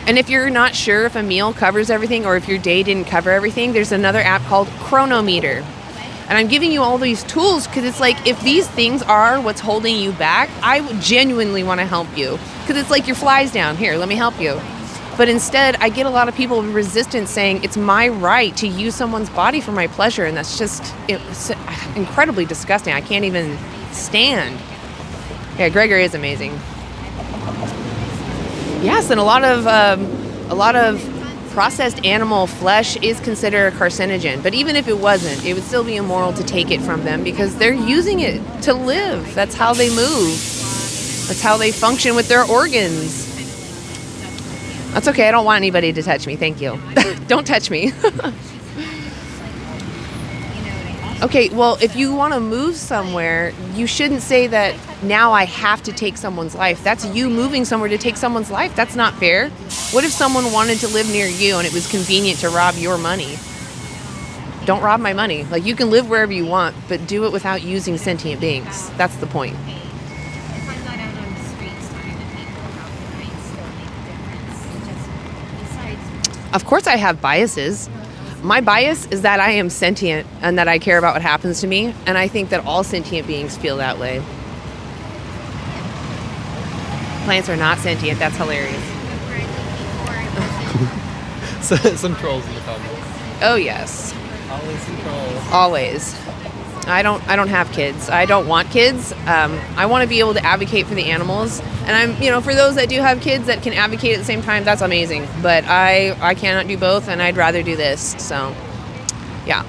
And if you're not sure if a meal covers everything or if your day didn't cover everything, there's another app called Cronometer. And I'm giving you all these tools because it's like, if these things are what's holding you back, I genuinely want to help you. Because it's like your fly's down. Here, let me help you. But instead, I get a lot of people with resistance saying it's my right to use someone's body for my pleasure. And that's just it's incredibly disgusting. I can't even stand. Yeah, Greger is amazing. Yes, and a lot of processed animal flesh is considered a carcinogen. But even if it wasn't, it would still be immoral to take it from them because they're using it to live. That's how they move. That's how they function with their organs. That's okay. I don't want anybody to touch me. Thank you. Don't touch me. Okay, well, if you want to move somewhere, you shouldn't say that now I have to take someone's life. That's you moving somewhere to take someone's life. That's not fair. What if someone wanted to live near you and it was convenient to rob your money? Don't rob my money. Like, you can live wherever you want, but do it without using sentient beings. That's the point. If I'm not out on the streets talking to people about the rights, still make a difference. Besides, Of course I have biases. My bias is that I am sentient and that I care about what happens to me, and I think that all sentient beings feel that way. Plants are not sentient. That's hilarious. Some trolls in the comments. Oh yes. Always some trolls. Always. I don't have kids. I don't want kids. I want to be able to advocate for the animals. And for those that do have kids that can advocate at the same time, that's amazing. But I cannot do both, and I'd rather do this. So, yeah.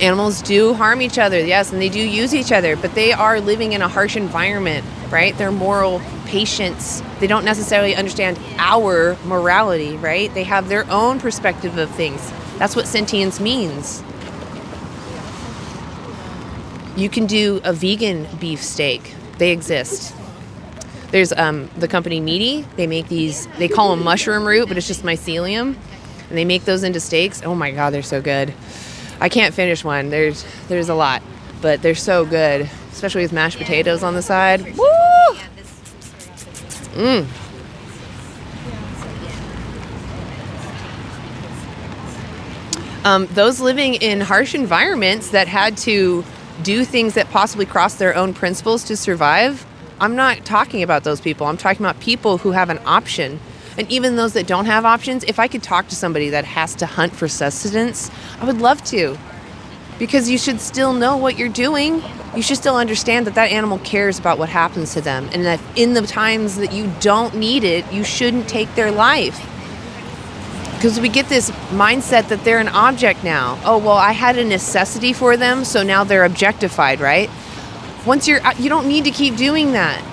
Animals do harm each other, yes, and they do use each other, but they are living in a harsh environment, right? They're moral patients. They don't necessarily understand our morality, right? They have their own perspective of things. That's what sentience means. You can do a vegan beef steak. They exist. There's the company Meaty. They make these, they call them mushroom root, but it's just mycelium. And they make those into steaks. Oh my God, they're so good. I can't finish one. There's a lot, but they're so good, especially with mashed potatoes on the side. Woo! Mmm. Those living in harsh environments that had to do things that possibly cross their own principles to survive, I'm not talking about those people. I'm talking about people who have an option. And even those that don't have options, if I could talk to somebody that has to hunt for sustenance, I would love to. Because you should still know what you're doing. You should still understand that that animal cares about what happens to them. And that in the times that you don't need it, you shouldn't take their life. Because we get this mindset that they're an object now. Oh, well, I had a necessity for them, so now they're objectified, right? Once you don't need to keep doing that.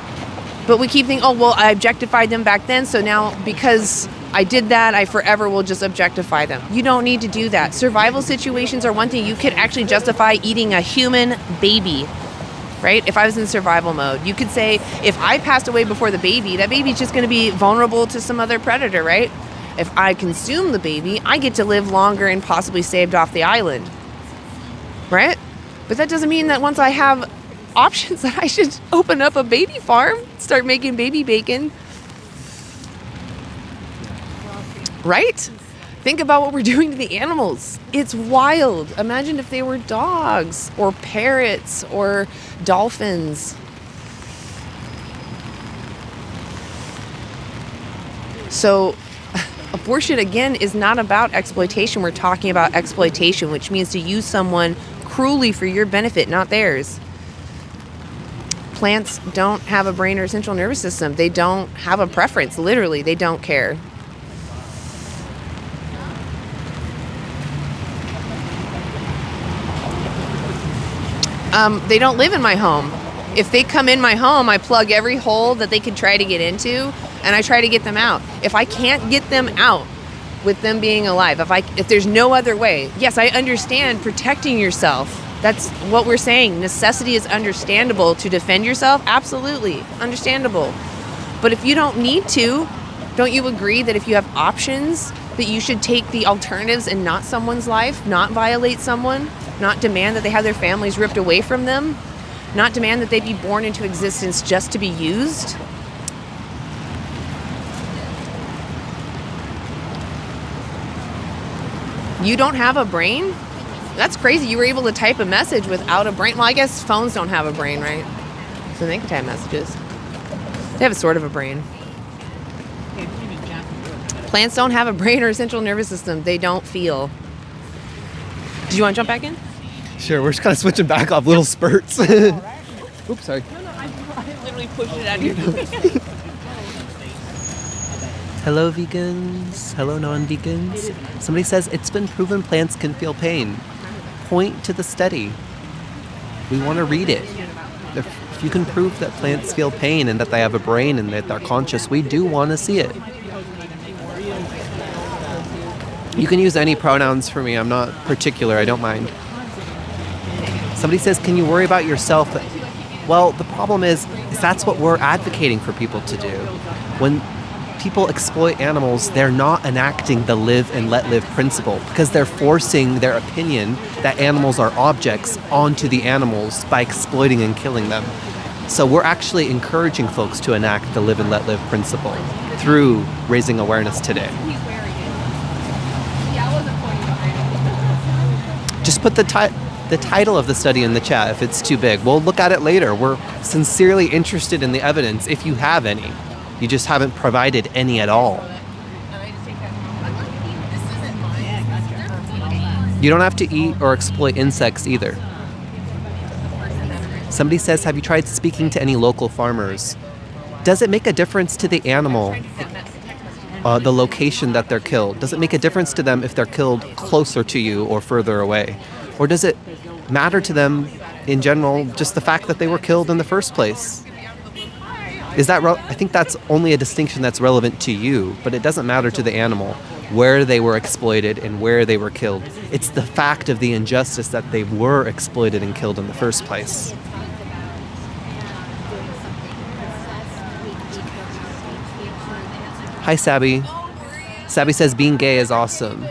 But we keep thinking, oh, well, I objectified them back then, so now because I did that, I forever will just objectify them. You don't need to do that. Survival situations are one thing. You could actually justify eating a human baby, right? If I was in survival mode, you could say, if I passed away before the baby, that baby's just going to be vulnerable to some other predator, right? If I consume the baby, I get to live longer and possibly saved off the island, right? But that doesn't mean that once I have options that I should open up a baby farm, start making baby bacon, right? Think about what we're doing to the animals. It's wild. Imagine if they were dogs or parrots or dolphins. So abortion, again, is not about exploitation. We're talking about exploitation, which means to use someone cruelly for your benefit, not theirs. Plants don't have a brain or central nervous system. They don't have a preference. Literally, they don't care. They don't live in my home. If they come in my home, I plug every hole that they could try to get into, and I try to get them out. If I can't get them out with them being alive, if there's no other way, yes, I understand protecting yourself. That's what we're saying. Necessity is understandable to defend yourself. Absolutely understandable. But if you don't need to, don't you agree that if you have options, that you should take the alternatives and not someone's life, not violate someone, not demand that they have their families ripped away from them, not demand that they be born into existence just to be used? You don't have a brain? That's crazy. You were able to type a message without a brain. Well, I guess phones don't have a brain, right? So they can type messages. They have a sort of a brain. Plants don't have a brain or a central nervous system. They don't feel. Did you want to jump back in? Sure, we're just kind of switching back off little spurts. Oops, sorry. No, I literally pushed it out of your Hello, vegans. Hello, non-vegans. Somebody says, it's been proven plants can feel pain. Point to the study. We want to read it. If you can prove that plants feel pain and that they have a brain and that they're conscious, we do want to see it. You can use any pronouns for me. I'm not particular. I don't mind. Somebody says, can you worry about yourself? Well, the problem is that's what we're advocating for people to do. When people exploit animals, they're not enacting the live and let live principle because they're forcing their opinion that animals are objects onto the animals by exploiting and killing them. So we're actually encouraging folks to enact the live and let live principle through raising awareness today. Just put the title of the study in the chat if it's too big. We'll look at it later. We're sincerely interested in the evidence if you have any. You just haven't provided any at all. You don't have to eat or exploit insects either. Somebody says, have you tried speaking to any local farmers? Does it make a difference to the animal, the location that they're killed? Does it make a difference to them if they're killed closer to you or further away? Or does it matter to them in general just the fact that they were killed in the first place? Is that I think that's only a distinction that's relevant to you, but it doesn't matter to the animal. where they were exploited and where they were killed. It's the fact of the injustice that they were exploited and killed in the first place. Hi, Sabby. Sabby says being gay is awesome.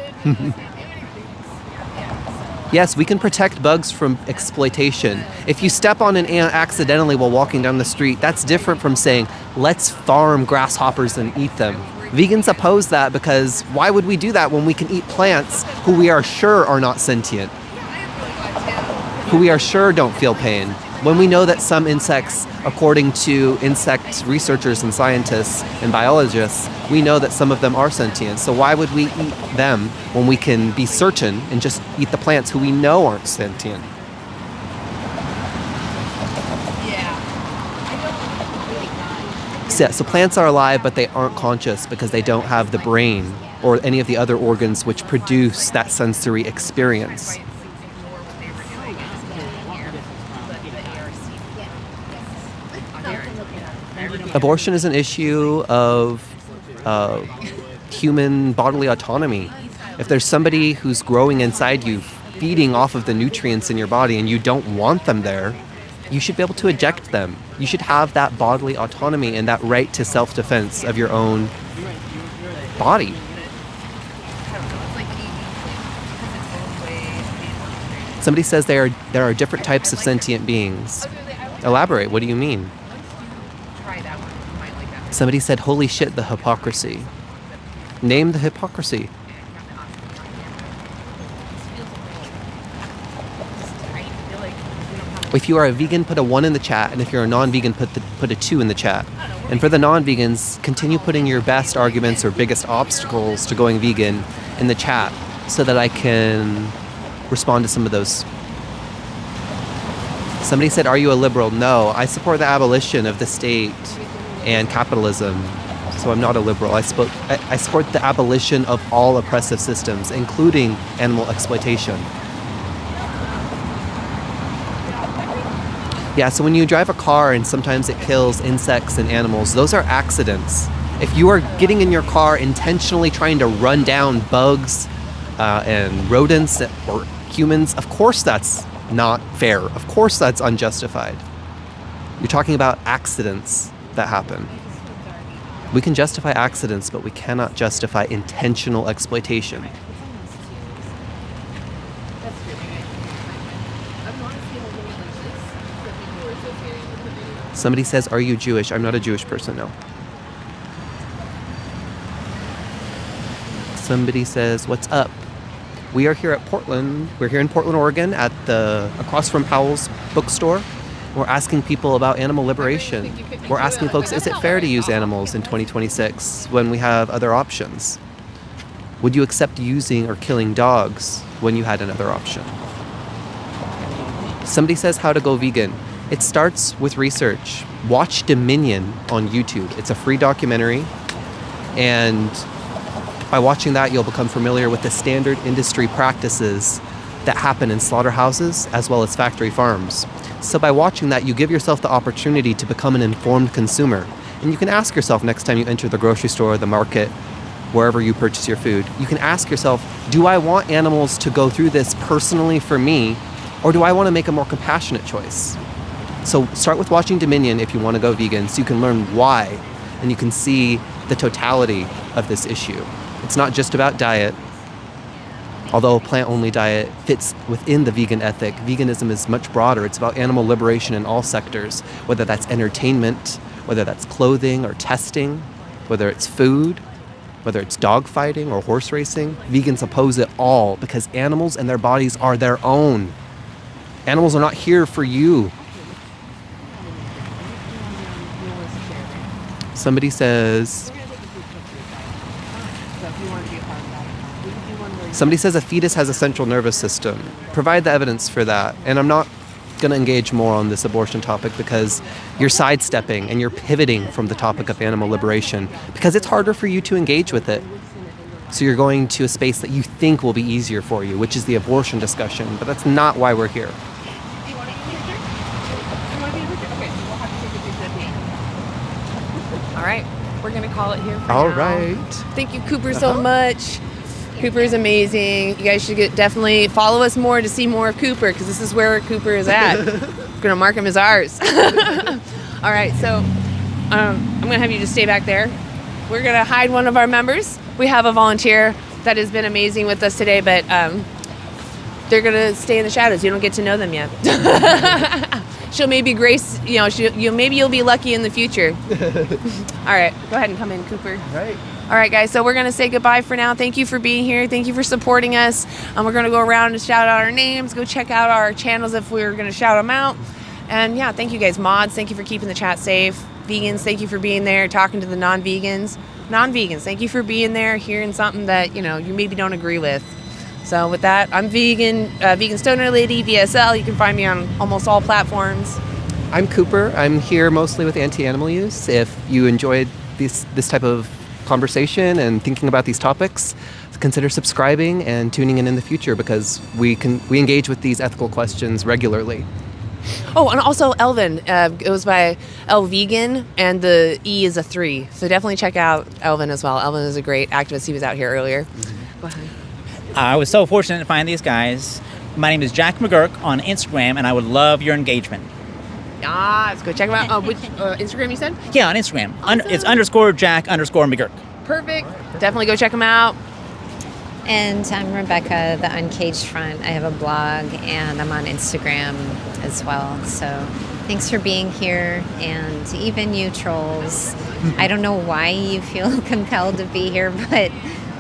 Yes, we can protect bugs from exploitation. If you step on an ant accidentally while walking down the street, that's different from saying, let's farm grasshoppers and eat them. Vegans oppose that because why would we do that when we can eat plants who we are sure are not sentient? Who we are sure don't feel pain? When we know that some insects, according to insect researchers and scientists and biologists, we know that some of them are sentient. So why would we eat them when we can be certain and just eat the plants who we know aren't sentient? So plants are alive, but they aren't conscious because they don't have the brain or any of the other organs which produce that sensory experience. Abortion is an issue of human bodily autonomy. If there's somebody who's growing inside you, feeding off of the nutrients in your body, and you don't want them there, you should be able to eject them. You should have that bodily autonomy and that right to self-defense of your own body. Somebody says there are different types of sentient beings. Elaborate, what do you mean? Somebody said, holy shit, the hypocrisy. Name the hypocrisy. If you are a vegan, put a 1 in the chat, and if you're a non-vegan, put a 2 in the chat. And for the non-vegans, continue putting your best arguments or biggest obstacles to going vegan in the chat so that I can respond to some of those. Somebody said, are you a liberal? No, I support the abolition of the state and capitalism, so I'm not a liberal. I support the abolition of all oppressive systems, including animal exploitation. Yeah, so when you drive a car and sometimes it kills insects and animals, those are accidents. If you are getting in your car intentionally trying to run down bugs and rodents or humans, of course that's not fair. Of course that's unjustified. You're talking about accidents that happen. We can justify accidents, but we cannot justify intentional exploitation. Somebody says, are you Jewish? I'm not a Jewish person, no. Somebody says, what's up? We are here at Portland. We're here in Portland, Oregon at across from Powell's bookstore. We're asking people about animal liberation. We're asking folks, is it fair to use animals in 2026 when we have other options? Would you accept using or killing dogs when you had another option? Somebody says how to go vegan. It starts with research. Watch Dominion on YouTube. It's a free documentary. And by watching that, you'll become familiar with the standard industry practices that happen in slaughterhouses as well as factory farms. So by watching that, you give yourself the opportunity to become an informed consumer. And you can ask yourself next time you enter the grocery store, the market, wherever you purchase your food, you can ask yourself, do I want animals to go through this personally for me, or do I want to make a more compassionate choice? So start with watching Dominion if you want to go vegan, so you can learn why, and you can see the totality of this issue. It's not just about diet. Although a plant-only diet fits within the vegan ethic, veganism is much broader. It's about animal liberation in all sectors, whether that's entertainment, whether that's clothing or testing, whether it's food, whether it's dog fighting or horse racing. Vegans oppose it all because animals and their bodies are their own. Animals are not here for you. Somebody says a fetus has a central nervous system. Provide the evidence for that. And I'm not going to engage more on this abortion topic because you're sidestepping and you're pivoting from the topic of animal liberation because it's harder for you to engage with it. So you're going to a space that you think will be easier for you, which is the abortion discussion. But that's not why we're here. All right. we're gonna call it here for All now. right. Thank you, Cooper, so much. Cooper is amazing. You guys should definitely follow us more to see more of Cooper, because this is where Cooper is at. We're gonna mark him as ours. All right, so I'm gonna have you just stay back there. We're gonna hide one of our members. We have a volunteer that has been amazing with us today, but they're gonna stay in the shadows. You don't get to know them yet. She'll maybe grace, maybe you'll be lucky in the future. All right, go ahead and come in, Cooper. Right. All right, guys, so we're going to say goodbye for now. Thank you for being here. Thank you for supporting us. We're going to go around and shout out our names. Go check out our channels if we're going to shout them out. And yeah, thank you guys. Mods, thank you for keeping the chat safe. Vegans, thank you for being there, talking to the non-vegans. Non-vegans, thank you for being there, hearing something that, you maybe don't agree with. So with that, I'm Vegan Stoner Lady, VSL. You can find me on almost all platforms. I'm Cooper. I'm here mostly with anti-animal use. If you enjoyed this type of conversation and thinking about these topics, consider subscribing and tuning in the future, because we engage with these ethical questions regularly. Oh, and also Elvin. It was by El Vegan, and the E is a 3. So definitely check out Elvin as well. Elvin is a great activist. He was out here earlier. Go ahead. I was so fortunate to find these guys. My name is Jack McGurk on Instagram, and I would love your engagement. Let's go check them out. Which Instagram you said? Yeah, on Instagram. Awesome. It's _Jack_McGurk. Perfect. Definitely go check them out. And I'm Rebecca, the Uncaged Front. I have a blog, and I'm on Instagram as well. So thanks for being here, and even you trolls. I don't know why you feel compelled to be here, but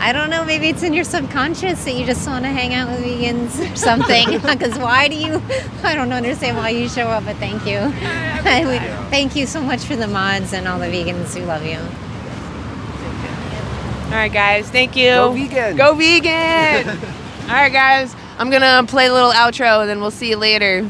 I don't know, maybe it's in your subconscious that you just want to hang out with vegans or something. Because I don't understand why you show up, but thank you. Thank you so much for the mods and all the vegans who love you. All right, guys. Thank you. Go vegan. Go vegan. All right, guys. I'm going to play a little outro, and then we'll see you later.